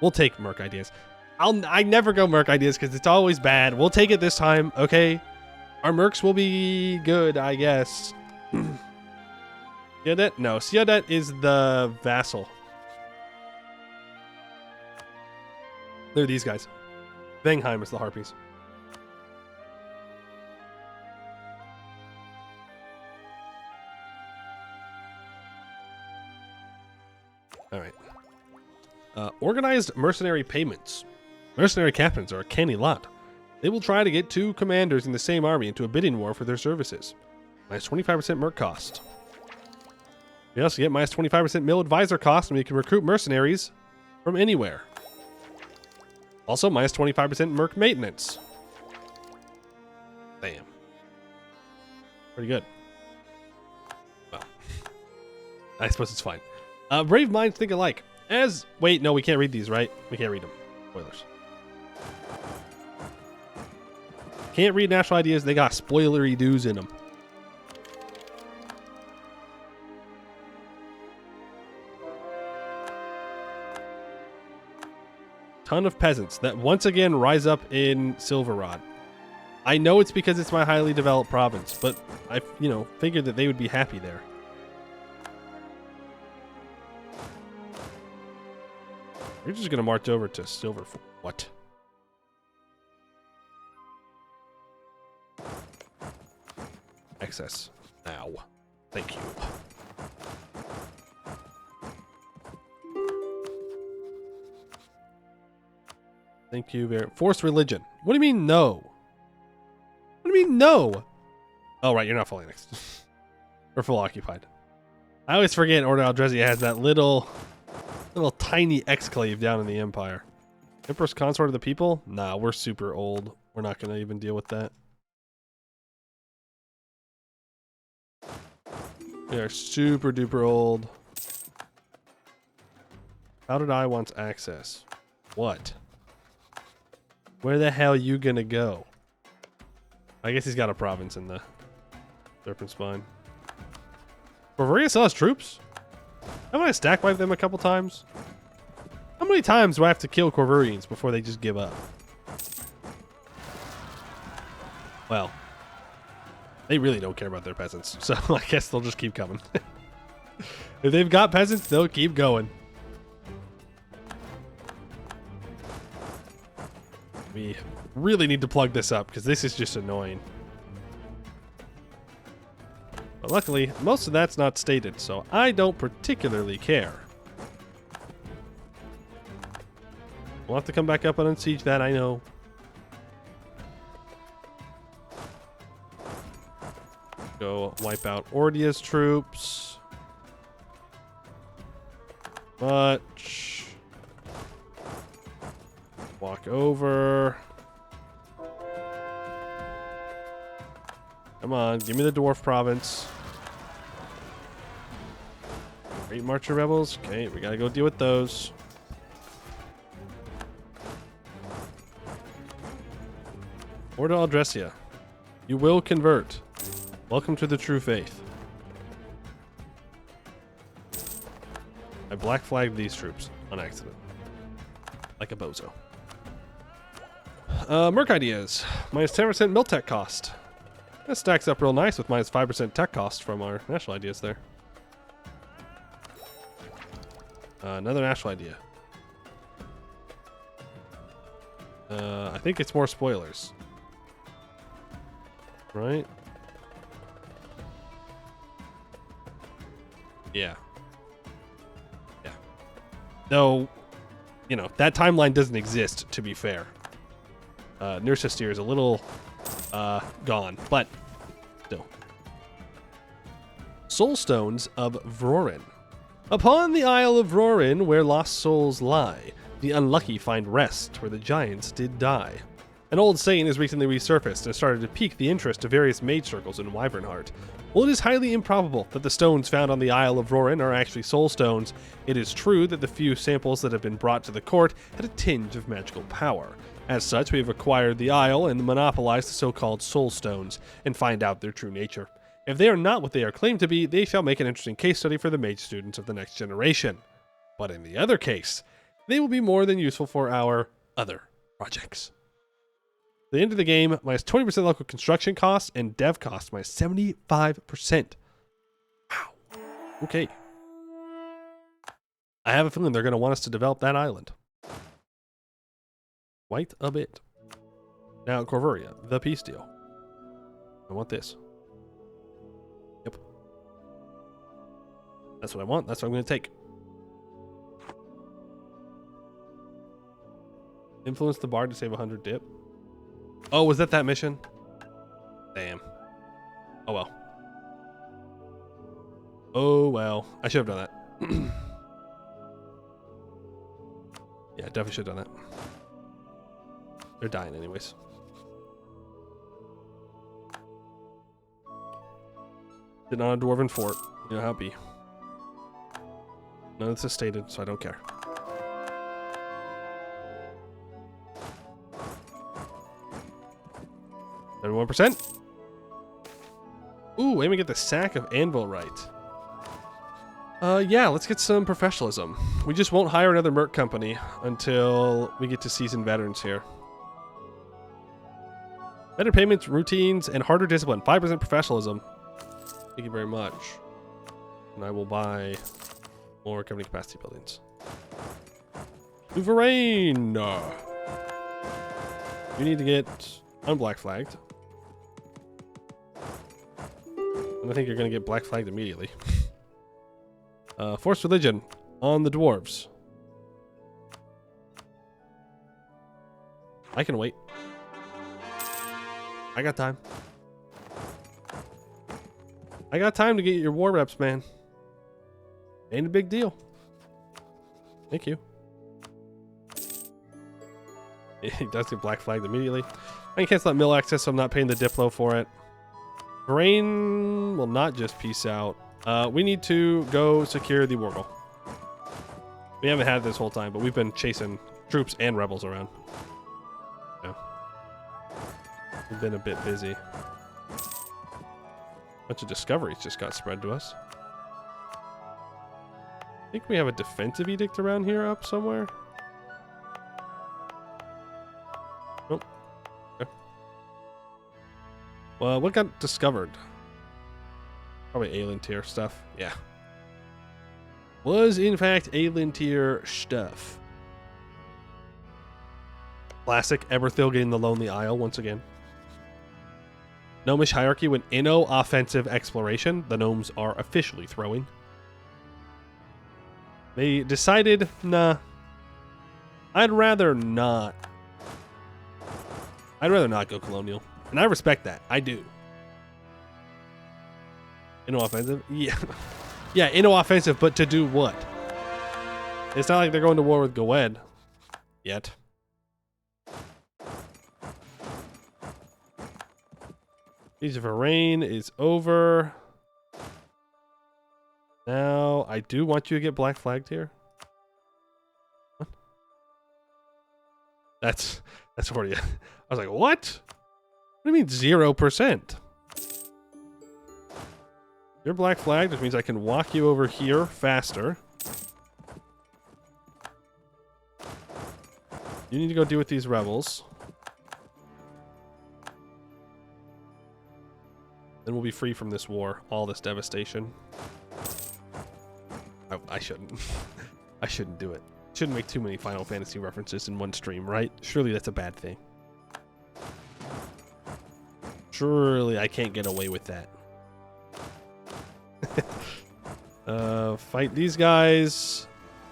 we'll take Merc ideas. I never go Merc ideas because it's always bad. We'll take it this time, okay? Our Mercs will be good, I guess. Siodet? No, Siodet is the vassal. They're these guys. Vangheim is the Harpies. All right. Organized mercenary payments. Mercenary captains are a canny lot. They will try to get 2 commanders in the same army into a bidding war for their services. Minus 25% merc cost. We also get minus 25% mill advisor cost, and we can recruit mercenaries from anywhere. Also, minus 25% merc maintenance. Damn. Pretty good. Well, I suppose it's fine. Brave minds think alike. Wait, no, we can't read these, right? We can't read them. Spoilers. Can't read national ideas. They got spoilery doos in them. Ton of peasants that once again rise up in Silverrod. I know it's because it's my highly developed province, but I, figured that they would be happy there. We're just gonna march over to Silver. What? Excess. Now. Thank you. Thank you very Forced religion. What do you mean no? What do you mean no? Oh, right, you're not fully annexed. We're full occupied. I always forget Order Aldresia has that little tiny exclave down in the Empire. Empress Consort of the People? Nah, we're super old. We're not going to even deal with that. We are super duper old. How did I want access? What? Where the hell are you gonna go? I guess he's got a province in the Serpent Spine. Corvaria still has troops? Haven't I stack wiped them a couple times? How many times do I have to kill Corvurians before they just give up? Well, they really don't care about their peasants, so I guess they'll just keep coming. If they've got peasants, they'll keep going. We really need to plug this up because this is just annoying. But luckily, most of that's not stated, so I don't particularly care. We'll have to come back up and unsiege that, I know. Go wipe out Ordia's troops. Much. Walk over. Come on, give me the dwarf province. Great Marcher rebels. Okay, we gotta go deal with those. Order Aldresia. You will convert. Welcome to the true faith. I black flagged these troops on accident. Like a bozo. Merc ideas. Minus 10% mill tech cost. That stacks up real nice with minus 5% tech cost from our national ideas there. Another national idea. I think it's more spoilers. Right? Yeah. Yeah. Though, that timeline doesn't exist, to be fair. Nurse is a little gone, but still. Soulstones of Vrorin. Upon the Isle of Vrorin, where lost souls lie, the unlucky find rest where the giants did die. An old saying has recently resurfaced and started to pique the interest of various mage circles in Wyvernheart. While it is highly improbable that the stones found on the Isle of Vrorin are actually soul stones, it is true that the few samples that have been brought to the court had a tinge of magical power. As such, we have acquired the Isle and monopolized the so-called soul stones and find out their true nature. If they are not what they are claimed to be, they shall make an interesting case study for the mage students of the next generation. But in the other case, they will be more than useful for our other projects. At the end of the game, minus 20% local construction costs and dev costs minus 75%. Wow. Okay. I have a feeling they're going to want us to develop that island. Quite a bit. Now, Corvaria, the peace deal. I want this. Yep. That's what I want. That's what I'm going to take. Influence the bard to save 100 dip. Oh, was that mission? Damn. Oh well. Oh well. I should have done that. Yeah, definitely should have done that. They're dying anyways. Sitting on a dwarven fort. You know how it be. None of this is stated, so I don't care. $71%. Ooh, let me get the sack of anvil right. Yeah, let's get some professionalism. We just won't hire another merc company until we get to seasoned veterans here. Better payments, routines, and harder discipline. 5% professionalism. Thank you very much. And I will buy more governing capacity buildings. Wyvernheart. You need to get unblack flagged. And I think you're going to get black flagged immediately. Forced religion on the dwarves. I can wait. I got time. I got time to get your war reps, man. Ain't a big deal. Thank you. He does get black flagged immediately. I can cancel that mill access, so I'm not paying the Diplo for it. Brain will not just peace out. We need to go secure the Wargle. We haven't had it this whole time, but we've been chasing troops and rebels around. Yeah. We've been a bit busy. Bunch of discoveries just got spread to us. I think we have a defensive edict around here up somewhere. Nope. Okay. Well, what got discovered? Probably alien tier stuff. Yeah. Was in fact alien tier stuff. Classic Eberthil getting the Lonely Isle once again. Gnomish hierarchy when Inno offensive exploration. The gnomes are officially throwing. They decided, nah. I'd rather not. I'd rather not go colonial. And I respect that. I do. Inno offensive? Yeah. Yeah, Inno offensive, but to do what? It's not like they're going to war with Goed. Yet. Siege of Arraign is over. Now, I do want you to get black flagged here. What? That's already... I was like, what? What do you mean 0%? You're black flagged, which means I can walk you over here faster. You need to go deal with these rebels. Then we'll be free from this war, all this devastation. I shouldn't. I shouldn't do it. Shouldn't make too many Final Fantasy references in one stream, right? Surely that's a bad thing. Surely I can't get away with that. Fight these guys.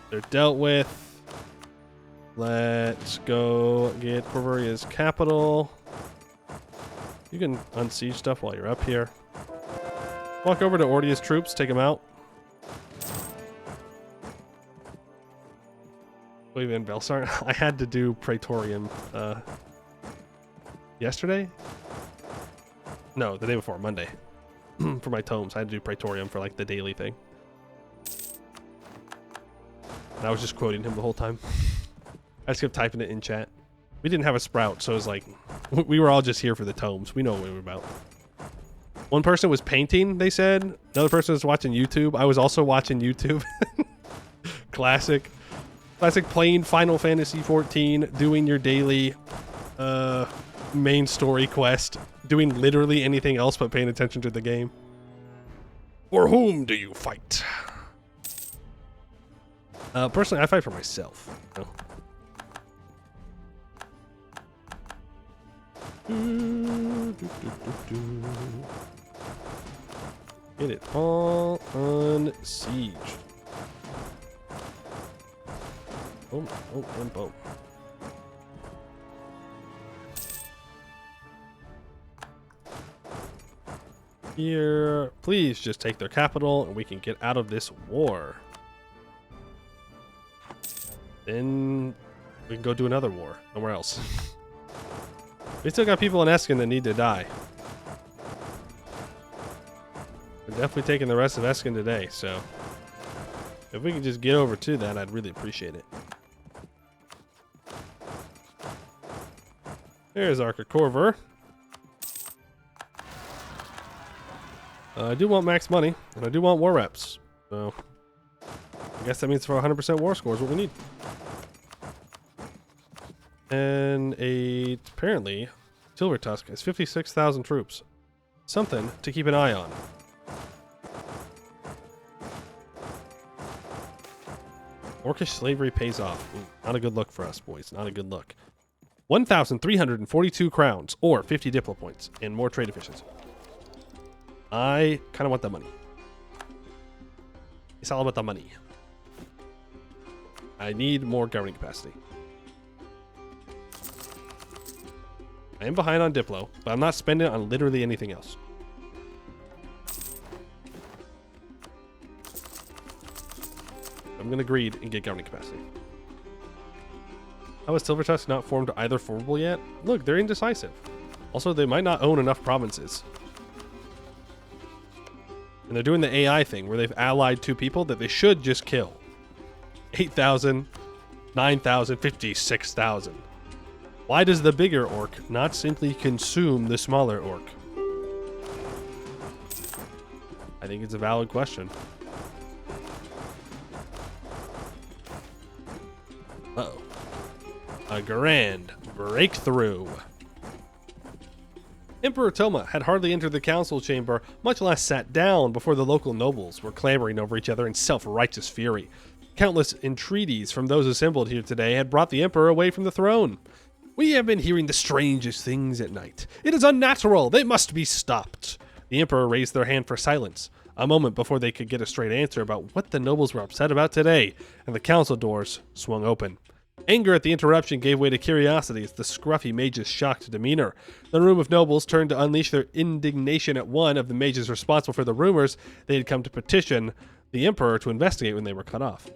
They're dealt with. Let's go get Corvuria's capital. You can unsiege stuff while you're up here. Walk over to Ordia's troops, take them out. Wait, in Belsar, I had to do Praetorium yesterday? No, the day before, Monday. For my tomes, I had to do Praetorium for like the daily thing. And I was just quoting him the whole time. I just kept typing it in chat. We didn't have a sprout, so it was like, we were all just here for the tomes. We know what we were about. One person was painting, they said. Another person was watching YouTube. I was also watching YouTube. Classic. Classic playing Final Fantasy 14, doing your daily main story quest, doing literally anything else but paying attention to the game. For whom do you fight? Personally, I fight for myself. You know? Get it all unsieged. Boom, boom, and boom. Here, please just take their capital and we can get out of this war. Then we can go do another war somewhere else. We still got people in Escann that need to die. We're definitely taking the rest of Escann today, so if we can just get over to that, I'd really appreciate it. There's Arca Corver. I do want max money, and I do want war reps. So I guess that means for 100% war score is what we need. And apparently, Silver Tusk has 56,000 troops. Something to keep an eye on. Orcish slavery pays off. Ooh, not a good look for us, boys. Not a good look. 1,342 crowns, or 50 Diplo points, and more trade efficiency. I kind of want the money. It's all about the money. I need more governing capacity. I am behind on Diplo, but I'm not spending it on literally anything else. I'm going to greed and get governing capacity. How is Silver Tusk not formed either formable yet? Look, they're indecisive. Also, they might not own enough provinces. And they're doing the AI thing where they've allied two people that they should just kill. 8,000, 9,000, 56,000. Why does the bigger orc not simply consume the smaller orc? I think it's a valid question. Uh-oh. A grand breakthrough. Emperor Toma had hardly entered the council chamber, much less sat down, before the local nobles were clamoring over each other in self-righteous fury. Countless entreaties from those assembled here today had brought the emperor away from the throne. We have been hearing the strangest things at night. It is unnatural. They must be stopped. The emperor raised their hand for silence, a moment before they could get a straight answer about what the nobles were upset about today, and the council doors swung open. Anger at the interruption gave way to curiosity as the scruffy mage's shocked demeanor. The room of nobles turned to unleash their indignation at one of the mages responsible for the rumors they had come to petition the emperor to investigate when they were cut off.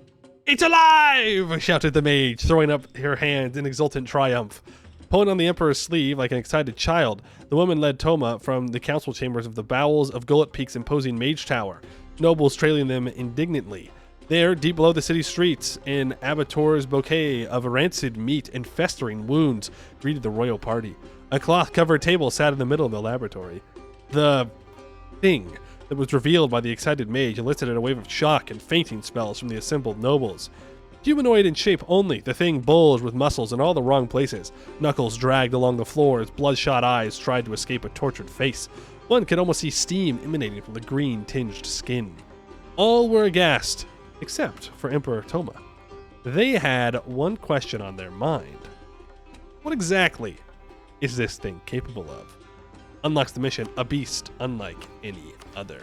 "It's alive!" shouted the mage, throwing up her hands in exultant triumph. Pulling on the emperor's sleeve like an excited child, the woman led Toma from the council chambers of the bowels of Gullet Peak's imposing mage tower, nobles trailing them indignantly. There, deep below the city streets, an abattoir's bouquet of rancid meat and festering wounds greeted the royal party. A cloth-covered table sat in the middle of the laboratory. The thing that was revealed by the excited mage elicited a wave of shock and fainting spells from the assembled nobles. Humanoid in shape only, the thing bulged with muscles in all the wrong places. Knuckles dragged along the floor as bloodshot eyes tried to escape a tortured face. One could almost see steam emanating from the green-tinged skin. All were aghast, except for Emperor Toma. They had one question on their mind. What exactly is this thing capable of? Unlocks the mission, a beast unlike any other.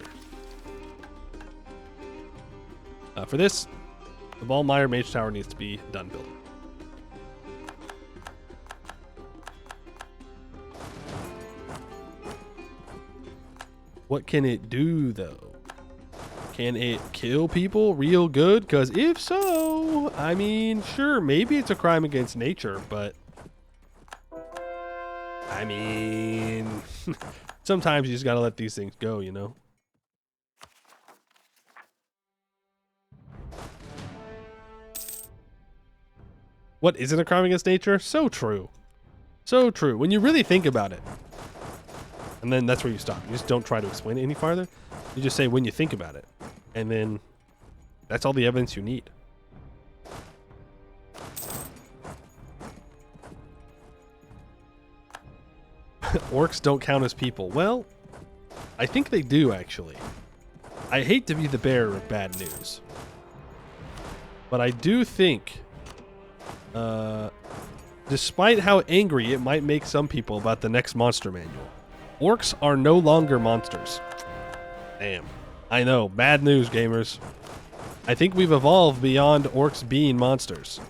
For this, the Ballmeyer Mage Tower needs to be done building. What can it do, though? Can it kill people real good? Because if so, I mean, sure, maybe it's a crime against nature, but I mean, sometimes you just gotta let these things go, you know? What isn't a crime against nature? So true. So true. When you really think about it. And then that's where you stop. You just don't try to explain it any farther. You just say when you think about it. And then that's all the evidence you need. Orcs don't count as people. Well, I think they do, actually. I hate to be the bearer of bad news. But I do think, despite how angry it might make some people about the next monster manual, orcs are no longer monsters. Damn. I know, bad news, gamers. I think we've evolved beyond orcs being monsters.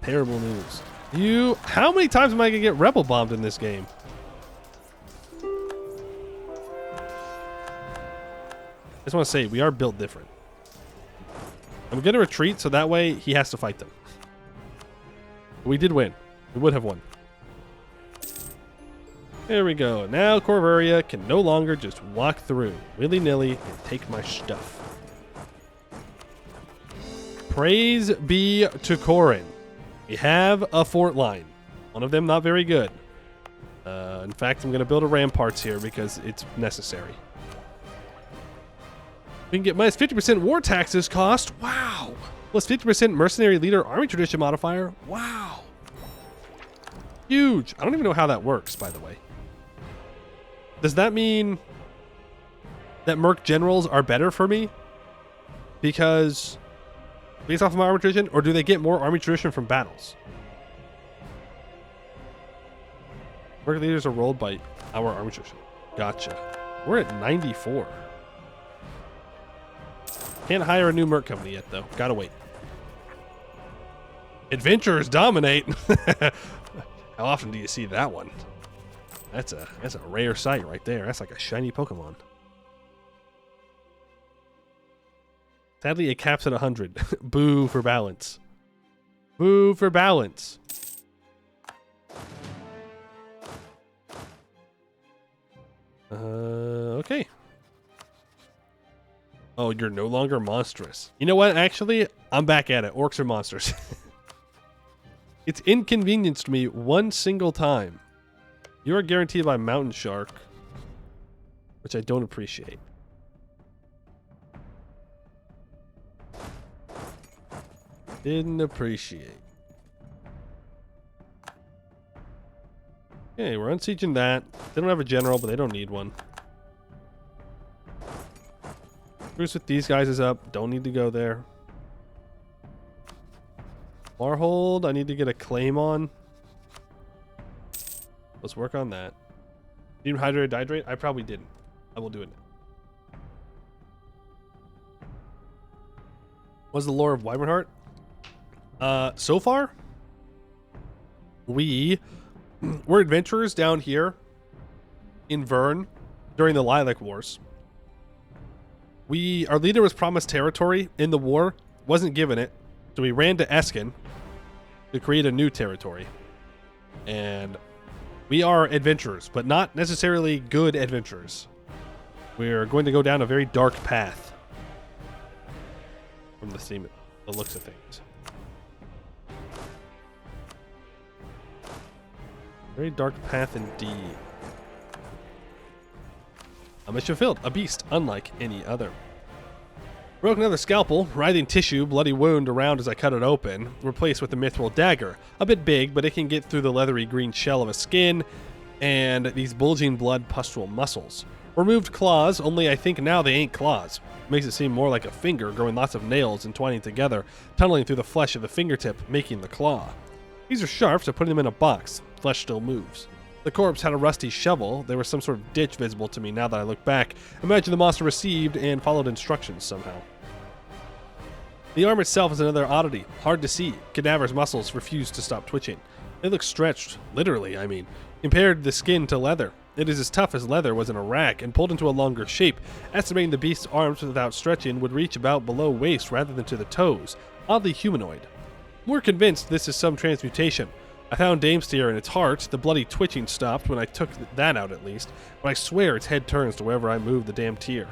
Terrible news. How many times am I gonna get rebel bombed in this game? I just want to say, we are built different. I'm gonna retreat so that way he has to fight them. We did win. We would have won. There we go. Now Corvaria can no longer just walk through willy-nilly and take my stuff. Praise be to Corin. We have a fort line. One of them not very good. In fact, I'm going to build a ramparts here because it's necessary. We can get minus 50% war taxes cost. Wow. Plus 50% mercenary leader army tradition modifier. Wow. Huge. I don't even know how that works, by the way. Does that mean that Merc generals are better for me? Because based off of my army tradition, or do they get more army tradition from battles? Merc leaders are rolled by our army tradition. Gotcha. We're at 94. Can't hire a new Merc company yet, though. Gotta wait. Adventurers dominate. How often do you see that one? That's a rare sight right there. That's like a shiny Pokemon. Sadly, it caps at 100. Boo for balance. Boo for balance. Okay. Oh, you're no longer monstrous. You know what? Actually, I'm back at it. Orcs are monsters. It's inconvenienced me one single time. You are guaranteed by Mountain Shark, which I don't appreciate. Didn't appreciate. Okay, we're unsieging that. They don't have a general, but they don't need one. Truce with these guys is up. Don't need to go there. Marhold, I need to get a claim on. Let's work on that. Need hydrate, dihydrate? I probably didn't. I will do it now. What's the lore of Wyvernheart? So far, we're adventurers down here in Vern during the Lilac Wars. Our leader was promised territory in the war, wasn't given it, so we ran to Escann to create a new territory. And we are adventurers, but not necessarily good adventurers. We're going to go down a very dark path from the looks of things. Very dark path indeed. A mission filled, a beast unlike any other. Broke another scalpel, writhing tissue, bloody wound around as I cut it open, replaced with a mithril dagger. A bit big, but it can get through the leathery green shell of a skin and these bulging blood pustule muscles. Removed claws, only I think now they ain't claws. Makes it seem more like a finger, growing lots of nails entwining together, tunneling through the flesh of the fingertip, making the claw. These are sharp, so putting them in a box. Flesh still moves. The corpse had a rusty shovel. There was some sort of ditch visible to me now that I look back. Imagine the monster received and followed instructions somehow. The arm itself is another oddity. Hard to see. Cadaver's muscles refuse to stop twitching. They look stretched. Literally, I mean. Compared the skin to leather. It is as tough as leather was in a rack and pulled into a longer shape. Estimating the beast's arms without stretching would reach about below waist rather than to the toes. Oddly humanoid. More convinced this is some transmutation. I found Damesteer in its heart. The bloody twitching stopped when I took that out at least, but I swear its head turns to wherever I move the damn tear.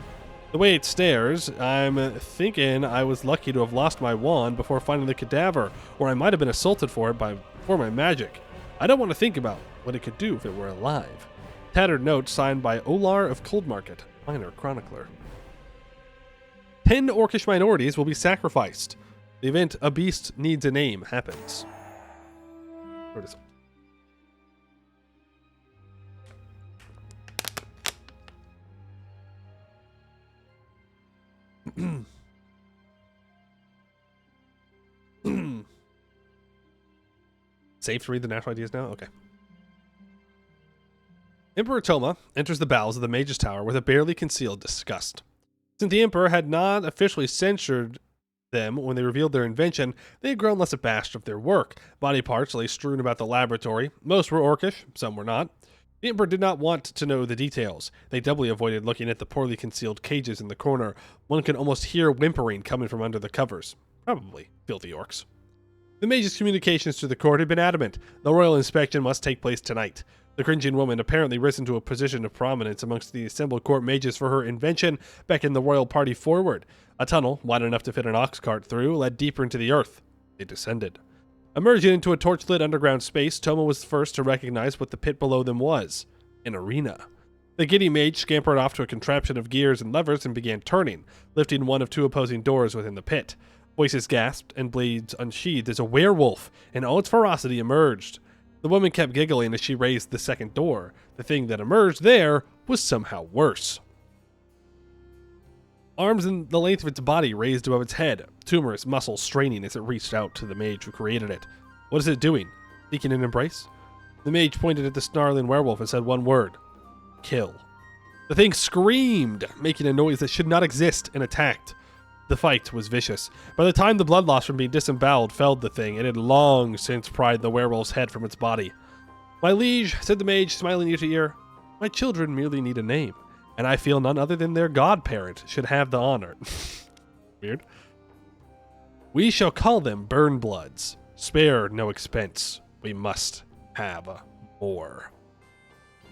The way it stares, I'm thinking I was lucky to have lost my wand before finding the cadaver, or I might have been assaulted for it for my magic. I don't want to think about what it could do if it were alive. Tattered note signed by Olar of Coldmarket, minor chronicler. 10 orcish minorities will be sacrificed. The event A Beast Needs a Name happens. Where is it? Safe to read the national ideas now? Okay. Emperor Toma enters the bowels of the Mage's Tower with a barely concealed disgust. Since the Emperor had not officially censured them when they revealed their invention, they had grown less abashed of their work. Body parts lay strewn about the laboratory. Most were orcish, some were not. The Emperor did not want to know the details. They doubly avoided looking at the poorly concealed cages in the corner. One could almost hear whimpering coming from under the covers. Probably filthy orcs. The mage's communications to the court had been adamant. The royal inspection must take place tonight. The cringing woman, apparently risen to a position of prominence amongst the assembled court mages for her invention, beckoned the royal party forward. A tunnel, wide enough to fit an ox cart through, led deeper into the earth. They descended. Emerging into a torch-lit underground space, Toma was the first to recognize what the pit below them was. An arena. The giddy mage scampered off to a contraption of gears and levers and began turning, lifting one of two opposing doors within the pit. Voices gasped and blades unsheathed as a werewolf, in all its ferocity, emerged. The woman kept giggling as she raised the second door. The thing that emerged there was somehow worse. Arms and the length of its body raised above its head, tumorous muscles straining as it reached out to the mage who created it. What is it doing? Seeking an embrace? The mage pointed at the snarling werewolf and said one word. Kill. The thing screamed, making a noise that should not exist, and attacked. The fight was vicious. By the time the blood loss from being disemboweled felled the thing, it had long since pried the werewolf's head from its body. My liege, said the mage, smiling ear to ear, my children merely need a name, and I feel none other than their godparent should have the honor. Weird. We shall call them Burnbloods. Spare no expense. We must have more.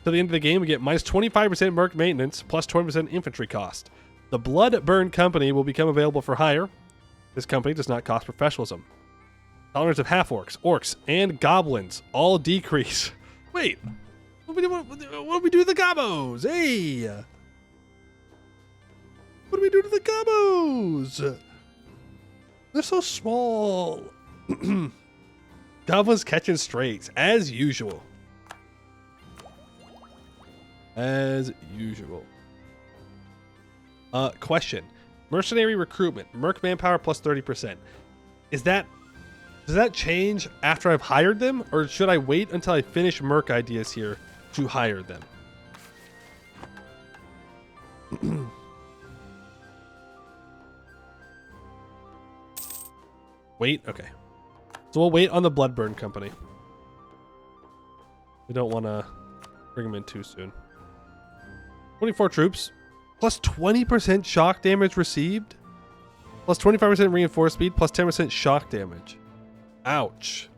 To the end of the game, we get minus 25% merc maintenance, plus 20% infantry cost. The Blood Burn Company will become available for hire. This company does not cost professionalism. Tolerance of half-orcs, orcs, and goblins all decrease. Wait, what do we do to the gobos? Hey! What do we do to the gobos? They're so small. Goblins catching strays, as usual. As usual. Question. Mercenary recruitment. Merc manpower plus 30%. Does that change after I've hired them? Or should I wait until I finish merc ideas here to hire them? Wait? Okay. So we'll wait on the Bloodburn Company. We don't want to bring them in too soon. 24 troops. Plus 20% shock damage received. Plus 25% reinforced speed. Plus 10% shock damage. Ouch.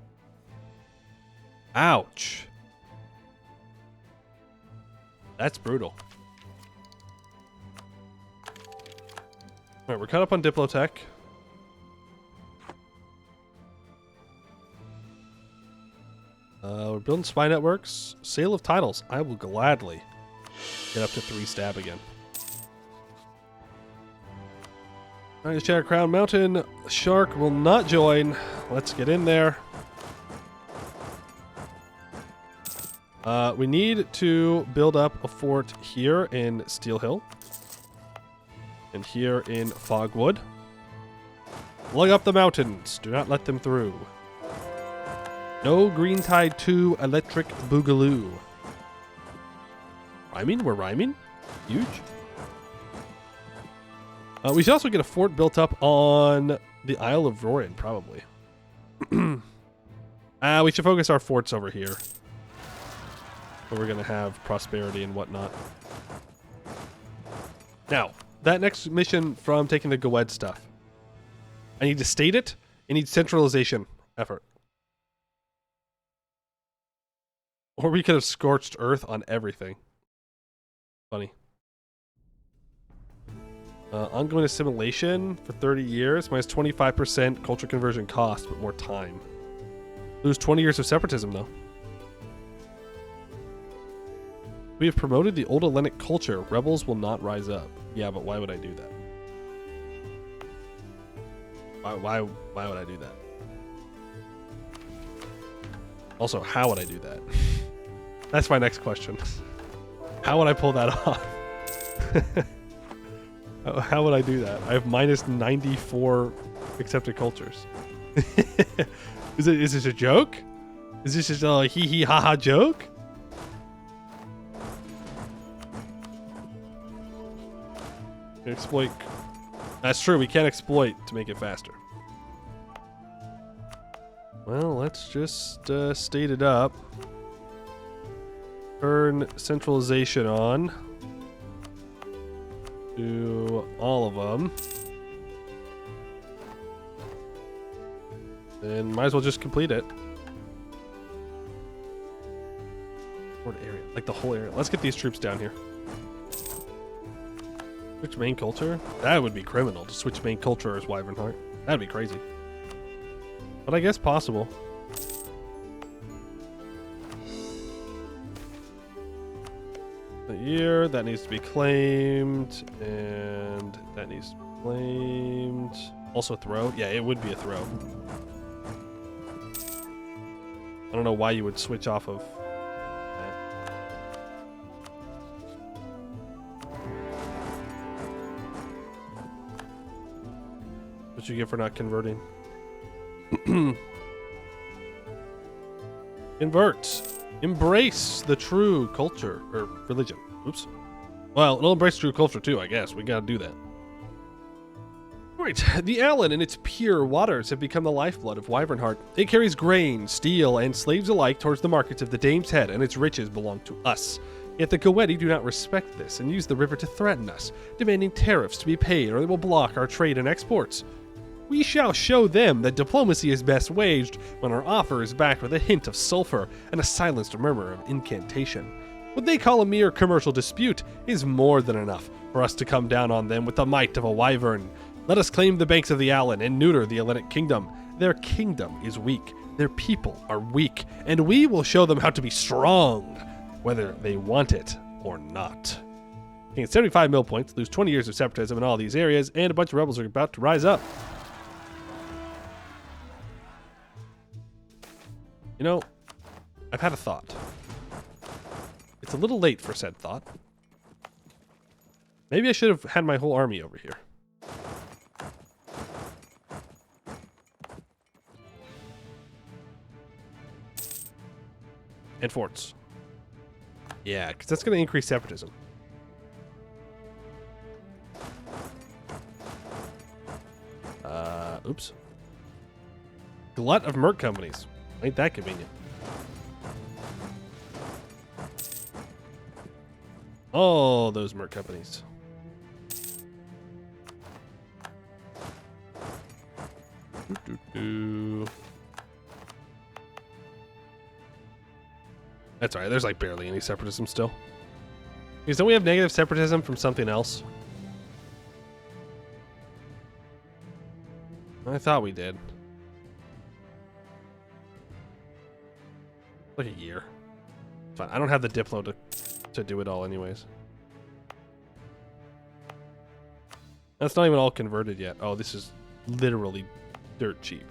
Ouch. That's brutal. Alright, we're caught up on Diplotech. We're building spy networks. Sale of titles. I will gladly get up to 3 stab again. Alright, Shadow Crown Mountain. Shark will not join. Let's get in there. We need to build up a fort here in Steel Hill. And here in Fogwood. Lug up the mountains. Do not let them through. No Green Tide 2 Electric Boogaloo. Rhyming? We're rhyming? Huge. We should also get a fort built up on the Isle of Rorin, probably. We should focus our forts over here. Where we're going to have prosperity and whatnot. Now, that next mission from taking the Gwed stuff. I need to state it. It needs centralization effort. Or we could have scorched earth on everything. Funny. Ongoing assimilation for 30 years, minus 25% culture conversion cost, but more time. Lose 20 years of separatism, though. We have promoted the old Hellenic culture. Rebels will not rise up. Yeah, but why would I do that? Why would I do that? Also, how would I do that? That's my next question. How would I pull that off? How would I do that? I have minus 94 accepted cultures. Is this a joke? Is this just a hee hee ha ha joke? Exploit. That's true. We can't exploit to make it faster. Well, let's just state it up. Turn centralization on to all of them. Then might as well just complete it. What area? Like the whole area. Let's get these troops down here. Switch main culture? That would be criminal to switch main culture as Wyvernheart. That'd be crazy. But I guess possible. The year, that needs to be claimed. And that needs to be claimed. Also throw? Yeah, it would be a throw. I don't know why you would switch off of that. What you get for not converting? Convert. Embrace the true culture or religion. Oops. Well, it'll embrace true culture too, I guess. We gotta do that. Right, the Allen and its pure waters have become the lifeblood of Wyvernheart. It carries grain, steel, and slaves alike towards the markets of the Dame's Head, and its riches belong to us. Yet the Goetti do not respect this and use the river to threaten us, demanding tariffs to be paid or they will block our trade and exports. We shall show them that diplomacy is best waged when our offer is backed with a hint of sulfur and a silenced murmur of incantation. What they call a mere commercial dispute is more than enough for us to come down on them with the might of a wyvern. Let us claim the banks of the Allen and neuter the Hellenic kingdom. Their kingdom is weak, their people are weak, and we will show them how to be strong, whether they want it or not. Gain 75 mil points, lose 20 years of separatism in all these areas, and a bunch of rebels are about to rise up. You know, I've had a thought. It's a little late for said thought. Maybe I should have had my whole army over here. And forts. Yeah, because that's going to increase separatism. Oops. Glut of merc companies. Ain't that convenient. Oh, those merc companies. That's alright, there's like barely any separatism still. Because don't we have negative separatism from something else? I thought we did. Like a year. Fine, I don't have the Diplo to do it all anyways. That's not even all converted yet. Oh, this is literally dirt cheap.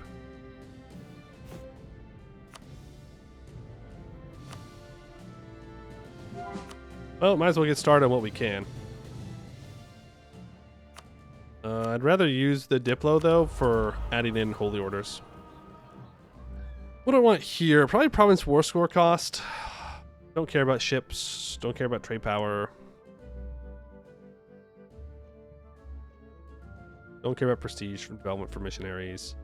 Well, might as well get started on what we can. I'd rather use the Diplo, though, for adding in Holy Orders. What do I want here? Probably Province War Score cost. Don't care about ships. Don't care about trade power. Don't care about prestige for development for missionaries.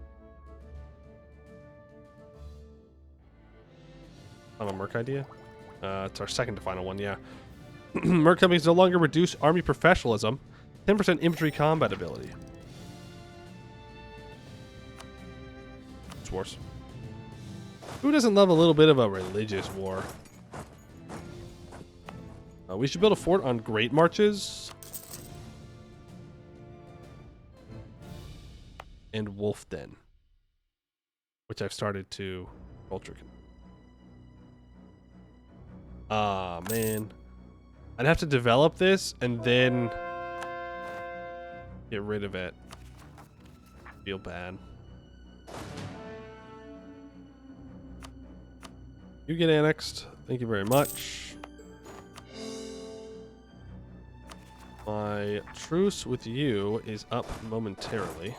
Final Merc idea? It's our second to final one, yeah. Merc companies no longer reduce army professionalism. 10% infantry combat ability. It's worse. Who doesn't love a little bit of a religious war? We should build a fort on Great Marches. And Wolf Den. Which I've started to culture. Ah, man. I'd have to develop this and then get rid of it. Feel bad. You get annexed. Thank you very much. My truce with you is up momentarily.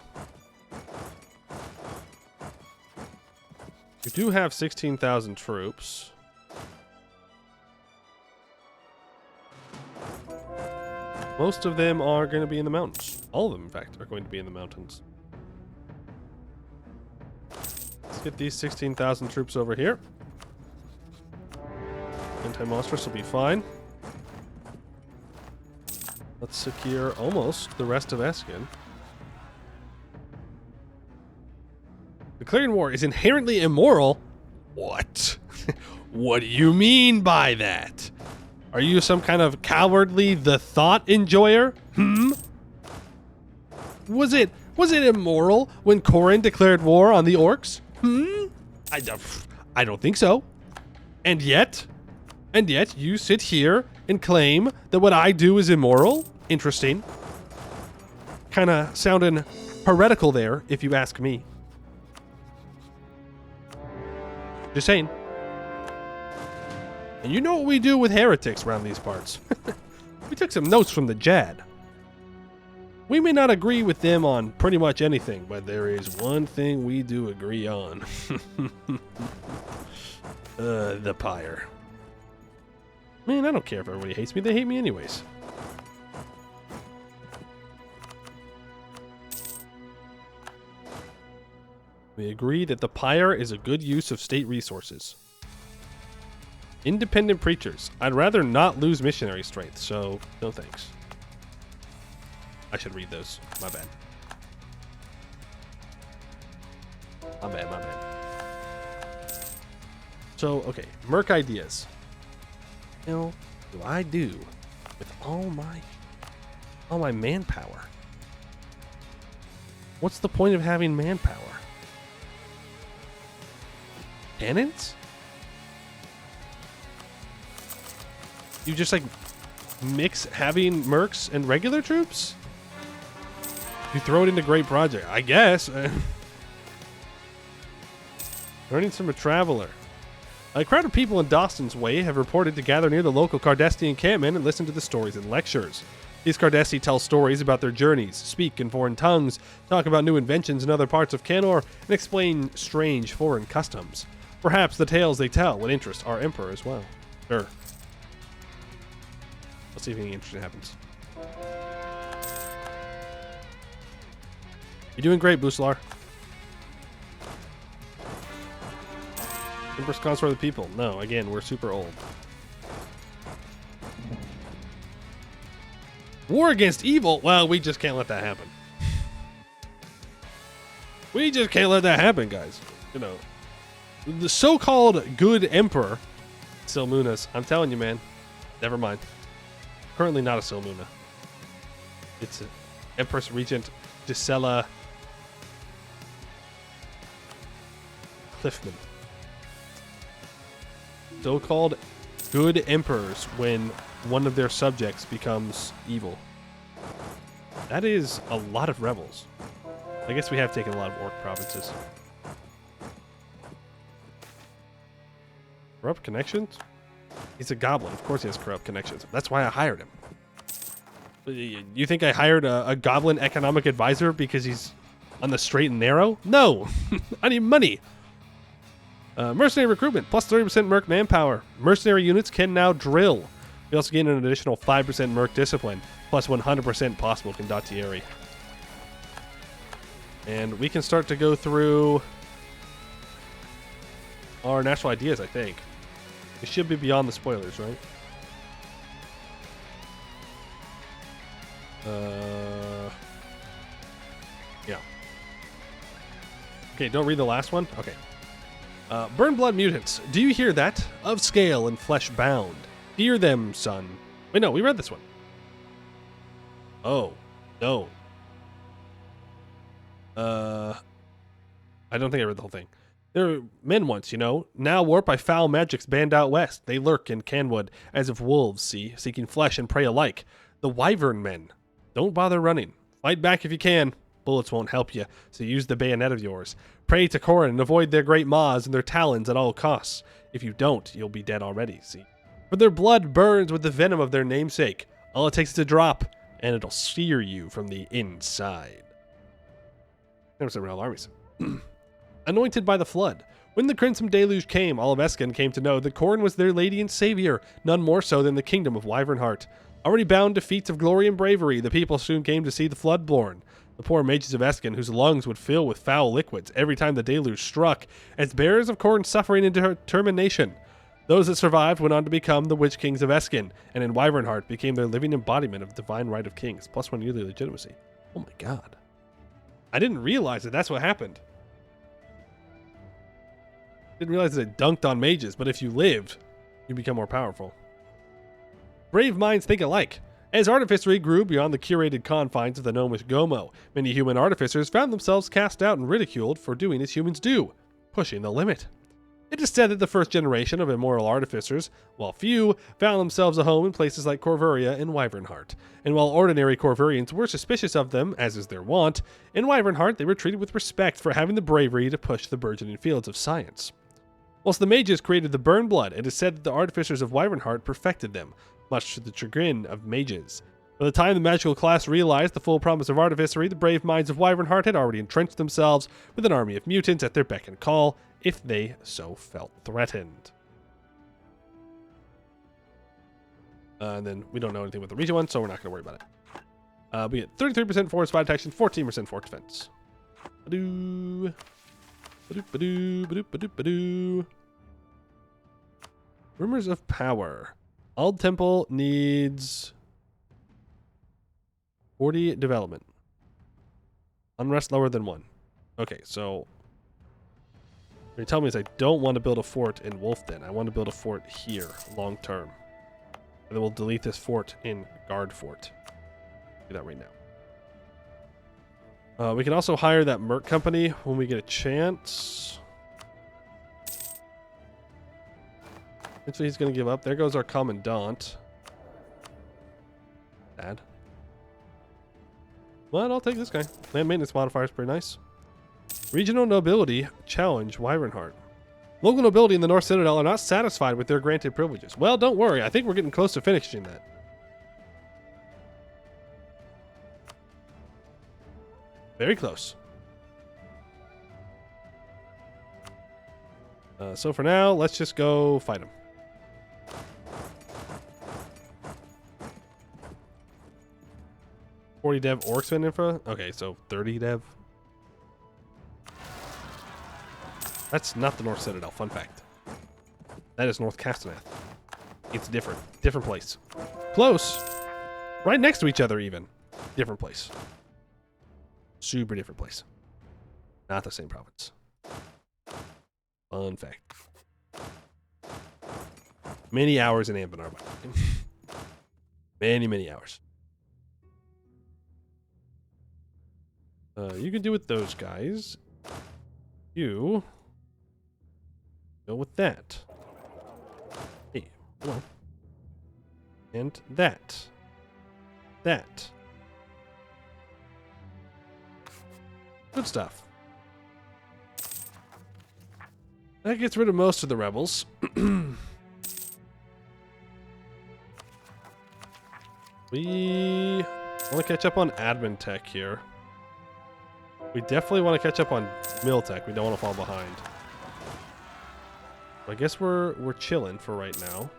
You do have 16,000 troops. Most of them are going to be in the mountains. All of them, in fact, are going to be in the mountains. Let's get these 16,000 troops over here. Anti-monstrous will be fine. Let's secure almost the rest of Escann. declaring war is inherently immoral. What? What do you mean by that? Are you some kind of cowardly the thought enjoyer? Was it immoral when Corin declared war on the orcs? I don't think so. And yet you sit here and claim that what I do is immoral? Interesting. Kind of sounding heretical there, if you ask me. Just saying. And you know what we do with heretics around these parts. We took some notes from the Jad. We may not agree with them on pretty much anything, but there is one thing we do agree on. The pyre. Man, I don't care if everybody hates me. They hate me anyways. We agree that the pyre is a good use of state resources. Independent preachers. I'd rather not lose missionary strength, so no thanks. I should read those. My bad. My bad. So, okay. Merc ideas. You know, what do I do with all my manpower? What's the point of having manpower? Cannons? You just like mix having mercs and regular troops? You throw it into great project, I guess. Learning from a traveler. A crowd of people in Dawson's Way have reported to gather near the local Cardesti encampment and listen to the stories and lectures. These Cardesti tell stories about their journeys, speak in foreign tongues, talk about new inventions in other parts of Canor, and explain strange foreign customs. Perhaps the tales they tell would interest our emperor as well. Sure. Let's see if anything interesting happens. You're doing great, Buslar. Empress consort of the people. No, again, we're super old. War against evil? Well, we just can't let that happen. We just can't let that happen, guys. You know, the so-called good emperor, Silmunas, I'm telling you, man, never mind. Currently not a Silmuna. It's Empress Regent Gisela Cliffman. So-called good emperors when one of their subjects becomes evil. That is a lot of rebels. I guess we have taken a lot of orc provinces. Corrupt connections? He's a goblin. Of course he has corrupt connections. That's why I hired him. You think I hired a goblin economic advisor because he's on the straight and narrow? No! I need money! Mercenary recruitment, plus 30% merc manpower. Mercenary units can now drill. We also gain an additional 5% merc discipline, plus 100% possible condottieri. And we can start to go through our national ideas, I think. We should be beyond the spoilers, right? Yeah. Okay, don't read the last one? Okay. Burn blood mutants. Do you hear that? Of scale and flesh bound. Fear them, son. Wait, no, we read this one. Oh, no. I don't think I read the whole thing. There were men once, you know. Now warped by foul magics banned out west. They lurk in Canwood as if wolves, see, seeking flesh and prey alike. The Wyvern men. Don't bother running. Fight back if you can. Bullets won't help you, so use the bayonet of yours. Pray to Corin and avoid their great maws and their talons at all costs. If you don't, you'll be dead already, see. For their blood burns with the venom of their namesake. All it takes is a drop, and it'll sear you from the inside. There's some real armies. Anointed by the flood. When the Crimson Deluge came, all of Escann came to know that Corin was their lady and savior, none more so than the kingdom of Wyvernheart. Already bound to feats of glory and bravery, the people soon came to see the Floodborn. The poor mages of Escann, whose lungs would fill with foul liquids every time the deluge struck, as bearers of Corin's suffering and determination. Those that survived went on to become the Witch Kings of Escann, and in Wyvernheart became their living embodiment of divine right of kings, plus 1 yearly legitimacy. Oh my god. I didn't realize that that's what happened. Didn't realize that it dunked on mages, but if you lived, you become more powerful. Brave minds think alike. As artificery grew beyond the curated confines of the gnomish Gomo, many human artificers found themselves cast out and ridiculed for doing as humans do, pushing the limit. It is said that the first generation of immoral artificers, while few, found themselves a home in places like Corvuria and Wyvernheart, and while ordinary Corvurians were suspicious of them, as is their wont, in Wyvernheart they were treated with respect for having the bravery to push the burgeoning fields of science. Whilst the mages created the burn blood, it is said that the artificers of Wyvernheart perfected them, much to the chagrin of mages. By the time the magical class realized the full promise of artificery, the brave minds of Wyvernheart had already entrenched themselves with an army of mutants at their beck and call, if they so felt threatened. And then we don't know anything with the region one, so we're not going to worry about it. We get 33% force fight action, 14% force defense. Badoo. Badoo, badoo, badoo, badoo, badoo. Rumors of power. Ald Temple needs 40 development. Unrest lower than 1. Okay, so what you're telling me is I don't want to build a fort in Wolfden. I want to build a fort here, long term. And then we'll delete this fort in Guard Fort. Do that right now. We can also hire that Merc company when we get a chance. Eventually he's going to give up. There goes our Commandant. Bad. Well, I'll take this guy. Land maintenance modifier is pretty nice. Regional nobility challenge Wyvernheart. Local nobility in the North Citadel are not satisfied with their granted privileges. Well, don't worry. I think we're getting close to finishing that. Very close. So for now, let's just go fight him. $40 dev Orcsman info? Okay, so 30 dev. That's not the North Citadel, fun fact. That is North Castanet. It's different. Different place. Close. Right next to each other even. Different place. Super different place. Not the same province. Fun fact. Many hours in Anbennar. Many hours. You can do with those guys. You go with that. Hey, come on. And that. That. Good stuff. That gets rid of most of the rebels. We want to catch up on admin tech here. We definitely want to catch up on mill tech. We don't want to fall behind. I guess we're chilling for right now.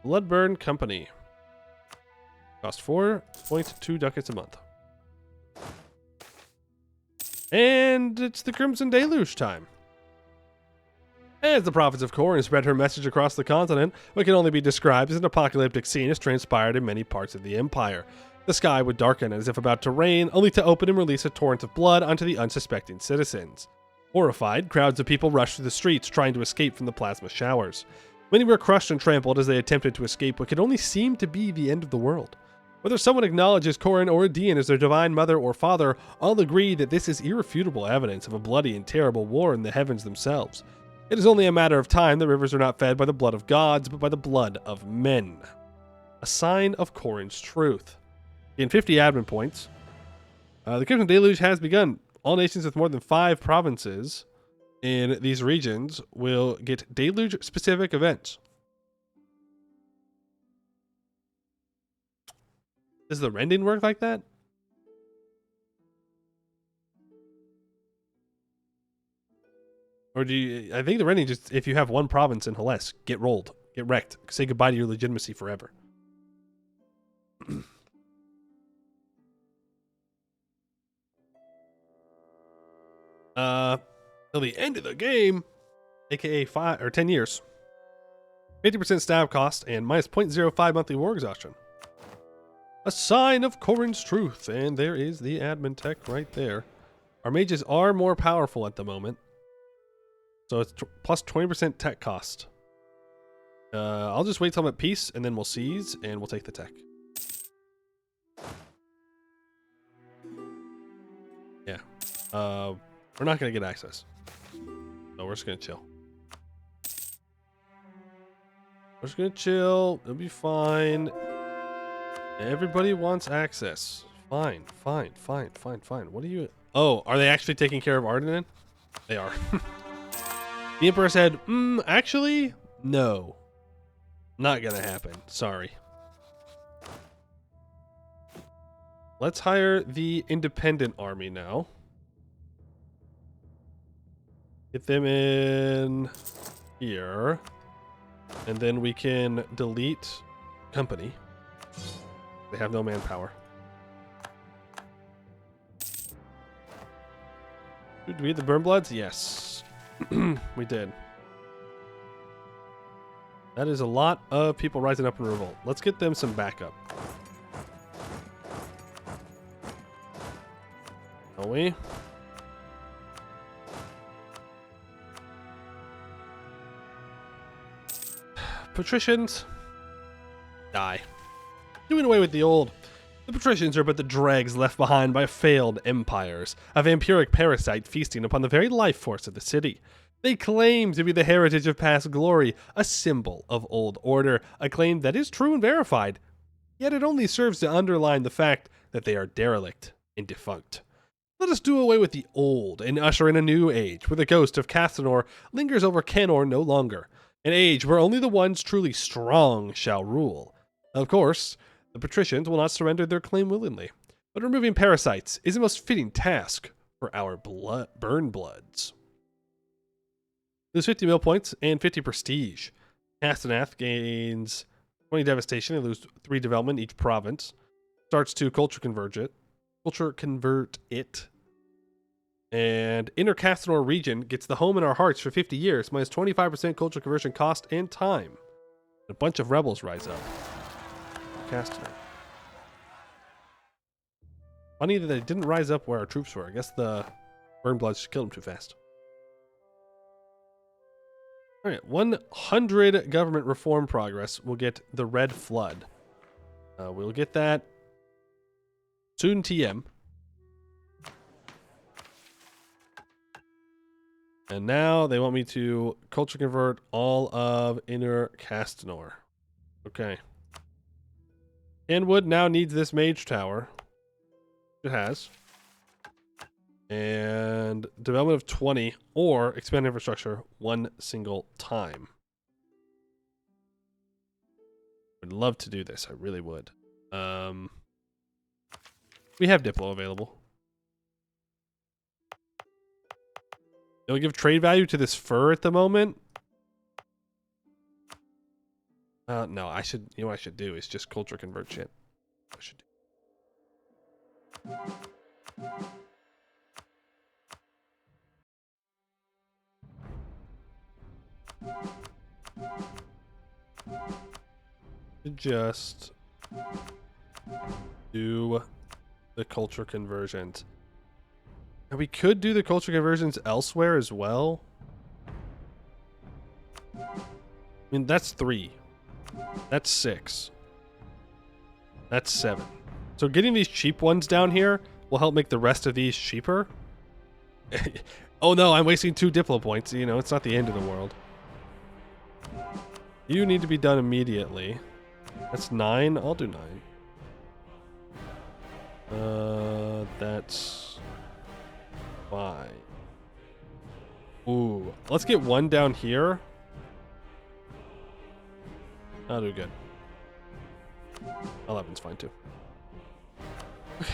Bloodburn Company. Cost 4.2 ducats a month. And it's the Crimson Deluge time. As the prophets of Khorne spread her message across the continent, what can only be described as an apocalyptic scene has transpired in many parts of the Empire. The sky would darken as if about to rain, only to open and release a torrent of blood onto the unsuspecting citizens. Horrified, crowds of people rushed through the streets trying to escape from the plasma showers. Many were crushed and trampled as they attempted to escape what could only seem to be the end of the world. Whether someone acknowledges Khorne or Adean as their divine mother or father, all agree that this is irrefutable evidence of a bloody and terrible war in the heavens themselves. It is only a matter of time the rivers are not fed by the blood of gods, but by the blood of men. A sign of Khorne's truth. In 50 admin points, the Crimson Deluge has begun. All nations with more than 5 provinces in these regions will get Deluge-specific events. Does the rending work like that? Or do you... I think the rending just... If you have one province in Helles, get rolled. Get wrecked. Say goodbye to your legitimacy forever. Till the end of the game, aka 5 or 10 years. 50% stab cost and minus 0.05 monthly war exhaustion. A sign of Corin's truth. And there is the admin tech right there. Our mages are more powerful at the moment. So it's plus 20% tech cost. I'll just wait till I'm at peace, and then we'll seize, and we'll take the tech. Yeah. We're not going to get access. So we're just going to chill. We're just going to chill. It'll be fine. Everybody wants access. Fine, fine, fine, fine, fine. What are you... Oh, are they actually taking care of Ardenan? They are. The Emperor said, actually, no. Not gonna happen. Sorry. Let's hire the independent army now. Get them in here. And then we can delete company. They have no manpower. Did we get the Burn Bloods? Yes. We did. That is a lot of people rising up in revolt. Let's get them some backup. Shall we? Patricians, die. Doing away with the old. The patricians are but the dregs left behind by failed empires, a vampiric parasite feasting upon the very life force of the city. They claim to be the heritage of past glory, a symbol of old order, a claim that is true and verified, yet it only serves to underline the fact that they are derelict and defunct. Let us do away with the old and usher in a new age, where the ghost of Cathanor lingers over Canor no longer, an age where only the ones truly strong shall rule. Of course, the patricians will not surrender their claim willingly, but removing parasites is the most fitting task for our burn bloods. Lose 50 mill points and 50 prestige. Castanath gains 20 devastation and lose 3 development in each province. Starts to culture convert it. And Inner Cathanor region gets the home in our hearts for 50 years, minus 25% culture conversion cost and time. A bunch of rebels rise up. Castaner. Funny that they didn't rise up where our troops were. I guess the Burnbloods killed them too fast. Alright, 100 government reform progress. We'll get the Red Flood. We'll get that soon TM. And now they want me to culture convert all of Inner Castanor. Okay. Kenwood now needs this mage tower. It has. And development of 20 or expand infrastructure 1 single time. Would love to do this. I really would. We have Diplo available. It'll give trade value to this fur at the moment. No, I should. You know what I should do is just culture convert shit. I should do. Just do the culture conversions. Now we could do the culture conversions elsewhere as well. I mean, that's 3. That's 6. That's 7. So getting these cheap ones down here will help make the rest of these cheaper. Oh no, I'm wasting 2 Diplo points. You know, it's not the end of the world. You need to be done immediately. That's 9. I'll do 9. That's 5. Ooh, let's get 1 down here. I'll do good. 11's fine too. Okay.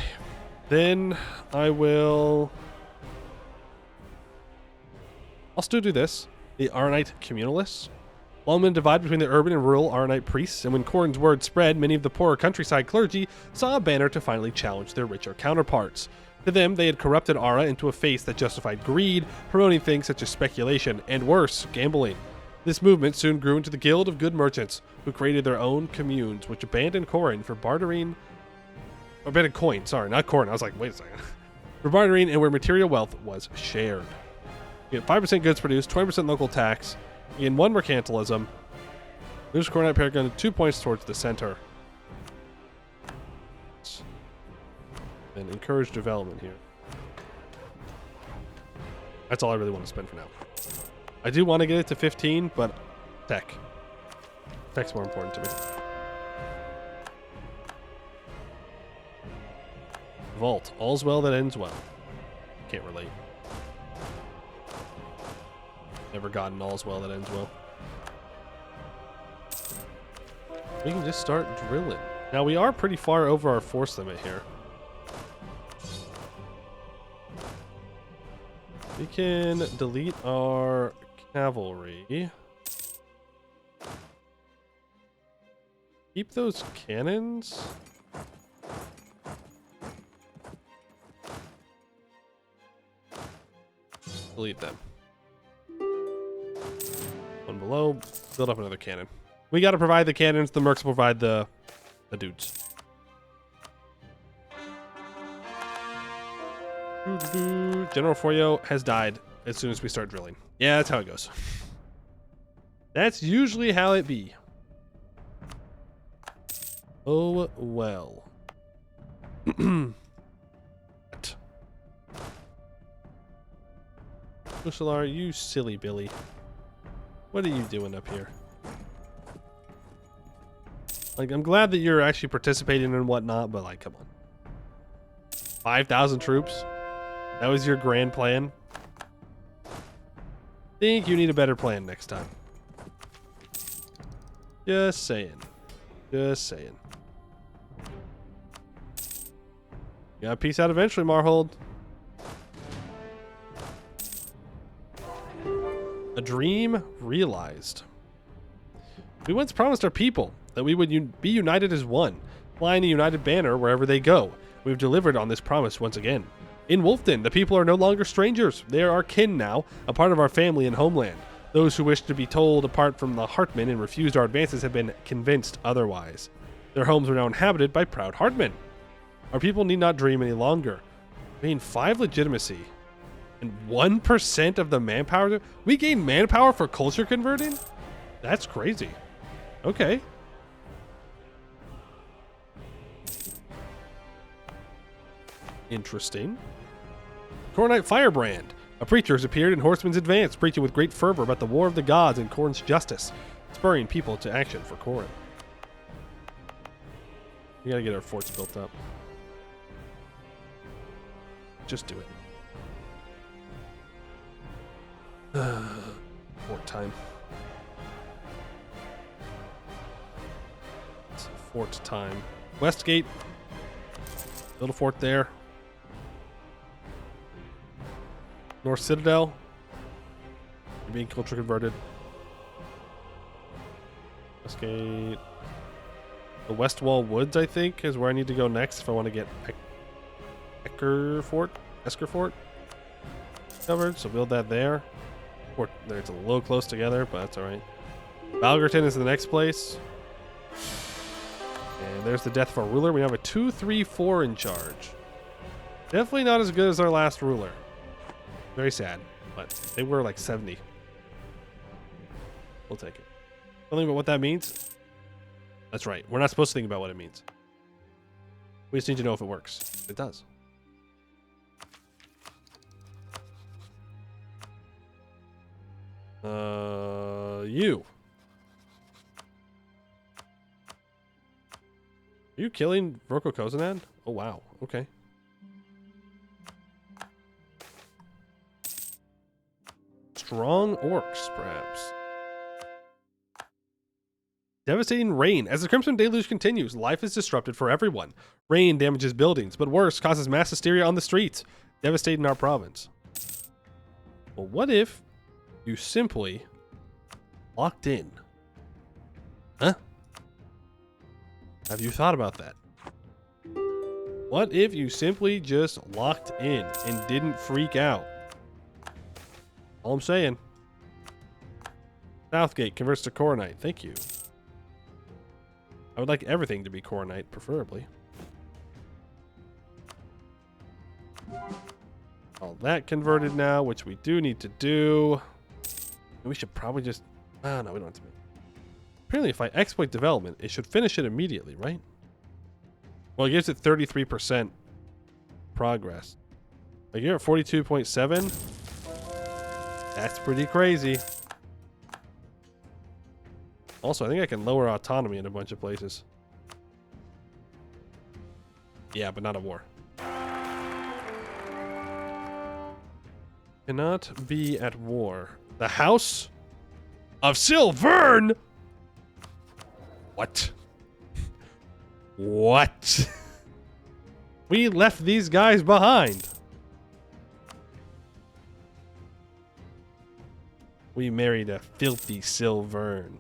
Then I will... I'll still do this. The Aranite Communalists. Longman divided between the urban and rural Aranite priests, and when Corin's word spread, many of the poorer countryside clergy saw a banner to finally challenge their richer counterparts. To them, they had corrupted Ara into a face that justified greed, promoting things such as speculation, and worse, gambling. This movement soon grew into the Guild of Good Merchants, who created their own communes, which abandoned Corin for bartering Abandoned coin. Sorry, not corn. I was like, wait a second. For bartering and where material wealth was shared. You get 5% goods produced, 20% local tax. You gain 1 mercantilism. Lose Coronite Paragon 2 points towards the center. And encourage development here. That's all I really want to spend for now. I do want to get it to 15, but tech. Tech's more important to me. Vault. All's well that ends well. Can't relate. Never gotten all's well that ends well. We can just start drilling. Now we are pretty far over our force limit here. We can delete our cavalry. Keep those cannons. Delete them. One below. Build up another cannon. We got to provide the cannons. The mercs will provide the dudes. General Foyo has died as soon as we start drilling. Yeah, that's how it goes. That's usually how it be. Oh, well. Ushalar, you silly Billy. What are you doing up here? Like, I'm glad that you're actually participating and whatnot, but like, come on. 5,000 troops? That was your grand plan? Think you need a better plan next time. Just saying. Just saying. You gotta peace out eventually, Marhold. A dream realized. We once promised our people that we would be united as one, flying a united banner wherever they go. We've delivered on this promise once again. In Wolfden, the people are no longer strangers. They are our kin now, a part of our family and homeland. Those who wish to be told apart from the Heartmen and refused our advances have been convinced otherwise. Their homes are now inhabited by proud Heartmen. Our people need not dream any longer. Gain 5 legitimacy and 1% of the manpower. We gain manpower for culture converting? That's crazy. Okay. Interesting. Coronite Firebrand. A preacher has appeared in Horseman's Advance, preaching with great fervor about the war of the gods and Khorne's justice, spurring people to action for Khorne. We gotta get our forts built up. Just do it. Fort time. It's fort time. Westgate. Build a fort there. North Citadel. You're being culture converted. Westgate. The West Wall Woods, I think, is where I need to go next if I want to get Esker Fort covered. So build that there. Fort there, it's a little close together, but that's all right. Balgerton is the next place. And there's the death of our ruler. We have a 2-3-4 in charge. Definitely not as good as our last ruler. Very sad, but they were like 70. We'll take it. Don't think about what that means. That's right. We're not supposed to think about what it means. We just need to know if it works. It does. You. Are you killing Roko Kozanad? Oh, wow. Okay. Strong orcs, perhaps. Devastating rain. As the Crimson Deluge continues, life is disrupted for everyone. Rain damages buildings, but worse, causes mass hysteria on the streets, devastating our province. Well, what if you simply locked in? Huh? Have you thought about that? What if you simply just locked in and didn't freak out? All I'm saying. Southgate converts to Coronite. Thank you. I would like everything to be Coronite, preferably. All that converted now, which we do need to do. We should probably just... Oh, no, we don't have to. Apparently, if I exploit development, it should finish it immediately, right? Well, it gives it 33% progress. Like, you're at 42.7. That's pretty crazy. Also, I think I can lower autonomy in a bunch of places. Yeah, but not a war. Cannot be at war. The House of Silvern? What? What? We left these guys behind. We married a filthy Silvern.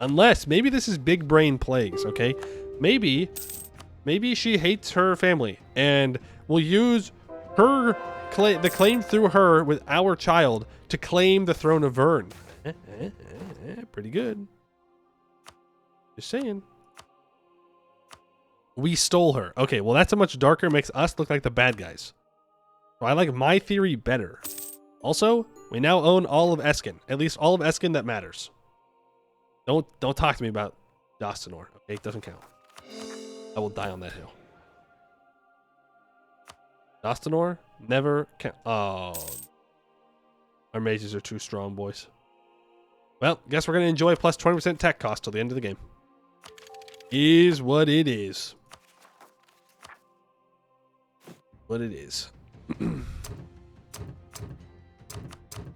Unless, maybe this is big brain plagues, okay? Maybe she hates her family and will use her the claim through her with our child to claim the throne of Vern. Pretty good. Just saying. We stole her. Okay, well that's a much darker, makes us look like the bad guys. So I like my theory better. Also, we now own all of Escann. At least all of Escann that matters. Don't talk to me about Dostinor. Okay, it doesn't count. I will die on that hill. Dostinor never count. Oh, our mages are too strong, boys. Well, guess we're gonna enjoy plus 20% tech cost till the end of the game. Is what it is. What it is.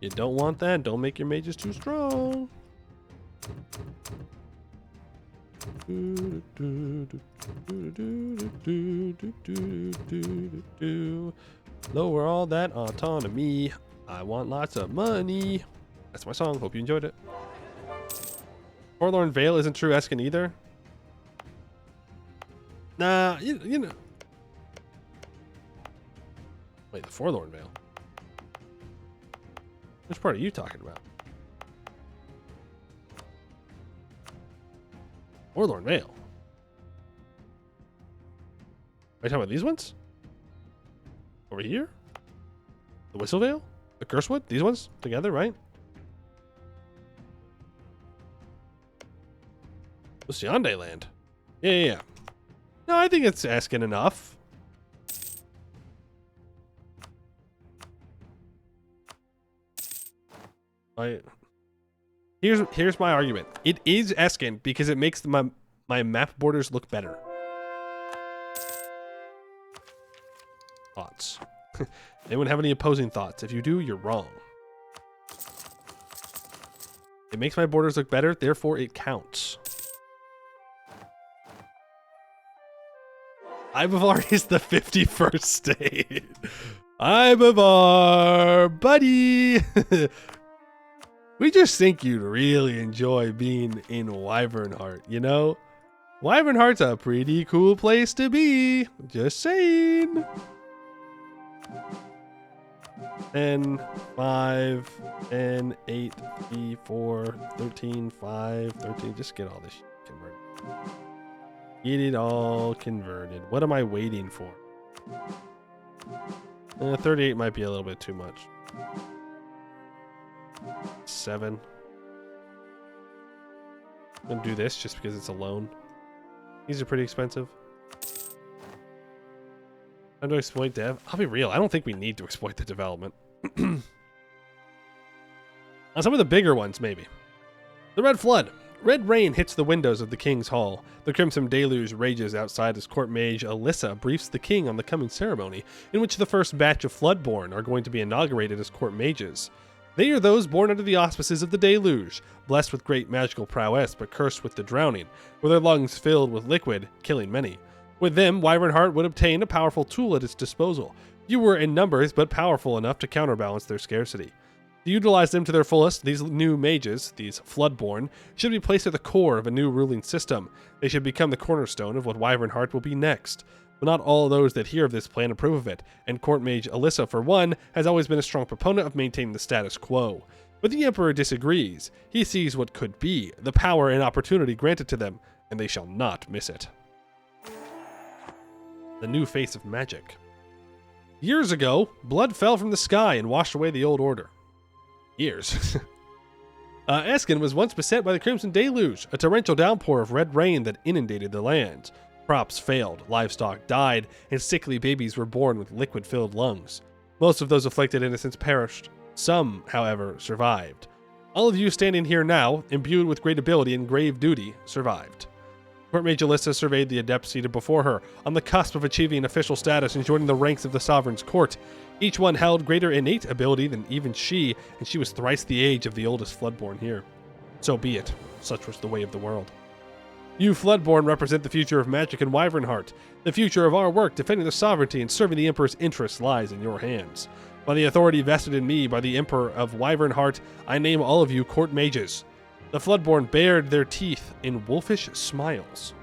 You don't want that. Don't make your mages too strong. Lower all that autonomy. I want lots of money. That's my song. Hope you enjoyed it. Forlorn Vale isn't true Escann either. Nah, you know. Wait, the Forlorn Vale. Which part are you talking about? Forlorn Vale. Are you talking about these ones? Over here? The Whistle Vale? The Cursewood? These ones together, right? Luciande land. Yeah. No, I think it's asking enough. Here's my argument. It is Escann because it makes my map borders look better. Thoughts? Anyone have any opposing thoughts? If you do, you're wrong. It makes my borders look better, therefore it counts. Ibavar is the 51st state. Ibavar, buddy. We just think you'd really enjoy being in Wyvernheart, you know? Wyvernheart's a pretty cool place to be. Just saying. 10, 5, 10, 8, 3, 4, 13, 5, 13. Just get all this shit converted. Get it all converted. What am I waiting for? 38 might be a little bit too much. 7. I'm gonna do this just because it's a loan. These are pretty expensive. How do I exploit dev? I'll be real. I don't think we need to exploit the development. On some of the bigger ones, maybe. The Red Flood. Red rain hits the windows of the king's hall. The crimson deluge rages outside as court mage Alyssa briefs the king on the coming ceremony, in which the first batch of Floodborn are going to be inaugurated as court mages. They are those born under the auspices of the deluge, blessed with great magical prowess but cursed with the drowning, with their lungs filled with liquid, killing many. With them, Wyvernheart would obtain a powerful tool at its disposal, fewer in numbers but powerful enough to counterbalance their scarcity. To utilize them to their fullest, these new mages, these Floodborn, should be placed at the core of a new ruling system. They should become the cornerstone of what Wyvernheart will be next. But not all those that hear of this plan approve of it, and court mage Alyssa, for one, has always been a strong proponent of maintaining the status quo. But the Emperor disagrees. He sees what could be, the power and opportunity granted to them, and they shall not miss it. The new face of magic. Years ago, blood fell from the sky and washed away the old order. Years. Escann was once beset by the Crimson Deluge, a torrential downpour of red rain that inundated the land. Crops failed, livestock died, and sickly babies were born with liquid-filled lungs. Most of those afflicted innocents perished. Some, however, survived. All of you standing here now, imbued with great ability and grave duty, survived. Court Mage Alyssa surveyed the adept seated before her, on the cusp of achieving official status and joining the ranks of the Sovereign's court. Each one held greater innate ability than even she, and she was thrice the age of the oldest Floodborn here. So be it. Such was the way of the world. You Floodborn represent the future of magic in Wyvernheart. The future of our work defending the sovereignty and serving the Emperor's interests lies in your hands. By the authority vested in me by the Emperor of Wyvernheart, I name all of you Court Mages. The Floodborn bared their teeth in wolfish smiles.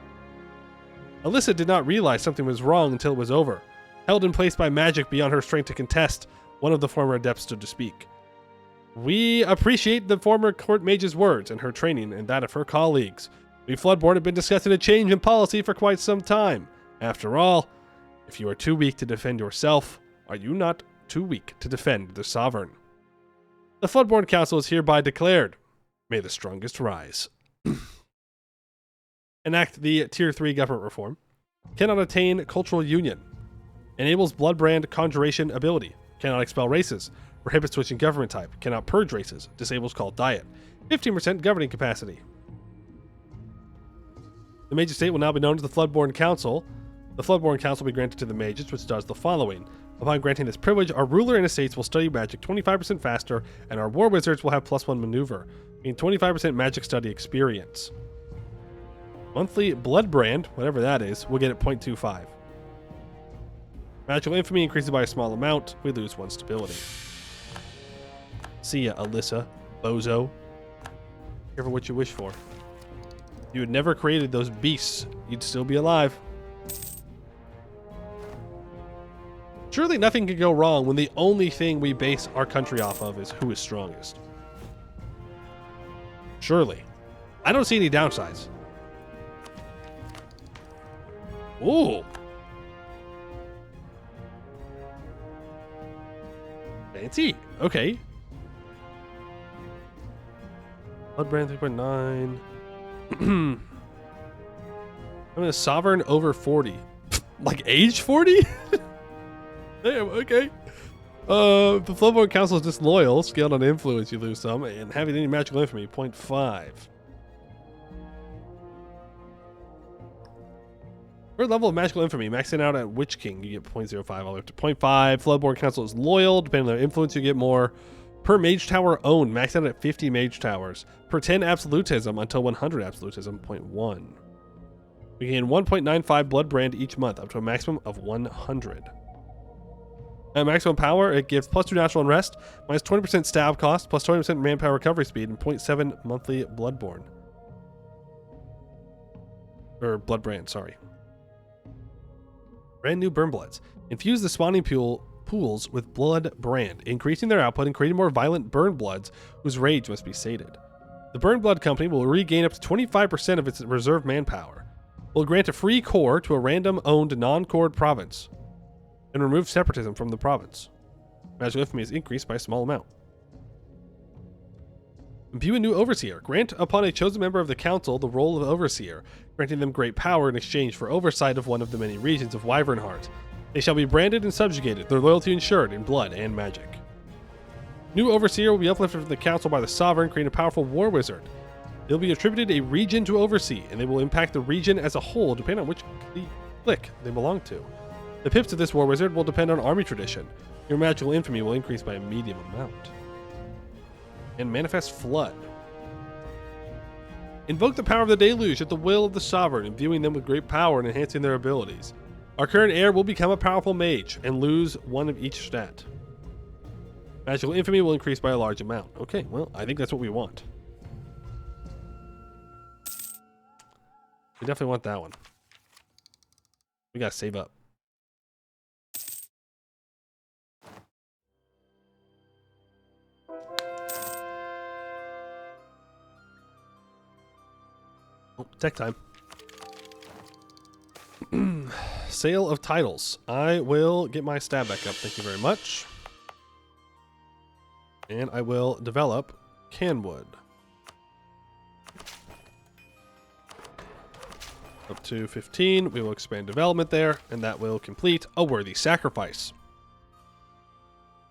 Alyssa did not realize something was wrong until it was over. Held in place by magic beyond her strength to contest, one of the former adepts stood to speak. We appreciate the former Court Mage's words and her training and that of her colleagues. We Floodborn have been discussing a change in policy for quite some time. After all, if you are too weak to defend yourself, are you not too weak to defend the Sovereign? The Floodborn Council is hereby declared. May the strongest rise. Enact the Tier 3 government reform. Cannot attain cultural union. Enables Bloodbrand conjuration ability. Cannot expel races. Prohibits switching government type. Cannot purge races. Disables cult diet. 15% governing capacity. The Mage Estate will now be known as the Floodborn Council. The Floodborn Council will be granted to the Mages, which does the following. Upon granting this privilege, our ruler and estates will study magic 25% faster, and our war wizards will have +1 maneuver, meaning 25% magic study experience. Monthly Bloodbrand, whatever that is, will get at 0.25. Magical infamy increases by a small amount. We lose 1 stability. See ya, Alyssa. Bozo. Careful what you wish for. If you had never created those beasts, you'd still be alive. Surely nothing can go wrong when the only thing we base our country off of is who is strongest. Surely. I don't see any downsides. Ooh. Fancy. Okay. Bloodbrand 3.9. I'm a sovereign over 40. Like age 40? Damn, okay. The Floodborn Council is disloyal. Scaled on influence, you lose some. And having any magical infamy, 0.5. Third level of magical infamy, maxing out at Witch King, you get 0.05 all the way up to 0.5. Floodborn Council is loyal. Depending on their influence, you get more. Per mage tower owned, maxed out at 50 mage towers. Per 10 absolutism until 100 absolutism, 0.1. We gain 1.95 Bloodbrand each month, up to a maximum of 100. At maximum power, it gives +2 natural unrest, minus 20% stab cost, plus 20% manpower recovery speed, and 0.7 monthly Bloodborne. Or Bloodbrand, sorry. Brand new Burnbloods. Infuse the spawning pools with Bloodbrand, increasing their output and creating more violent Burnbloods whose rage must be sated. The Burnblood Company will regain up to 25% of its reserve manpower. Will grant a free core to a random owned non-cored province. And remove separatism from the province. Magical infamy is increased by a small amount. Imbue a new overseer. Grant upon a chosen member of the council the role of overseer, granting them great power in exchange for oversight of one of the many regions of Wyvernheart. They shall be branded and subjugated, their loyalty ensured in blood and magic. New overseer will be uplifted from the council by the sovereign, creating a powerful war wizard. They'll be attributed a region to oversee, and they will impact the region as a whole depending on which clique they belong to. The pips of this war wizard will depend on army tradition. Your magical infamy will increase by a medium amount. And manifest flood. Invoke the power of the deluge at the will of the sovereign, imbuing them with great power and enhancing their abilities. Our current heir will become a powerful mage and lose 1 of each stat. Magical infamy will increase by a large amount. Okay, well, I think that's what we want. We definitely want that one. We gotta save up. Oh, tech time. Sale of titles. I will get my stab back up. Thank you very much. And I will develop Canwood. Up to 15. We will expand development there, and that will complete a worthy sacrifice.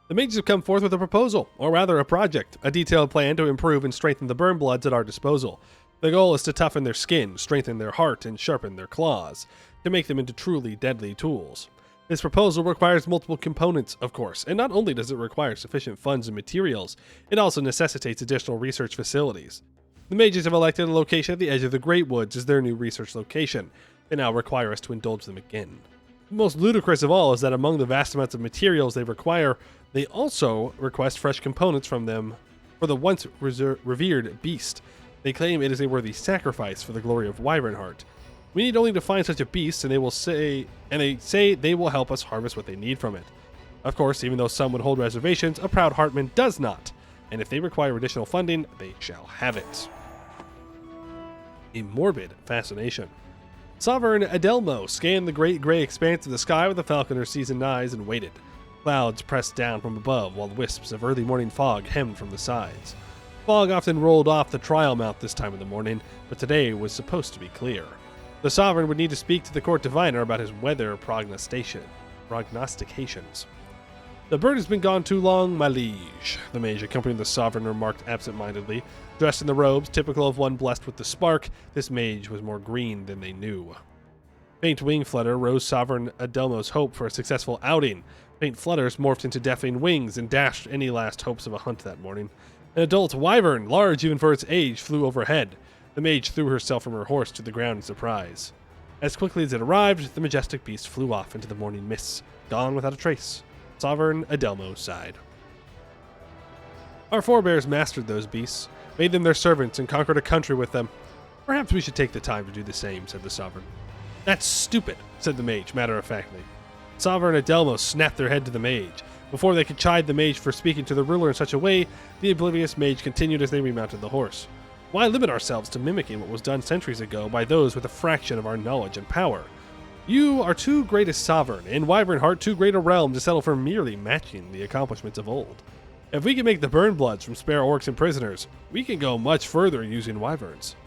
The mages have come forth with a proposal, or rather a project, a detailed plan to improve and strengthen the burn bloods at our disposal. The goal is to toughen their skin, strengthen their heart, and sharpen their claws, to make them into truly deadly tools. This proposal requires multiple components, of course, and not only does it require sufficient funds and materials, it also necessitates additional research facilities. The mages have elected a location at the edge of the Great Woods as their new research location. They now require us to indulge them again. The most ludicrous of all is that among the vast amounts of materials they require, they also request fresh components from them for the once revered beast. They claim it is a worthy sacrifice for the glory of Wyvernheart. We need only to find such a beast, and they say they will help us harvest what they need from it. Of course, even though some would hold reservations, a proud Heartman does not, and if they require additional funding, they shall have it. A morbid fascination. Sovereign Adelmo scanned the great gray expanse of the sky with the falconer's seasoned eyes and waited. Clouds pressed down from above, while wisps of early morning fog hemmed from the sides. Fog often rolled off the trial mount this time of the morning, but today was supposed to be clear. The sovereign would need to speak to the court diviner about his weather prognostications. The bird has been gone too long, my liege, the mage accompanying the sovereign remarked absent-mindedly. Dressed in the robes typical of one blessed with the spark, this mage was more green than they knew. Faint wing flutter rose Sovereign Adelmo's hope for a successful outing. Faint flutters morphed into deafening wings and dashed any last hopes of a hunt that morning. An adult wyvern, large even for its age, flew overhead. The mage threw herself from her horse to the ground in surprise. As quickly as it arrived, the majestic beast flew off into the morning mists, gone without a trace. Sovereign Adelmo sighed. Our forebears mastered those beasts, made them their servants, and conquered a country with them. Perhaps we should take the time to do the same, said the sovereign. That's stupid, said the mage, matter-of-factly. Sovereign Adelmo snapped their head to the mage. Before they could chide the mage for speaking to the ruler in such a way, the oblivious mage continued as they remounted the horse. Why limit ourselves to mimicking what was done centuries ago by those with a fraction of our knowledge and power? You are too great a sovereign, and Wyvernheart too great a realm to settle for merely matching the accomplishments of old. If we can make the burn bloods from spare orcs and prisoners, we can go much further using wyverns.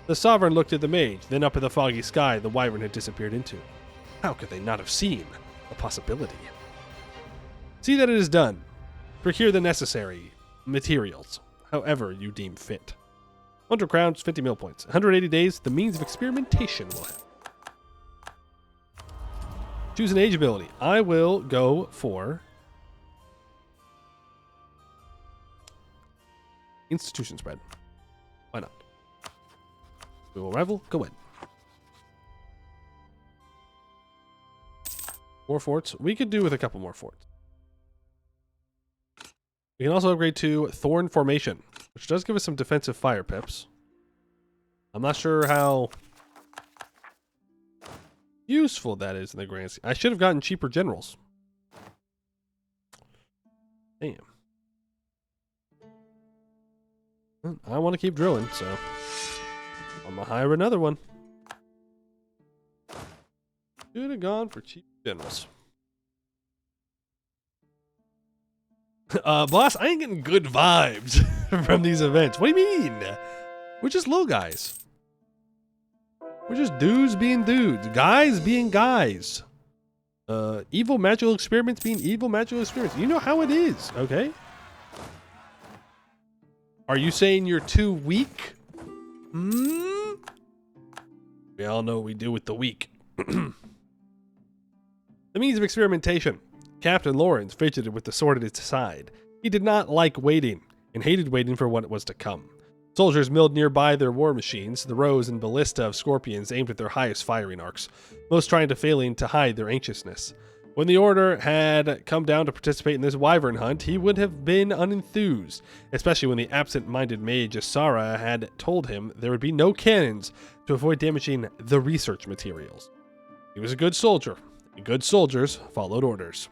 The sovereign looked at the mage, then up at the foggy sky the wyvern had disappeared into. How could they not have seen a possibility? See that it is done. Procure the necessary materials, however you deem fit. 100 crowns, 50 mil points. 180 days, the means of experimentation will have. Choose an age ability. I will go for Institution Spread. Why not? We will rival. Go in. More forts. We could do with a couple more forts. We can also upgrade to Thorn Formation, which does give us some defensive fire pips. I'm not sure how useful that is in the grand scheme. I should have gotten cheaper generals. Damn. I want to keep drilling, so I'm gonna hire another one. Should have gone for cheap generals. Boss, I ain't getting good vibes from these events. What do you mean? We're just little guys. We're just dudes being dudes. Guys being guys. Evil magical experiments being evil magical experiments. You know how it is, okay? Are you saying you're too weak? Hmm? We all know what we do with the weak. The means of experimentation. Captain Lawrence fidgeted with the sword at his side. He did not like waiting, and hated waiting for what was to come. Soldiers milled nearby their war machines, the rows and ballista of scorpions aimed at their highest firing arcs, most trying to failing to hide their anxiousness. When the order had come down to participate in this wyvern hunt, he would have been unenthused, especially when the absent-minded mage Asara had told him there would be no cannons to avoid damaging the research materials. He was a good soldier, and good soldiers followed orders.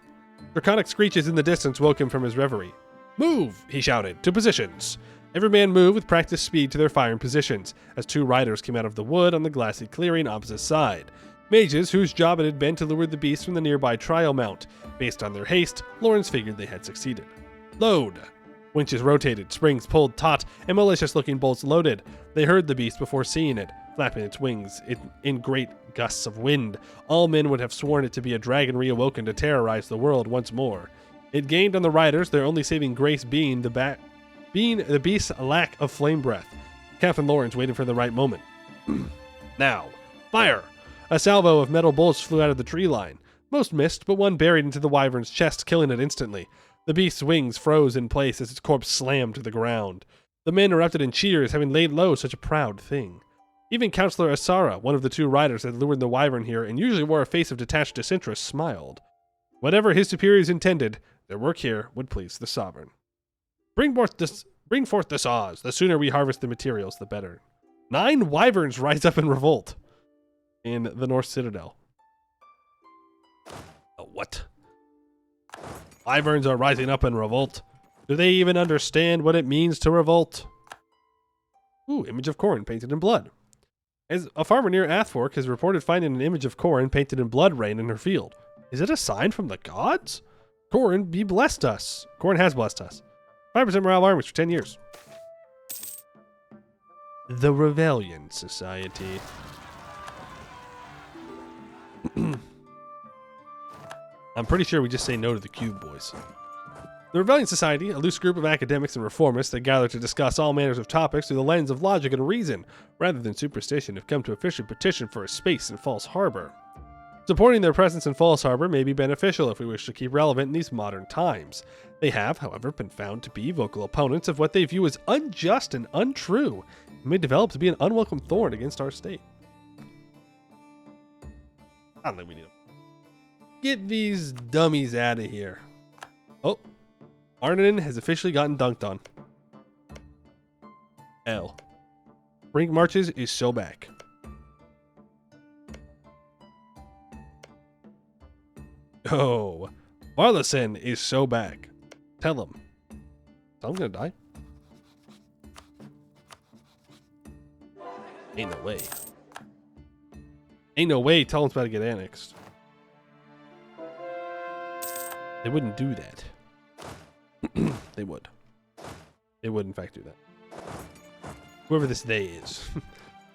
Draconic screeches in the distance woke him from his reverie. Move, he shouted, to positions. Every man moved with practiced speed to their firing positions, as two riders came out of the wood on the glassy clearing opposite side. Mages whose job it had been to lure the beast from the nearby trial mount. Based on their haste, Lawrence figured they had succeeded. Load! Winches rotated, springs pulled taut, and malicious-looking bolts loaded. They heard the beast before seeing it, flapping its wings in great gusts of wind. All men would have sworn it to be a dragon reawoken to terrorize the world once more. It gained on the riders, their only saving grace being the beast's lack of flame breath. Captain Lawrence waited for the right moment. Now, fire! A salvo of metal bolts flew out of the tree line. Most missed, but one buried into the wyvern's chest, killing it instantly. The beast's wings froze in place as its corpse slammed to the ground. The men erupted in cheers, having laid low such a proud thing. Even Counselor Asara, one of the two riders that lured the wyvern here and usually wore a face of detached disinterest, smiled. Whatever his superiors intended, their work here would please the sovereign. Bring forth the saws. The sooner we harvest the materials, the better. 9 wyverns rise up in revolt in the North Citadel. What? Wyverns are rising up in revolt. Do they even understand what it means to revolt? Ooh, image of Corin painted in blood. As a farmer near Athfork has reported finding an image of Corin painted in blood rain in her field. Is it a sign from the gods? Corin be blessed us. Corin has blessed us. 5% morale armies for 10 years. The Rebellion Society. I'm pretty sure we just say no to the Cube Boys. The Rebellion Society, a loose group of academics and reformists that gather to discuss all manners of topics through the lens of logic and reason, rather than superstition, have come to officially petition for a space in False Harbor. Supporting their presence in False Harbor may be beneficial if we wish to keep relevant in these modern times. They have, however, been found to be vocal opponents of what they view as unjust and untrue, and may develop to be an unwelcome thorn against our state. I don't think we need them. Get these dummies out of here. Oh, Arnon has officially gotten dunked on. L. Brink Marches is so back. Oh, Marlison is so back. Tell him. I'm gonna die. Ain't no way. Ain't no way. Tell him it's about to get annexed. They wouldn't do that. They would. They would, in fact, do that. Whoever this they is.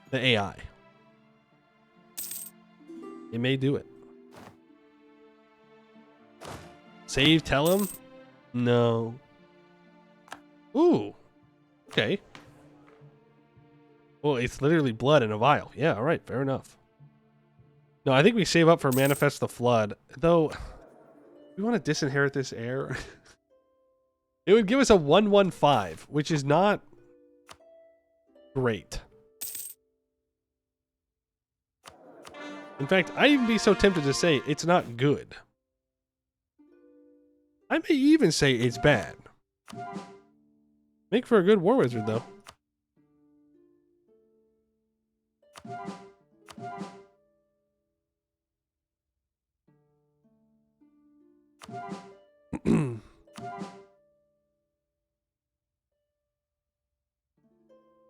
The AI. It may do it. Save, tell him? No. Ooh. Okay. Well, it's literally blood in a vial. Yeah, alright, fair enough. No, I think we save up for Manifest the Flood. Though, we want to disinherit this heir. It would give us a 115, which is not great. In fact, I'd even be so tempted to say it's not good. I may even say it's bad. Make for a good war wizard, though.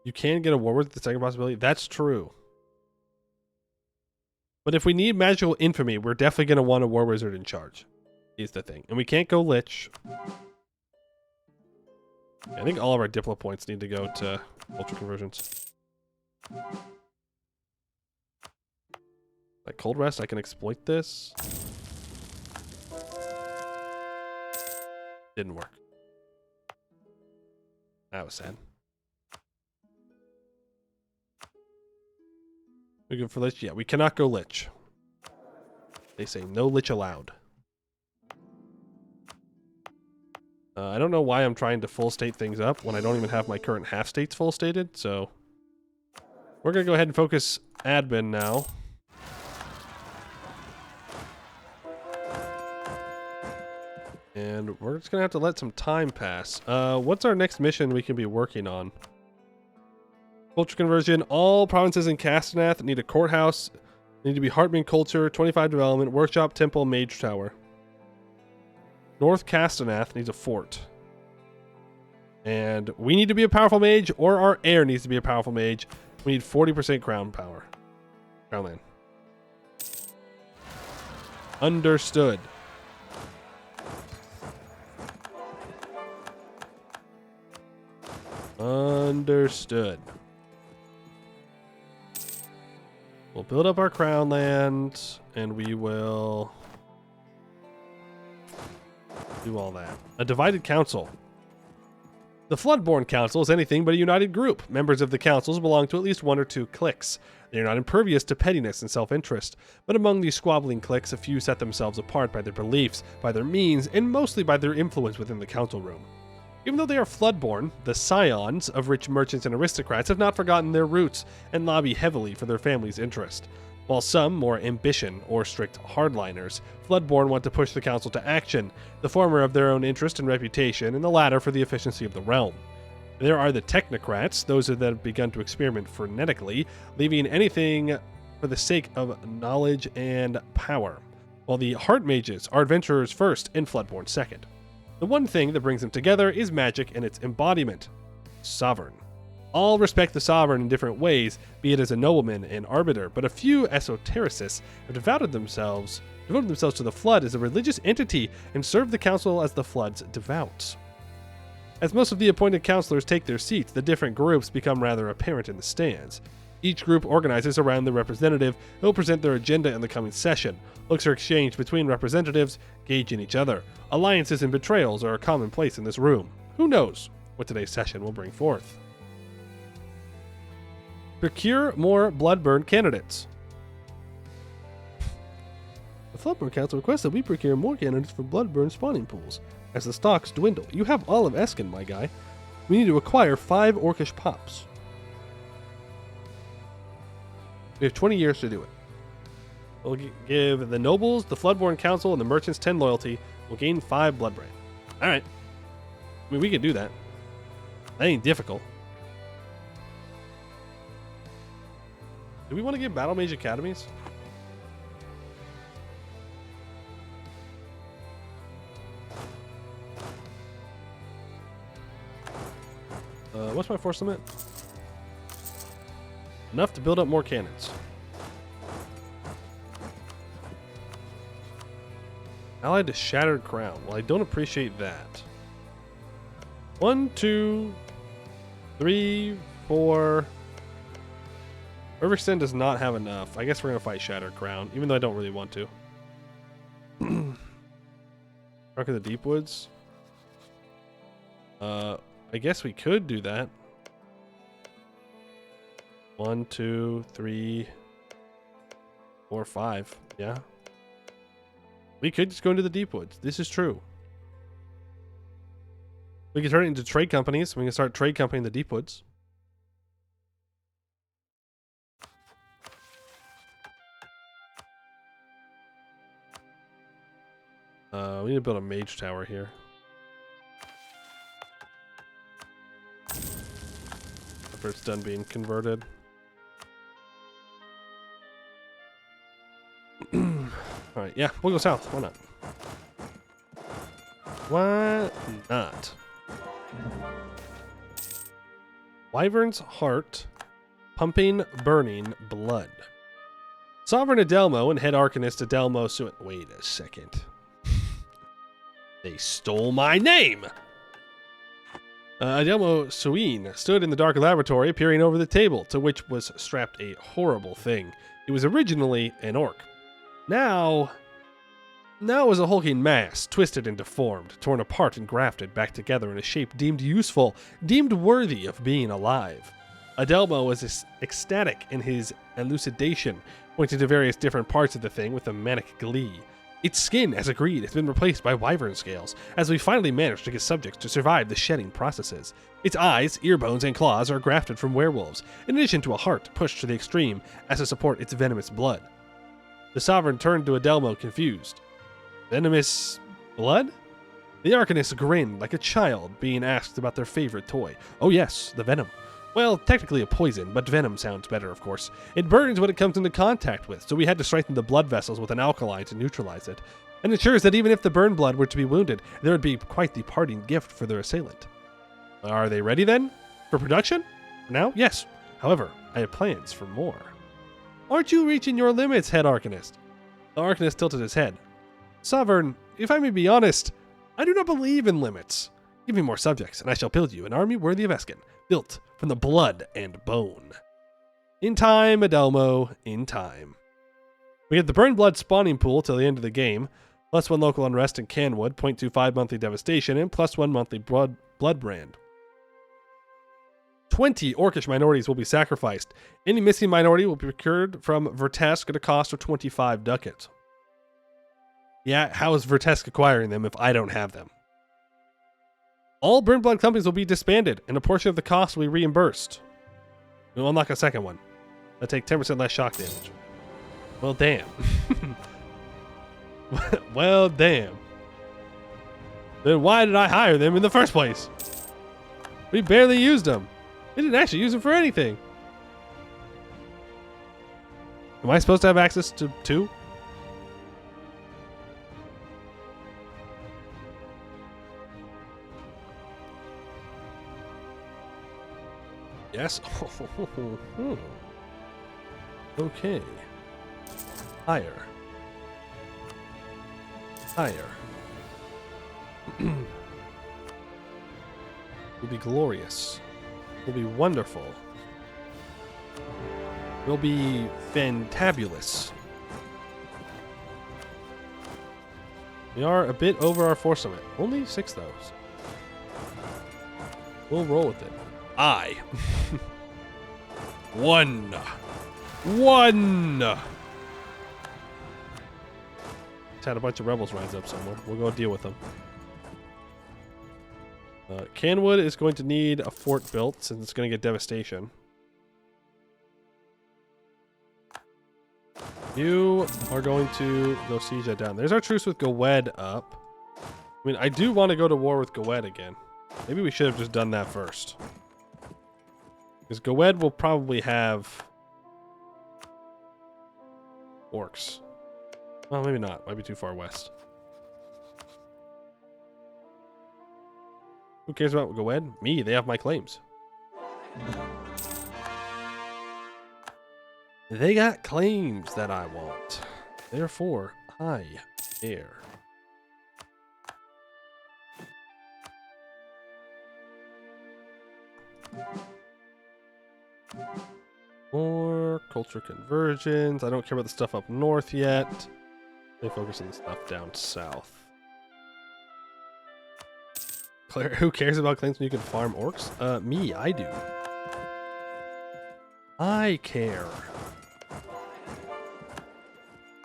You can get a war wizard, the second possibility. That's true. But if we need magical infamy, we're definitely going to want a war wizard in charge. Is the thing. And we can't go Lich. I think all of our Diplo points need to go to ultra conversions. Like Cold Rest, I can exploit this. Didn't work. That was sad. We go for Lich? Yeah, we cannot go Lich. They say no Lich allowed. I don't know why I'm trying to full state things up when I don't even have my current half states full stated, so we're going to go ahead and focus admin now. And we're just going to have to let some time pass. What's our next mission we can be working on? Culture conversion. All provinces in Castaneath need a courthouse. Need to be Heartman culture, 25 development, workshop, temple, mage tower. North Castaneath needs a fort. And we need to be a powerful mage, or our heir needs to be a powerful mage. We need 40% crown power. Crown land. Understood. Understood. We'll build up our crown land, and we will do all that. A divided council. The Floodborn Council is anything but a united group. Members of the councils belong to at least one or two cliques. They are not impervious to pettiness and self-interest, but among these squabbling cliques, a few set themselves apart by their beliefs, by their means, and mostly by their influence within the council room. Even though they are Floodborn, the scions of rich merchants and aristocrats have not forgotten their roots and lobby heavily for their family's interest. While some, more ambition or strict hardliners, Floodborn want to push the council to action, the former of their own interest and reputation, and the latter for the efficiency of the realm. There are the technocrats, those that have begun to experiment frenetically, leaving anything for the sake of knowledge and power, while the heart mages are adventurers first and Floodborn second. The one thing that brings them together is magic and its embodiment, Sovereign. All respect the Sovereign in different ways, be it as a nobleman and arbiter, but a few esotericists have devoted themselves to the Flood as a religious entity and serve the council as the Flood's devouts. As most of the appointed counselors take their seats, the different groups become rather apparent in the stands. Each group organizes around the representative who will present their agenda in the coming session. Looks are exchanged between representatives, gauging each other. Alliances and betrayals are commonplace in this room. Who knows what today's session will bring forth? Procure more Bloodburn candidates. The Floodburn Council requests that we procure more candidates for Bloodburn spawning pools. As the stocks dwindle, you have all of Escann, my guy. We need to acquire 5 orcish pops. We have 20 years to do it. We'll give the nobles, the Floodborn Council, and the merchants 10 loyalty. We'll gain 5 bloodbrand. Alright. I mean, we could do that. That ain't difficult. Do we want to give Battle Mage Academies? What's my force limit? Enough to build up more cannons. Allied to Shattered Crown. Well, I don't appreciate that. 1, 2, 3, 4. Riverstone does not have enough. I guess we're going to fight Shattered Crown, even though I don't really want to. Rock of the Deep Woods. I guess we could do that. 1, 2, 3, 4, 5. Yeah. We could just go into the Deep Woods. This is true. We could turn it into trade companies. We can start trade company in the Deep Woods. We need to build a mage tower here. After it's done being converted. Alright, yeah, we'll go south. Why not? Why not? Wyvernheart, pumping, burning blood. Sovereign Adelmo and head arcanist Adelmo Suin. Wait a second. They stole my name! Adelmo Suin stood in the dark laboratory, peering over the table, to which was strapped a horrible thing. It was originally an orc. Now it was a hulking mass, twisted and deformed, torn apart and grafted back together in a shape deemed useful, deemed worthy of being alive. Adelmo was ecstatic in his elucidation, pointing to various different parts of the thing with a manic glee. Its skin, as agreed, has been replaced by wyvern scales, as we finally managed to get subjects to survive the shedding processes. Its eyes, ear bones, and claws are grafted from werewolves, in addition to a heart pushed to the extreme as to support its venomous blood. The Sovereign turned to Adelmo, confused. Venomous blood? The Arcanist grinned like a child being asked about their favorite toy. Oh yes, the venom. Well, technically a poison, but venom sounds better, of course. It burns what it comes into contact with, so we had to strengthen the blood vessels with an alkali to neutralize it, and ensures that even if the burned blood were to be wounded, there would be quite the parting gift for their assailant. Are they ready then? For production? For now? Yes. However, I have plans for more. Aren't you reaching your limits, head Arcanist? The Arcanist tilted his head. Sovereign, if I may be honest, I do not believe in limits. Give me more subjects, and I shall build you an army worthy of Escann, built from the blood and bone. In time, Adelmo, in time. We get the Burn Blood spawning pool till the end of the game, +1 local unrest in Canwood, 0.25 monthly devastation, and +1 monthly blood brand. 20 Orcish minorities will be sacrificed. Any missing minority will be procured from Vertesk at a cost of 25 ducats. Yeah, how is Vertesk acquiring them if I don't have them? All Burn Blood companies will be disbanded, and a portion of the cost will be reimbursed. We'll unlock a second one. That'll take 10% less shock damage. Well, damn. Well, damn. Then why did I hire them in the first place? We barely used them. We didn't actually use them for anything. Am I supposed to have access to 2? Yes. Okay. Higher. Higher. Will be glorious. Will be wonderful. Will be fantabulous. We are a bit over our force limit. Only 6 though. We'll roll with it. I. 1. Just had a bunch of rebels rise up somewhere. We'll go deal with them. Canwood is going to need a fort built since it's going to get devastation. You are going to go siege that down. There's our truce with Gowed up. I mean, I do want to go to war with Gowed again. Maybe we should have just done that first. Because Gowed will probably have orcs. Well, maybe not. Might be too far west. Who cares about Gowed? Me. They have my claims. They got claims that I want. Therefore, I care. More culture conversions. I don't care about the stuff up north yet. They focus on the stuff down south. Claire, who cares about claims when you can farm orcs? Me, I do. I care.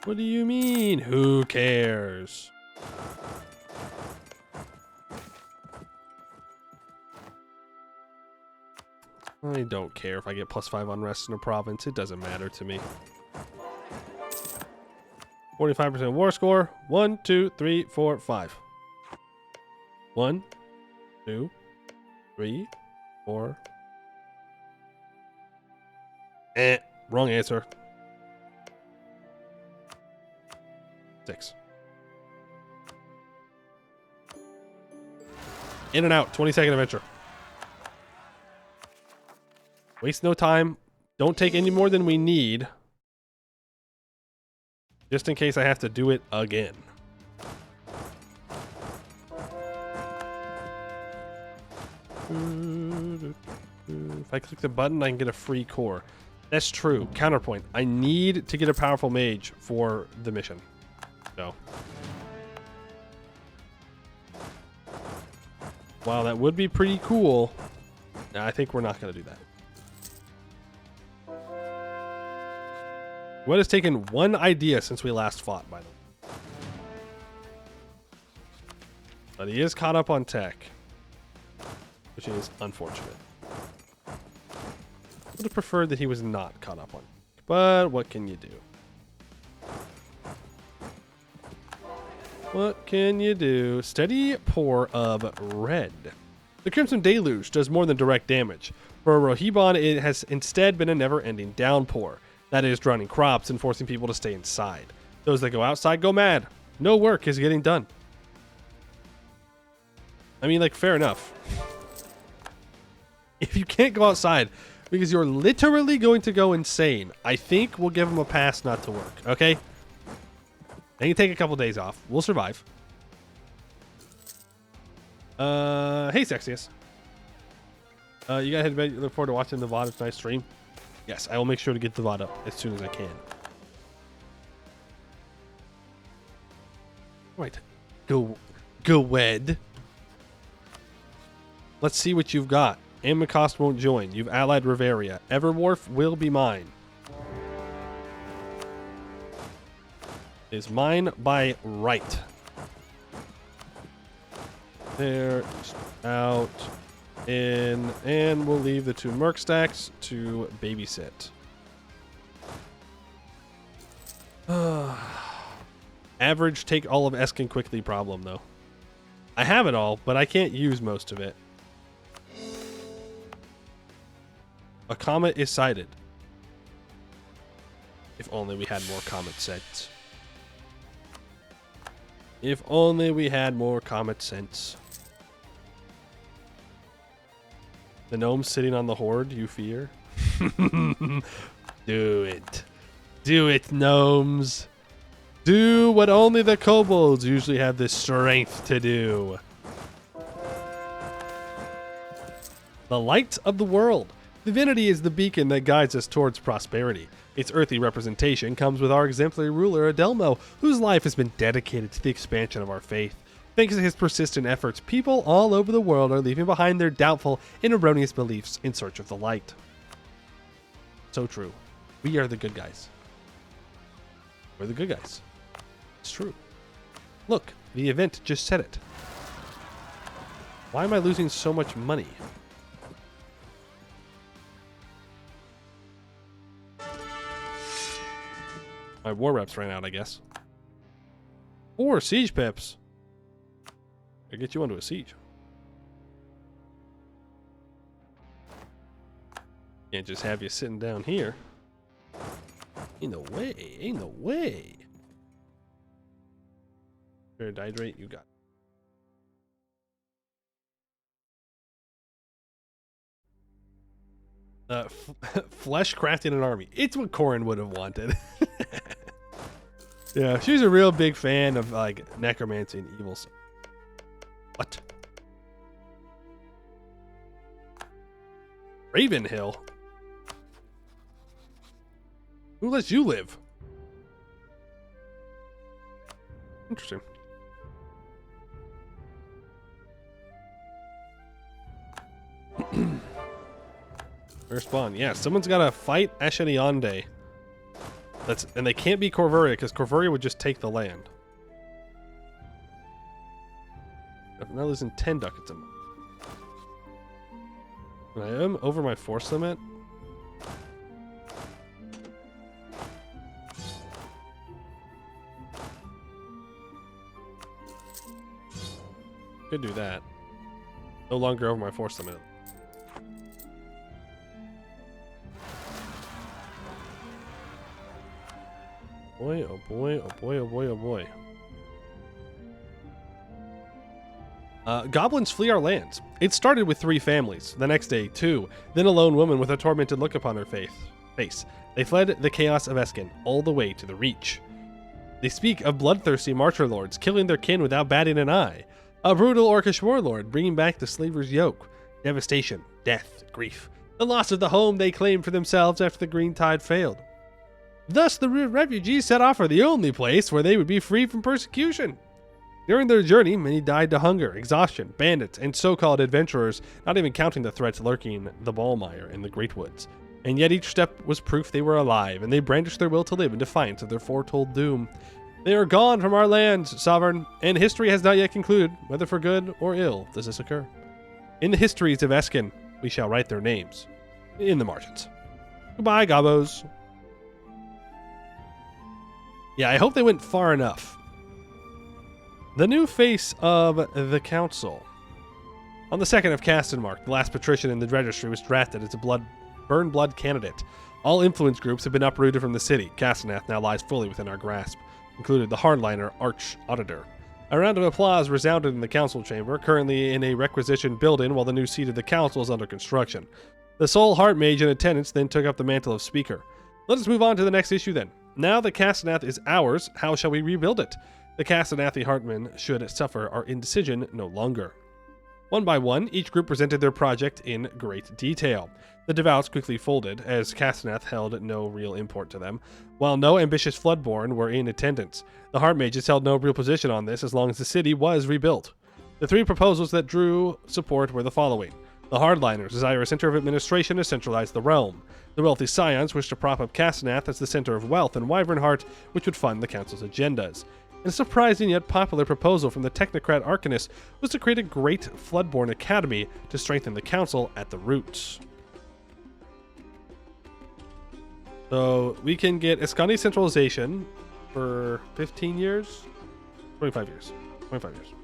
What do you mean, who cares? I don't care if I get +5 unrest in a province. It doesn't matter to me. 45% war score. 1, 2, 3, 4, 5. 1, 2, 3, 4. Wrong answer. 6. In and out. 20-second adventure. Waste no time. Don't take any more than we need. Just in case I have to do it again. If I click the button, I can get a free core. That's true. Counterpoint. I need to get a powerful mage for the mission. So. Wow, that would be pretty cool. I think we're not going to do that. What has taken one idea since we last fought, by the way. But he is caught up on tech, which is unfortunate. I would have preferred that he was not caught up on tech, but what can you do? What can you do? Steady pour of red. The Crimson Deluge does more than direct damage. For a Rohibon, it has instead been a never-ending downpour. That is, drowning crops and forcing people to stay inside. Those that go outside go mad. No work is getting done. I mean, like, fair enough. If you can't go outside because you're literally going to go insane, I think we'll give them a pass not to work, okay? And you take a couple days off. We'll survive. Hey, Sexiest. You gotta head to bed. Look forward to watching the VOD. It's a nice stream. Yes, I will make sure to get the VOD up as soon as I can. Right. Go wed. Let's see what you've got. Amikost won't join. You've allied Riveria. Everwharf will be mine. Is mine by right. There, out, in, and we'll leave the 2 merc stacks to babysit. Average take all of Escann quickly problem, though. I have it all, but I can't use most of it. A comet is sighted. If only we had more comet sets. If only we had more comet sense. The gnomes sitting on the horde, you fear? Do it. Do it, gnomes. Do what only the kobolds usually have the strength to do. The light of the world. Divinity is the beacon that guides us towards prosperity. Its earthly representation comes with our exemplary ruler, Adelmo, whose life has been dedicated to the expansion of our faith. Thanks to his persistent efforts, people all over the world are leaving behind their doubtful and erroneous beliefs in search of the light. So true. We are the good guys. We're the good guys. It's true. Look, the event just said it. Why am I losing so much money? My war reps ran out, I guess. 4 siege pips. I get you onto a siege. Can't just have you sitting down here. Ain't no way. Ain't no way. Hydrate, you got it. Flesh crafting an army. It's what Corin would have wanted. Yeah, she's a real big fan of like necromancy and evils. What? Ravenhill? Who lets you live? Interesting. Where's spawn? Yeah, someone's got to fight Esheniande. And they can't be Corvuria because Corvuria would just take the land. I'm not losing 10 ducats a month. And I am over my force limit. Could do that. No longer over my force limit. Boy, oh boy, oh boy, oh boy, oh boy. Goblins flee our lands. It started with 3 families, the next day 2, then a lone woman with a tormented look upon her face. They fled the chaos of Escann, all the way to the Reach. They speak of bloodthirsty martyr lords killing their kin without batting an eye, a brutal orcish warlord bringing back the slaver's yoke, devastation, death, grief, the loss of the home they claimed for themselves after the green tide failed. Thus, the refugees set off for the only place where they would be free from persecution. During their journey, many died to hunger, exhaustion, bandits, and so-called adventurers, not even counting the threats lurking the Ballmire in the Great Woods. And yet each step was proof they were alive, and they brandished their will to live in defiance of their foretold doom. They are gone from our lands, Sovereign, and history has not yet concluded, whether for good or ill does this occur. In the histories of Escann, we shall write their names in the margins. Goodbye, Gobos. Yeah, I hope they went far enough. The new face of the council. On the 2nd of Castenmark, the last patrician in the registry was drafted as a burn blood candidate. All influence groups have been uprooted from the city. Castenath now lies fully within our grasp, included the hardliner Arch Auditor. A round of applause resounded in the council chamber, currently in a requisitioned building while the new seat of the council is under construction. The sole heart mage in attendance then took up the mantle of speaker. Let us move on to the next issue then. Now the Castenath is ours. How shall we rebuild it? The Castenathi Hartmen should suffer our indecision no longer. One by one, each group presented their project in great detail. The Devouts quickly folded, as Castenath held no real import to them, while no ambitious Floodborn were in attendance. The Heart Mages held no real position on this as long as the city was rebuilt. The three proposals that drew support were the following. The Hardliners desire a center of administration to centralize the realm. The wealthy Scions wish to prop up Castenath as the center of wealth in Wyvernheart, which would fund the council's agendas. And a surprising yet popular proposal from the technocrat Arcanist was to create a great Floodborn academy to strengthen the council at the roots. So we can get Escann centralization for 15 years? 25 years. 25 years.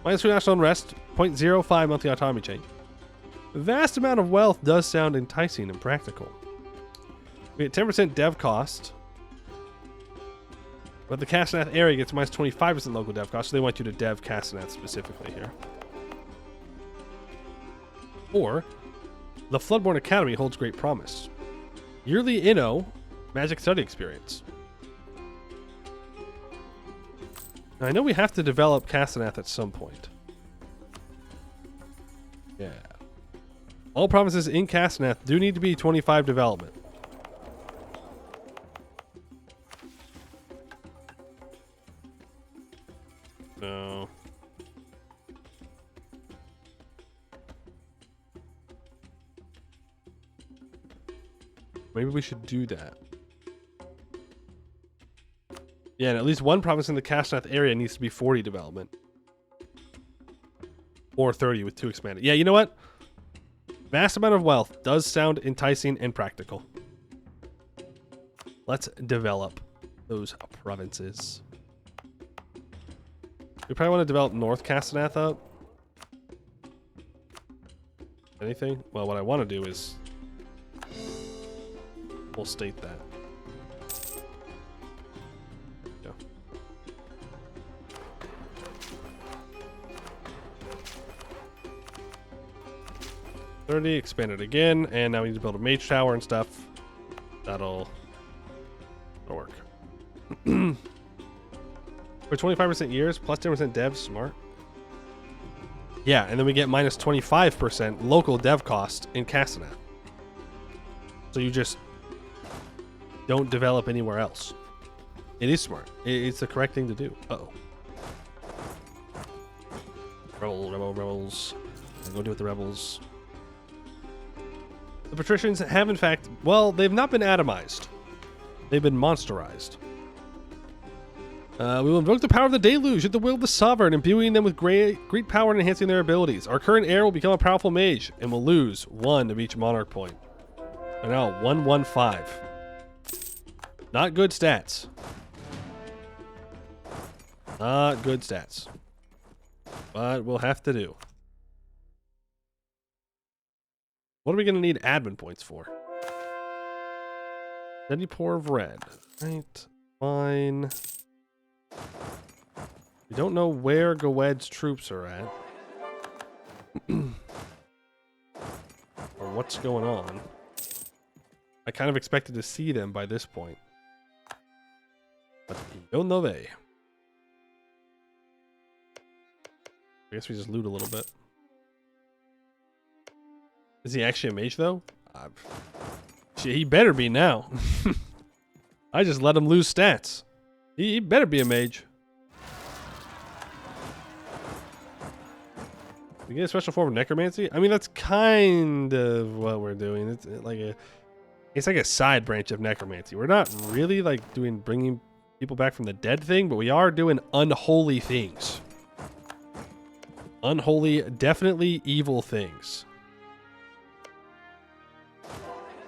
-2 national unrest, 0.05 monthly autonomy change. A vast amount of wealth does sound enticing and practical. We get 10% dev cost. But the Castenath area gets minus 25% local dev cost, so they want you to dev Castenath specifically here. Or, the Floodborn Academy holds great promise. Yearly Inno magic study experience. Now, I know we have to develop Castenath at some point. Yeah. All provinces in Castenath do need to be 25 development. No. Maybe we should do that. Yeah, and at least one province in the Castenath area needs to be 40 development. Or 30 with 2 expanded. Yeah, you know what? Vast amount of wealth does sound enticing and practical. Let's develop those provinces. We probably want to develop North Castenath up. Anything? Well, what I want to do is... we'll state that. Yeah. $30, expand it again, and now we need to build a mage tower and stuff. That'll work. For 25% years, plus 10% dev, smart. Yeah, and then we get minus 25% local dev cost in Castenath. So you just don't develop anywhere else. It is smart. It's the correct thing to do. Uh-oh. Rebels. Go deal with the rebels. The patricians have, in fact, well, they've not been atomized. They've been monsterized. We will invoke the power of the deluge at the will of the sovereign, imbuing them with great power and enhancing their abilities. Our current heir will become a powerful mage and will lose 1 of each monarch point. And now 115. Not good stats. Not good stats. But we'll have to do. What are we going to need admin points for? Steady pour of red. Right. Fine. We don't know where Goed's troops are at. Or what's going on. I kind of expected to see them by this point. But don't know they. I guess we just loot a little bit. Is he actually a mage, though? Shit, he better be now. I just let him lose stats. He better be a mage. We get a special form of necromancy? I mean, that's kind of what we're doing. It's like a side branch of necromancy. We're not really like bringing people back from the dead thing, but we are doing unholy things. Unholy, definitely evil things.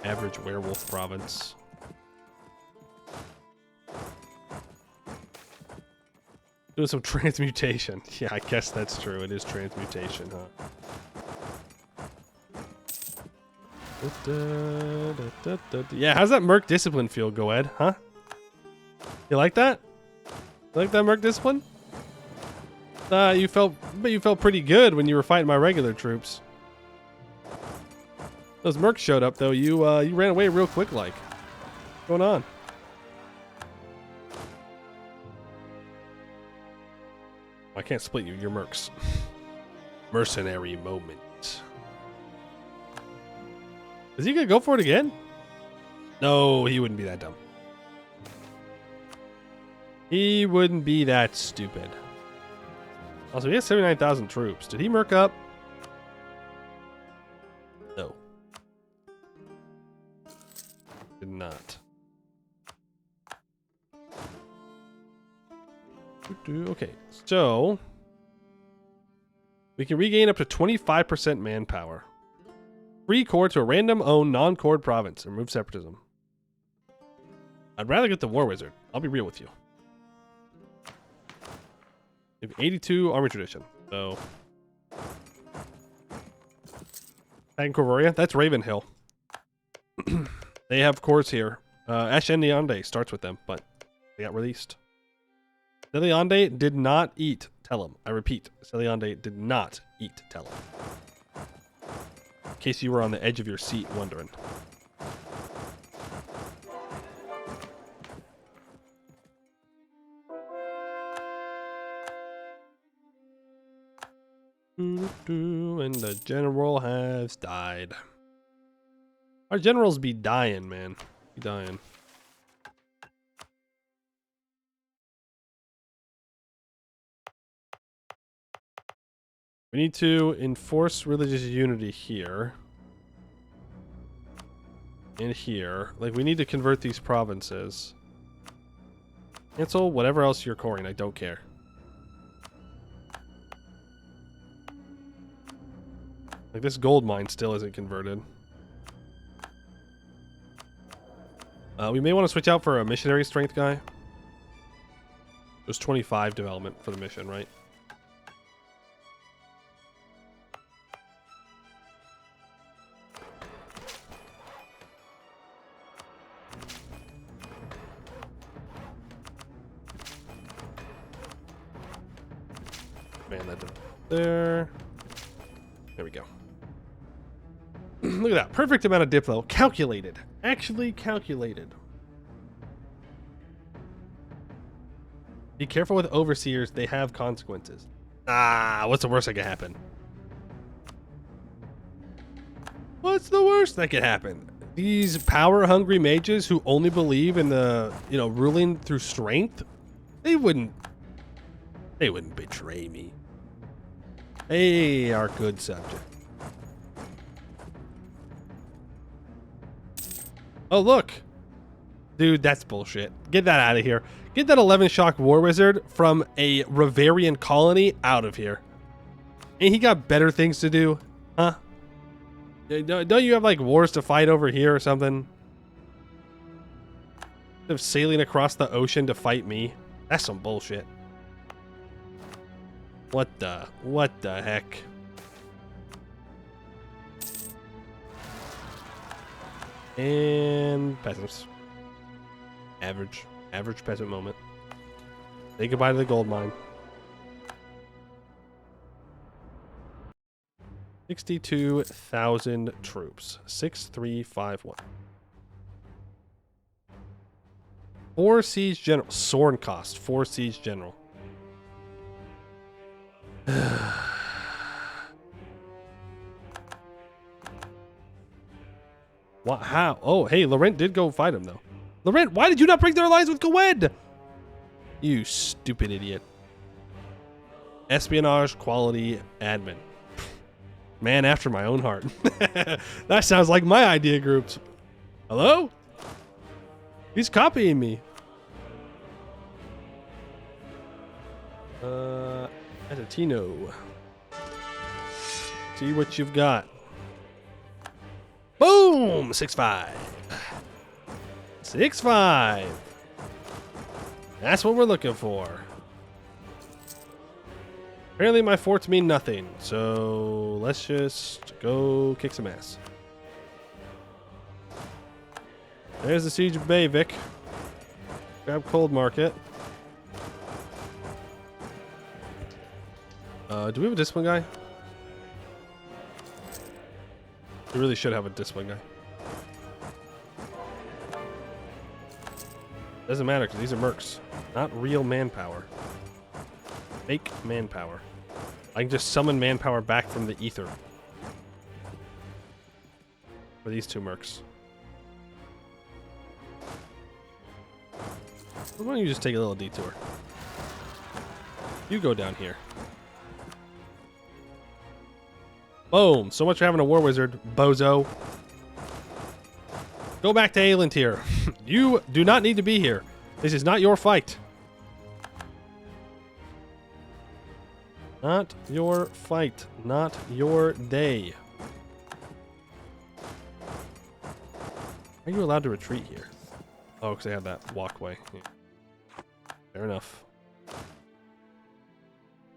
Average werewolf province. Doing some transmutation. Yeah, I guess that's true. It is transmutation, huh? Yeah, how's that Merc Discipline feel, Goed? Huh? You like that? You like that Merc Discipline? You felt pretty good when you were fighting my regular troops. Those Mercs showed up though. You ran away real quick, like. What's going on? I can't split you. You're mercs. Mercenary moment. Is he gonna go for it again? No, he wouldn't be that dumb. He wouldn't be that stupid. Also, he has 79,000 troops. Did he merc up? No. Did not. Okay, so we can regain up to 25% manpower. Free core to a random owned non-cord province and remove separatism. I'd rather get the War Wizard. I'll be real with you. We have 82 army tradition, so Corvoria, that's Ravenhill. They have cores here. Escann starts with them, but they got released. Celeonde did not eat Tellum. I repeat, Celeonde did not eat Tellum. In case you were on the edge of your seat wondering. And the general has died. Our generals be dying, man. Be dying. We need to enforce religious unity here. And here. Like, we need to convert these provinces. Cancel whatever else you're coring. I don't care. Like, this gold mine still isn't converted. We may want to switch out for a missionary strength guy. There's 25 development for the mission, right? Man, that there. There we go. Look at that. Perfect amount of diplo. Calculated. Actually calculated. Be careful with overseers. They have consequences. Ah, what's the worst that could happen? What's the worst that could happen? These power-hungry mages who only believe in the, ruling through strength, they wouldn't betray me. They are good subject. Oh, look. Dude, that's bullshit. Get that out of here. Get that 11 shock war wizard from a Ravarian colony out of here. Ain't he got better things to do? Huh? Don't you have, like, wars to fight over here or something? Of sailing across the ocean to fight me? That's some bullshit. What the heck? And peasants. Average peasant moment. Say goodbye to the gold mine. 62,000 troops. 6351. 4 siege general. Sorn cost. 4 siege general. What? How? Oh, hey, Laurent did go fight him, though. Laurent, why did you not break their alliance with Gwed? You stupid idiot. Espionage quality admin. Man after my own heart. That sounds like my idea groups. Hello? He's copying me. Atatino. See what you've got. Boom! 6-5. 6-5. That's what we're looking for. Apparently my forts mean nothing, so let's just go kick some ass. There's the Siege of Bayvik. Grab Cold Market. Do we have a discipline guy? We really should have a discipline guy. Doesn't matter because these are mercs, not real manpower. Fake manpower. I can just summon manpower back from the ether. For these two mercs. Why don't you just take a little detour? You go down here. Boom. So much for having a war wizard, bozo. Go back to Aelintir. You do not need to be here. This is not your fight. Not your fight. Not your day. Are you allowed to retreat here? Oh, because they have that walkway. Yeah. Fair enough.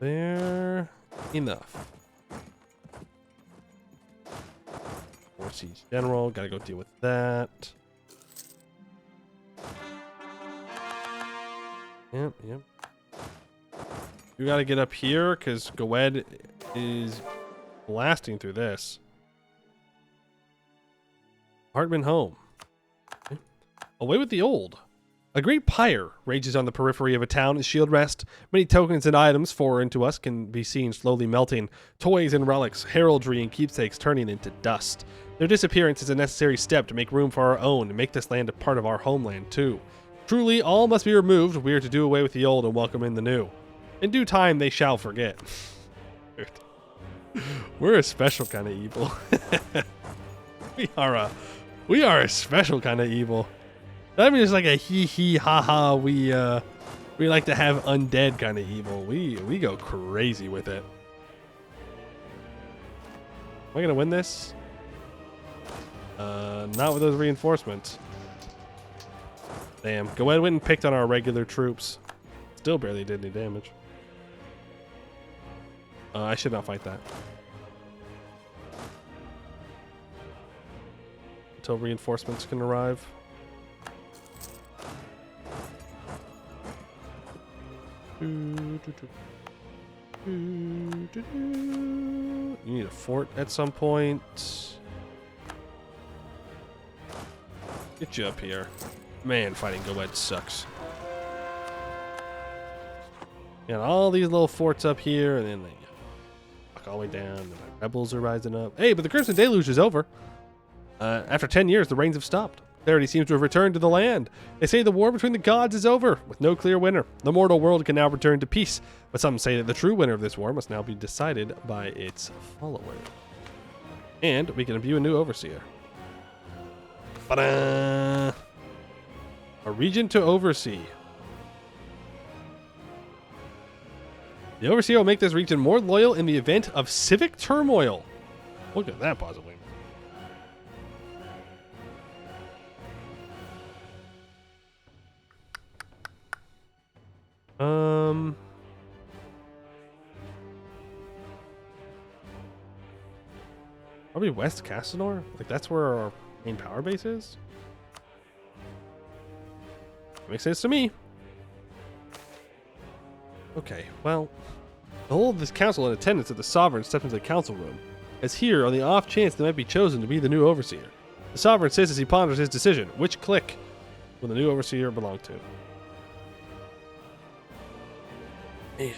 Fair enough. War Siege General. Gotta go deal with that. Yep, yep. You gotta get up here because Goed is blasting through this. Hartman home. Okay. Away with the old. A great pyre rages on the periphery of a town as shield rest. Many tokens and items foreign to us can be seen slowly melting. Toys and relics, heraldry and keepsakes turning into dust. Their disappearance is a necessary step to make room for our own and make this land a part of our homeland too. Truly, all must be removed. We are to do away with the old and welcome in the new. In due time, they shall forget. We're a special kind of evil. We are a special kind of evil. That means like a hee hee ha ha. We like to have undead kind of evil. We go crazy with it. Am I gonna win this? Not with those reinforcements. Damn. Goed went and picked on our regular troops. Still barely did any damage. I should not fight that. Until reinforcements can arrive. You need a fort at some point. Get you up here. Man, fighting Goed sucks. Got all these little forts up here, and then they fuck all the way down, and the rebels are rising up. Hey, but the Crimson Deluge is over. After 10 years, the rains have stopped. Clarity seems to have returned to the land. They say the war between the gods is over, with no clear winner. The mortal world can now return to peace, but some say that the true winner of this war must now be decided by its followers. And we can view a new overseer. Ta-da! A region to oversee. The overseer will make this region more loyal in the event of civic turmoil. Look at that, possibly. Probably West Castanor? Like, that's where our main power base is? Makes sense to me. Okay, well, the whole of this council in attendance at the Sovereign stepped into the council room, as here, on the off chance they might be chosen to be the new overseer. The Sovereign says as he ponders his decision, which clique will the new overseer belong to? Damn.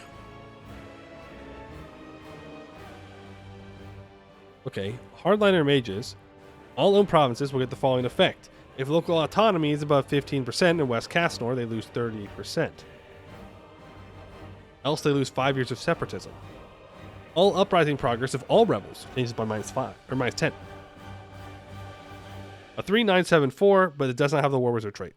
Okay, hardliner mages. All owned provinces will get the following effect. If local autonomy is above 15% in West Castanor, they lose 30%. Else they lose 5 years of separatism. All uprising progress of all rebels changes by -5 or -10. A 3974, but it does not have the War Wizard trait.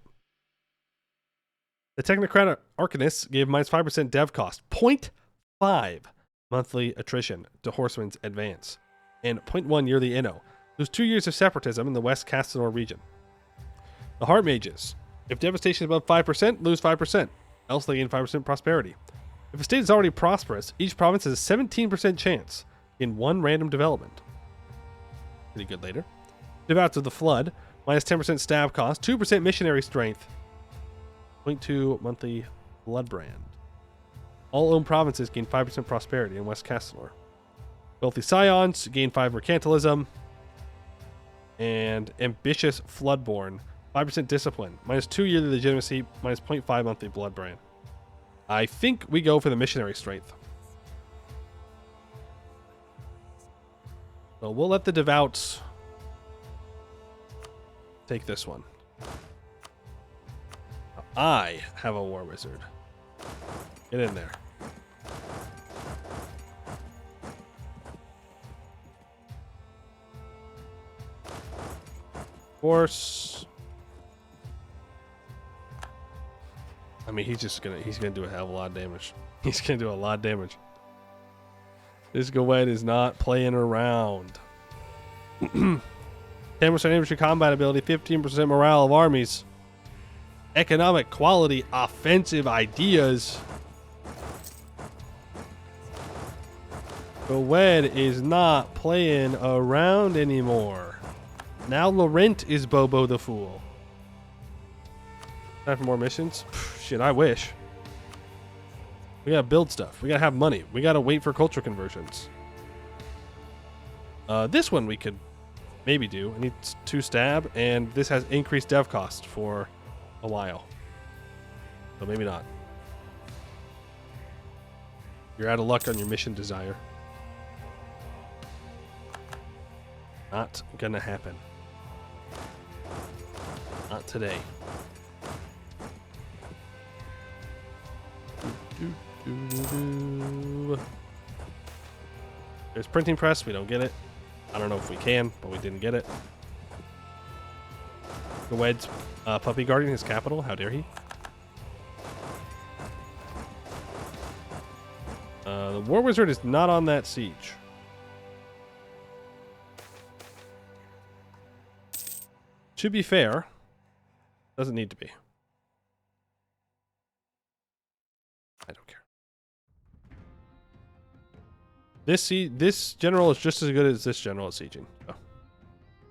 The Technocrat Arcanists gave -5% dev cost, 0.5 monthly attrition to Horseman's Advance, and 0.1 yearly inno. Lose 2 years of separatism in the West Castanor region. The Heart Mages. If devastation is above 5%, lose 5%. Else they gain 5% prosperity. If a state is already prosperous, each province has a 17% chance in one random development. Pretty good later. Devouts of the Flood. -10% stab cost. 2% missionary strength. 0.2 monthly blood brand. All owned provinces gain 5% prosperity in West Castanor. Wealthy Scions gain 5 mercantilism. And Ambitious Floodborn. 5% discipline. -2 yearly legitimacy. -0.5 monthly blood brand. I think we go for the missionary strength. So we'll let the devouts take this one. I have a war wizard. Get in there. Force. I mean, he's gonna do a hell of a lot of damage. He's gonna do a lot of damage. This Gowed is not playing around. 10% infantry combat ability, 15% morale of armies. Economic quality, offensive ideas. Gowed is not playing around anymore. Now Laurent is Bobo the Fool. Time for more missions? Shit, I wish. We gotta build stuff. We gotta have money. We gotta wait for culture conversions. This one we could maybe do. I need 2 stab, and this has increased dev cost for a while. So maybe not. You're out of luck on your mission desire. Not gonna happen. Not today. There's printing press. We don't get it. I don't know if we can, but we didn't get it. Gowed's puppy guarding his capital. How dare he? The war wizard is not on that siege. To be fair, doesn't need to be. I don't care. This general is just as good as this general at sieging. Oh.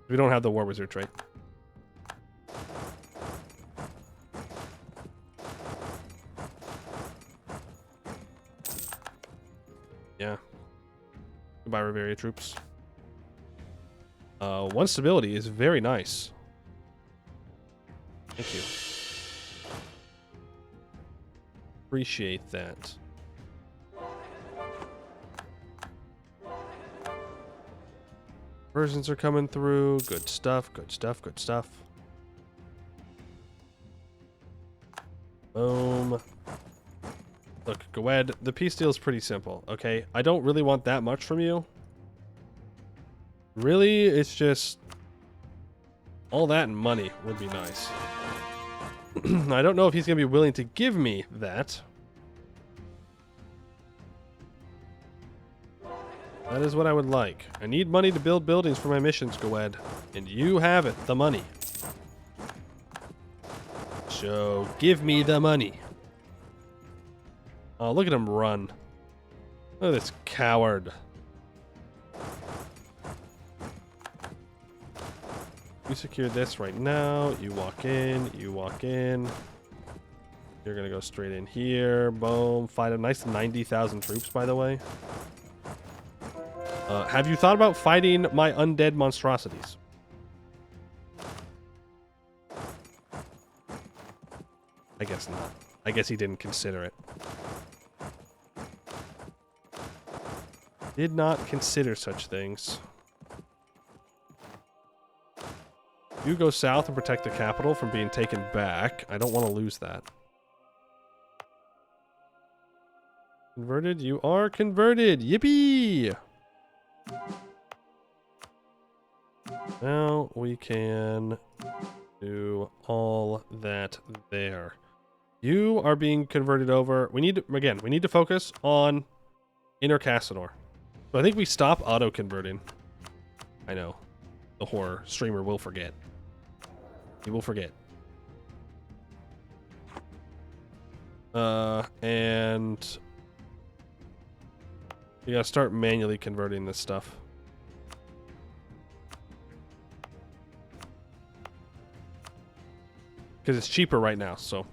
We don't have the war wizard trait. Yeah. Goodbye, Riveria troops. 1 stability is very nice. Thank you. Appreciate that. Versions are coming through. Good stuff, good stuff, good stuff. Boom. Look, Gowed, the peace deal is pretty simple, okay? I don't really want that much from you. Really, it's just... all that and money would be nice. I don't know if he's going to be willing to give me that. That is what I would like. I need money to build buildings for my missions, Gowed. And you have it, the money. So, give me the money. Oh, look at him run. Look at this coward. You secure this right now. You walk in. You walk in. You're going to go straight in here. Boom. Fight a nice 90,000 troops, by the way. Have you thought about fighting my undead monstrosities? I guess not. I guess he didn't consider it. Did not consider such things. You go south and protect the capital from being taken back. I don't want to lose that. Converted? You are converted! Yippee! Now we can do all that there. You are being converted over. We need to, again, we need to focus on Inner Cassador. So I think we stop auto-converting. I know. The horror streamer will forget. He will forget. And you gotta start manually converting this stuff. Because it's cheaper right now, so.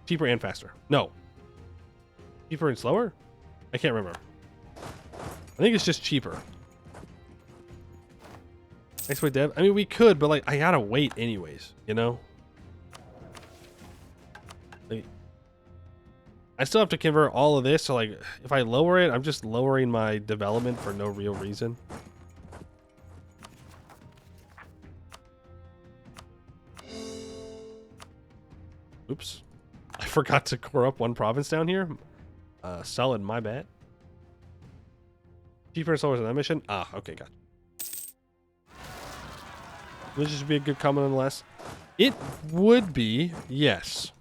Cheaper and faster. No. Cheaper and slower? I can't remember. I think it's just cheaper. Exploit dev? I mean, we could, but like, I gotta wait anyways, you know? Like, I still have to convert all of this, so like if I lower it, I'm just lowering my development for no real reason. Oops. I forgot to core up one province down here. Solid, my bad. Cheaper solar on that mission? Ah, okay, gotcha. This should be a good comment nonetheless. It would be, yes.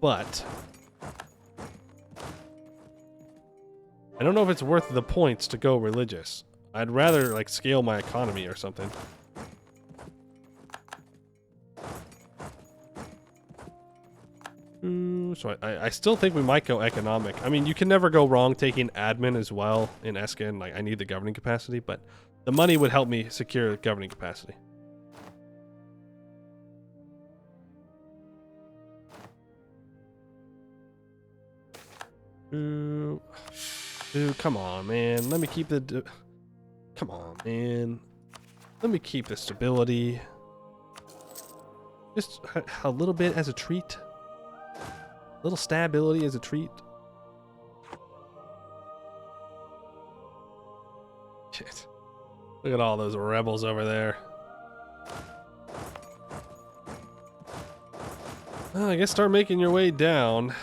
But I don't know if it's worth the points to go religious. I'd rather like scale my economy or something. So I still think we might go economic. I mean, you can never go wrong taking admin as well in Escann. Like, I need the governing capacity, but the money would help me secure governing capacity. Ooh, come on, man. Let me keep the... Come on, man. Let me keep the stability. Just a little bit as a treat. A little stability as a treat. Shit. Look at all those rebels over there. I guess start making your way down.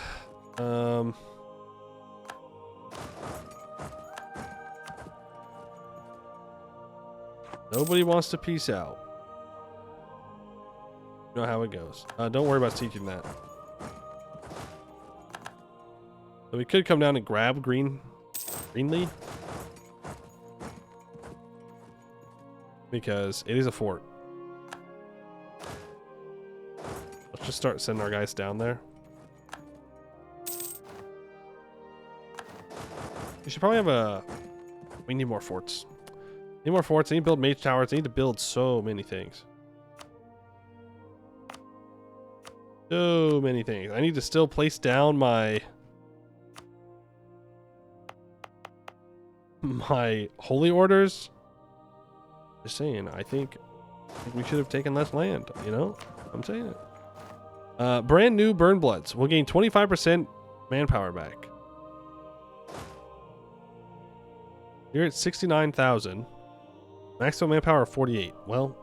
Nobody wants to peace out. You know how it goes. Don't worry about teaching that. So we could come down and grab Greenlee. Because it is a fort. Let's just start sending our guys down there. We should probably have a... We need more forts. Need more forts. I need to build mage towers. I need to build so many things. So many things. I need to still place down my holy orders. Just saying, I think we should have taken less land, you know? I'm saying it. Brand new burn bloods. We'll gain 25% manpower back. You're at 69,000. Maximum manpower 48. Well,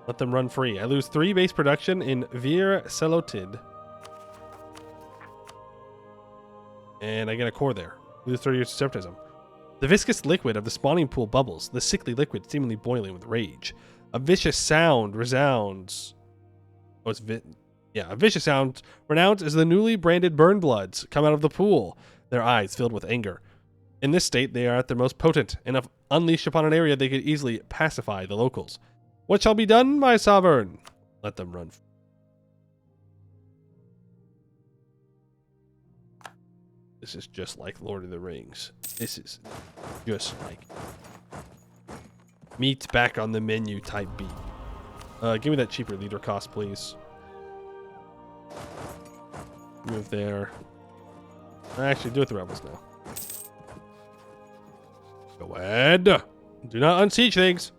let them run free. I lose 3 base production in Vir Celotid. And I get a core there. Lose 30 years of separatism. The viscous liquid of the spawning pool bubbles, the sickly liquid seemingly boiling with rage. A vicious sound resounds. Oh, it's a vicious sound renounced as the newly branded burn bloods come out of the pool, their eyes filled with anger. In this state, they are at their most potent, and if unleashed upon an area, they could easily pacify the locals. What shall be done, my sovereign? Let them run. This is just like Lord of the Rings. This is just like meat back on the menu type beat. Give me that cheaper leader cost, please. Move there. Actually, do it the rebels now. Go ahead. Do not unsiege things.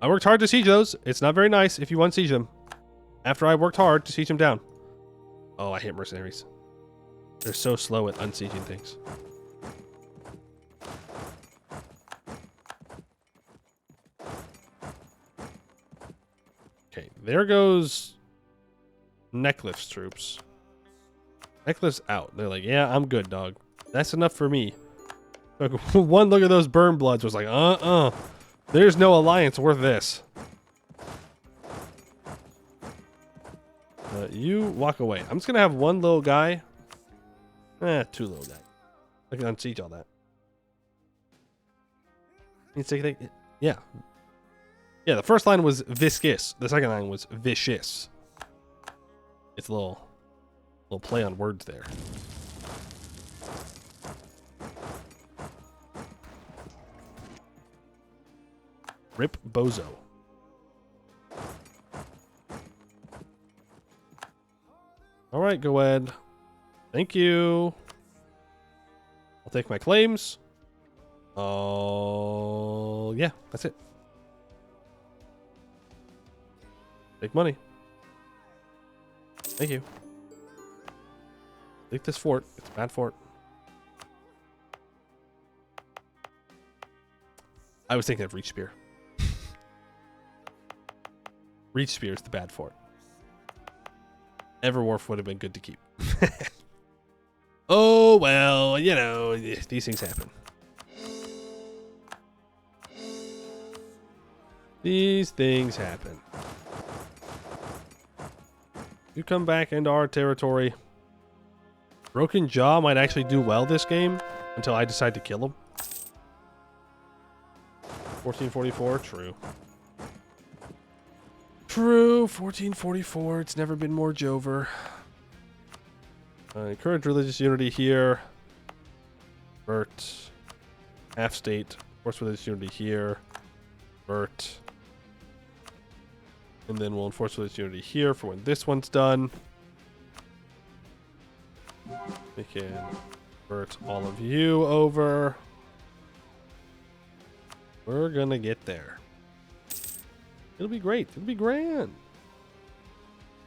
I worked hard to siege those. It's not very nice if you unsiege them. After I worked hard to siege them down. Oh, I hate mercenaries. They're so slow at unsieging things. Okay, there goes Necklif's troops. Necklif's out. They're like, yeah, I'm good, dog. That's enough for me. One look at those burn bloods was like, there's no alliance worth this. You walk away. I'm just gonna have one little guy. Two little guys. I can unsiege all that. Yeah. Yeah, the first line was viscous. The second line was vicious. It's a little play on words there. Rip Bozo. All right, go ahead. Thank you. I'll take my claims. Oh, yeah, that's it. Take money. Thank you. Take this fort. It's a bad fort. I was thinking of Reach Spear. Reach Spear is the bad fort. Everwharf would have been good to keep. Oh, well, you know, these things happen. These things happen. You come back into our territory. Broken Jaw might actually do well this game until I decide to kill him. 1444, true. True, 1444. It's never been more Jover. Encourage religious unity here. Vert. Half state. Force religious unity here. Vert. And then we'll enforce religious unity here for when this one's done. We can vert all of you over. We're gonna get there. It'll be great. It'll be grand.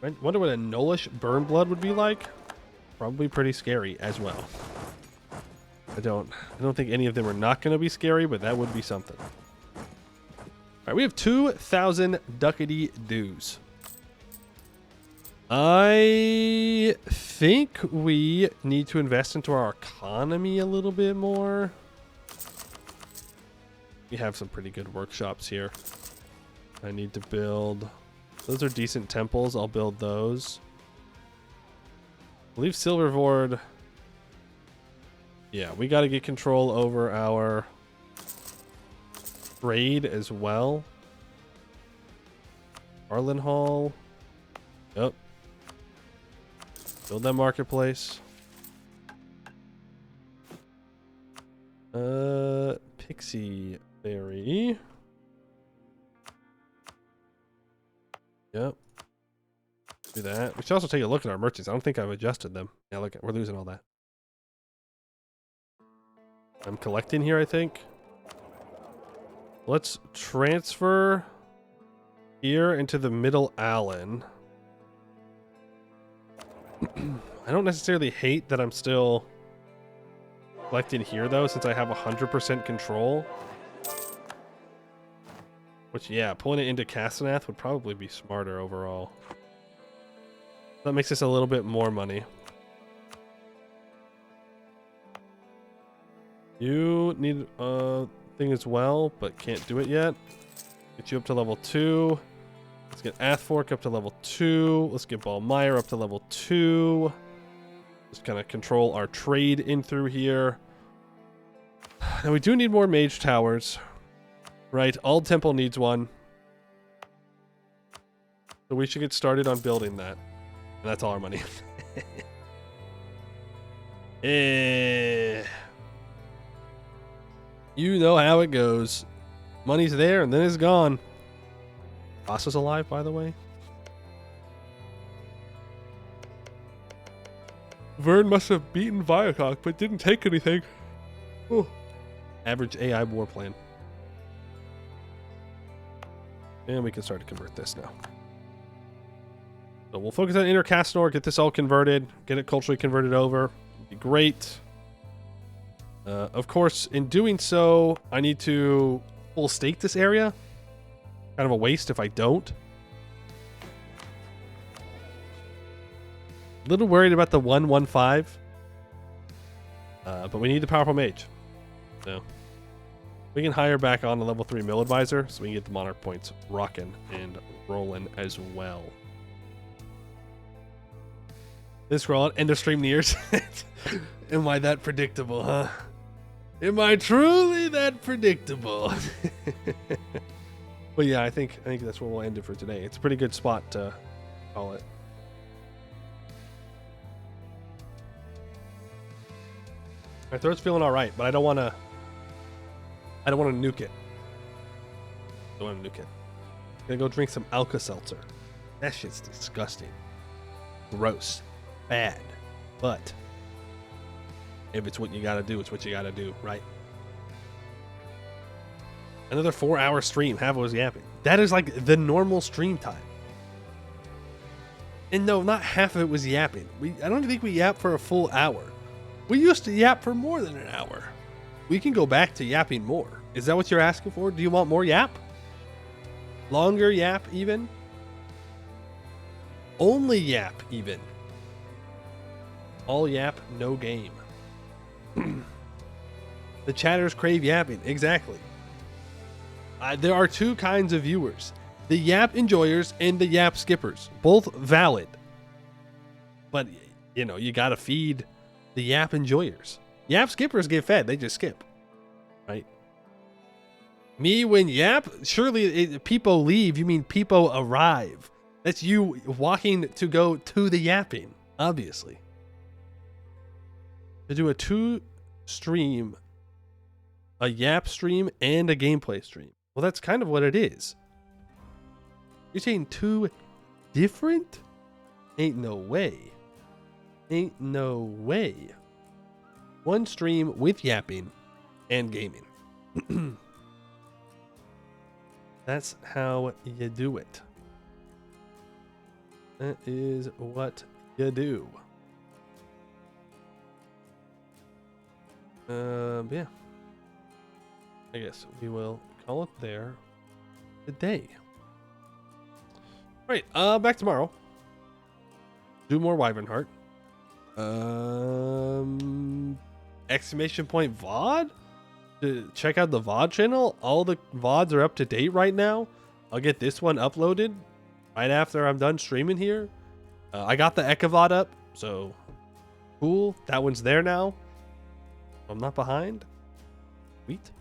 I wonder what a Nullish Burn Blood would be like. Probably pretty scary as well. I don't think any of them are not going to be scary, but that would be something. All right, we have 2,000 ducats dues. I think we need to invest into our economy a little bit more. We have some pretty good workshops here. I need to build. Those are decent temples. I'll build those. I believe Silvervord. Yeah, we got to get control over our trade as well. Arlen Hall. Yep. Build that marketplace. Pixie Berry. Yep. Do that. We should also take a look at our merchants. I don't think I've adjusted them. Yeah, look, we're losing all that. I'm collecting here, I think. Let's transfer here into the Middle Allen. I don't necessarily hate that I'm still collecting here, though, since I have 100% control. Which, yeah, pulling it into Castenath would probably be smarter overall. That makes us a little bit more money. You need a thing as well, but can't do it yet. Get you up to level 2. Let's get Athfork up to level 2. Let's get Ballmeyer up to level 2. Just kind of control our trade in through here. Now we do need more mage towers. Right, Ald Temple needs one. So we should get started on building that. And that's all our money. You know how it goes. Money's there and then it's gone. Boss is alive, by the way. Vern must have beaten Viacog, but didn't take anything. Ooh. Average AI war plan. And we can start to convert this now. So we'll focus on Inner Castor, get this all converted, get it culturally converted over. It'd be great. Of course, in doing so, I need to full stake this area. Kind of a waste if I don't. A little worried about the 115. But we need the powerful mage. So we can hire back on the level 3 mill advisor so we can get the monarch points rocking and rolling as well. This scroll out, end of stream nears. Am I that predictable, huh? Am I truly that predictable? But yeah, I think that's where we'll end it for today. It's a pretty good spot to call it. My throat's feeling all right, but I don't want to nuke it. Don't want to nuke it. I'm gonna go drink some Alka-Seltzer. That shit's disgusting. Gross. Bad. But if it's what you gotta do, it's what you gotta do, right? Another 4-hour stream. Half was yapping. That is like the normal stream time. And no, not half of it was yapping. I don't think we yapped for a full hour. We used to yap for more than an hour. We can go back to yapping more. Is that what you're asking for? Do you want more yap? Longer yap even? Only yap even. All yap, no game. The chatters crave yapping. Exactly. There are two kinds of viewers. The yap enjoyers and the yap skippers. Both valid. But, you know, you gotta feed the yap enjoyers. Yap skippers get fed. They just skip. Right? Me when yap, surely people leave. You mean people arrive. That's you walking to go to the yapping. Obviously. To do a 2-stream, a yap stream and a gameplay stream. Well, that's kind of what it is. You're saying 2 different? Ain't no way. Ain't no way. 1 stream with yapping and gaming. That's how you do it. That is what you do. Yeah. I guess we will call it there today. All right, back tomorrow. Do more Wyvernheart. Exclamation point VOD? To check out the VOD channel. All the VODs are up to date right now. I'll get this one uploaded right after I'm done streaming here. I got the Eka VOD up, so cool. That one's there now. I'm not behind. Sweet.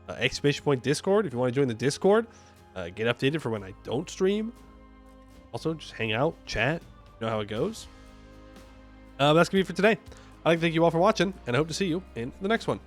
Exclamation point Discord. If you want to join the Discord, get updated for when I don't stream. Also, just hang out, chat. You know how it goes. That's going to be it for today. I'd like to thank you all for watching, and I hope to see you in the next one.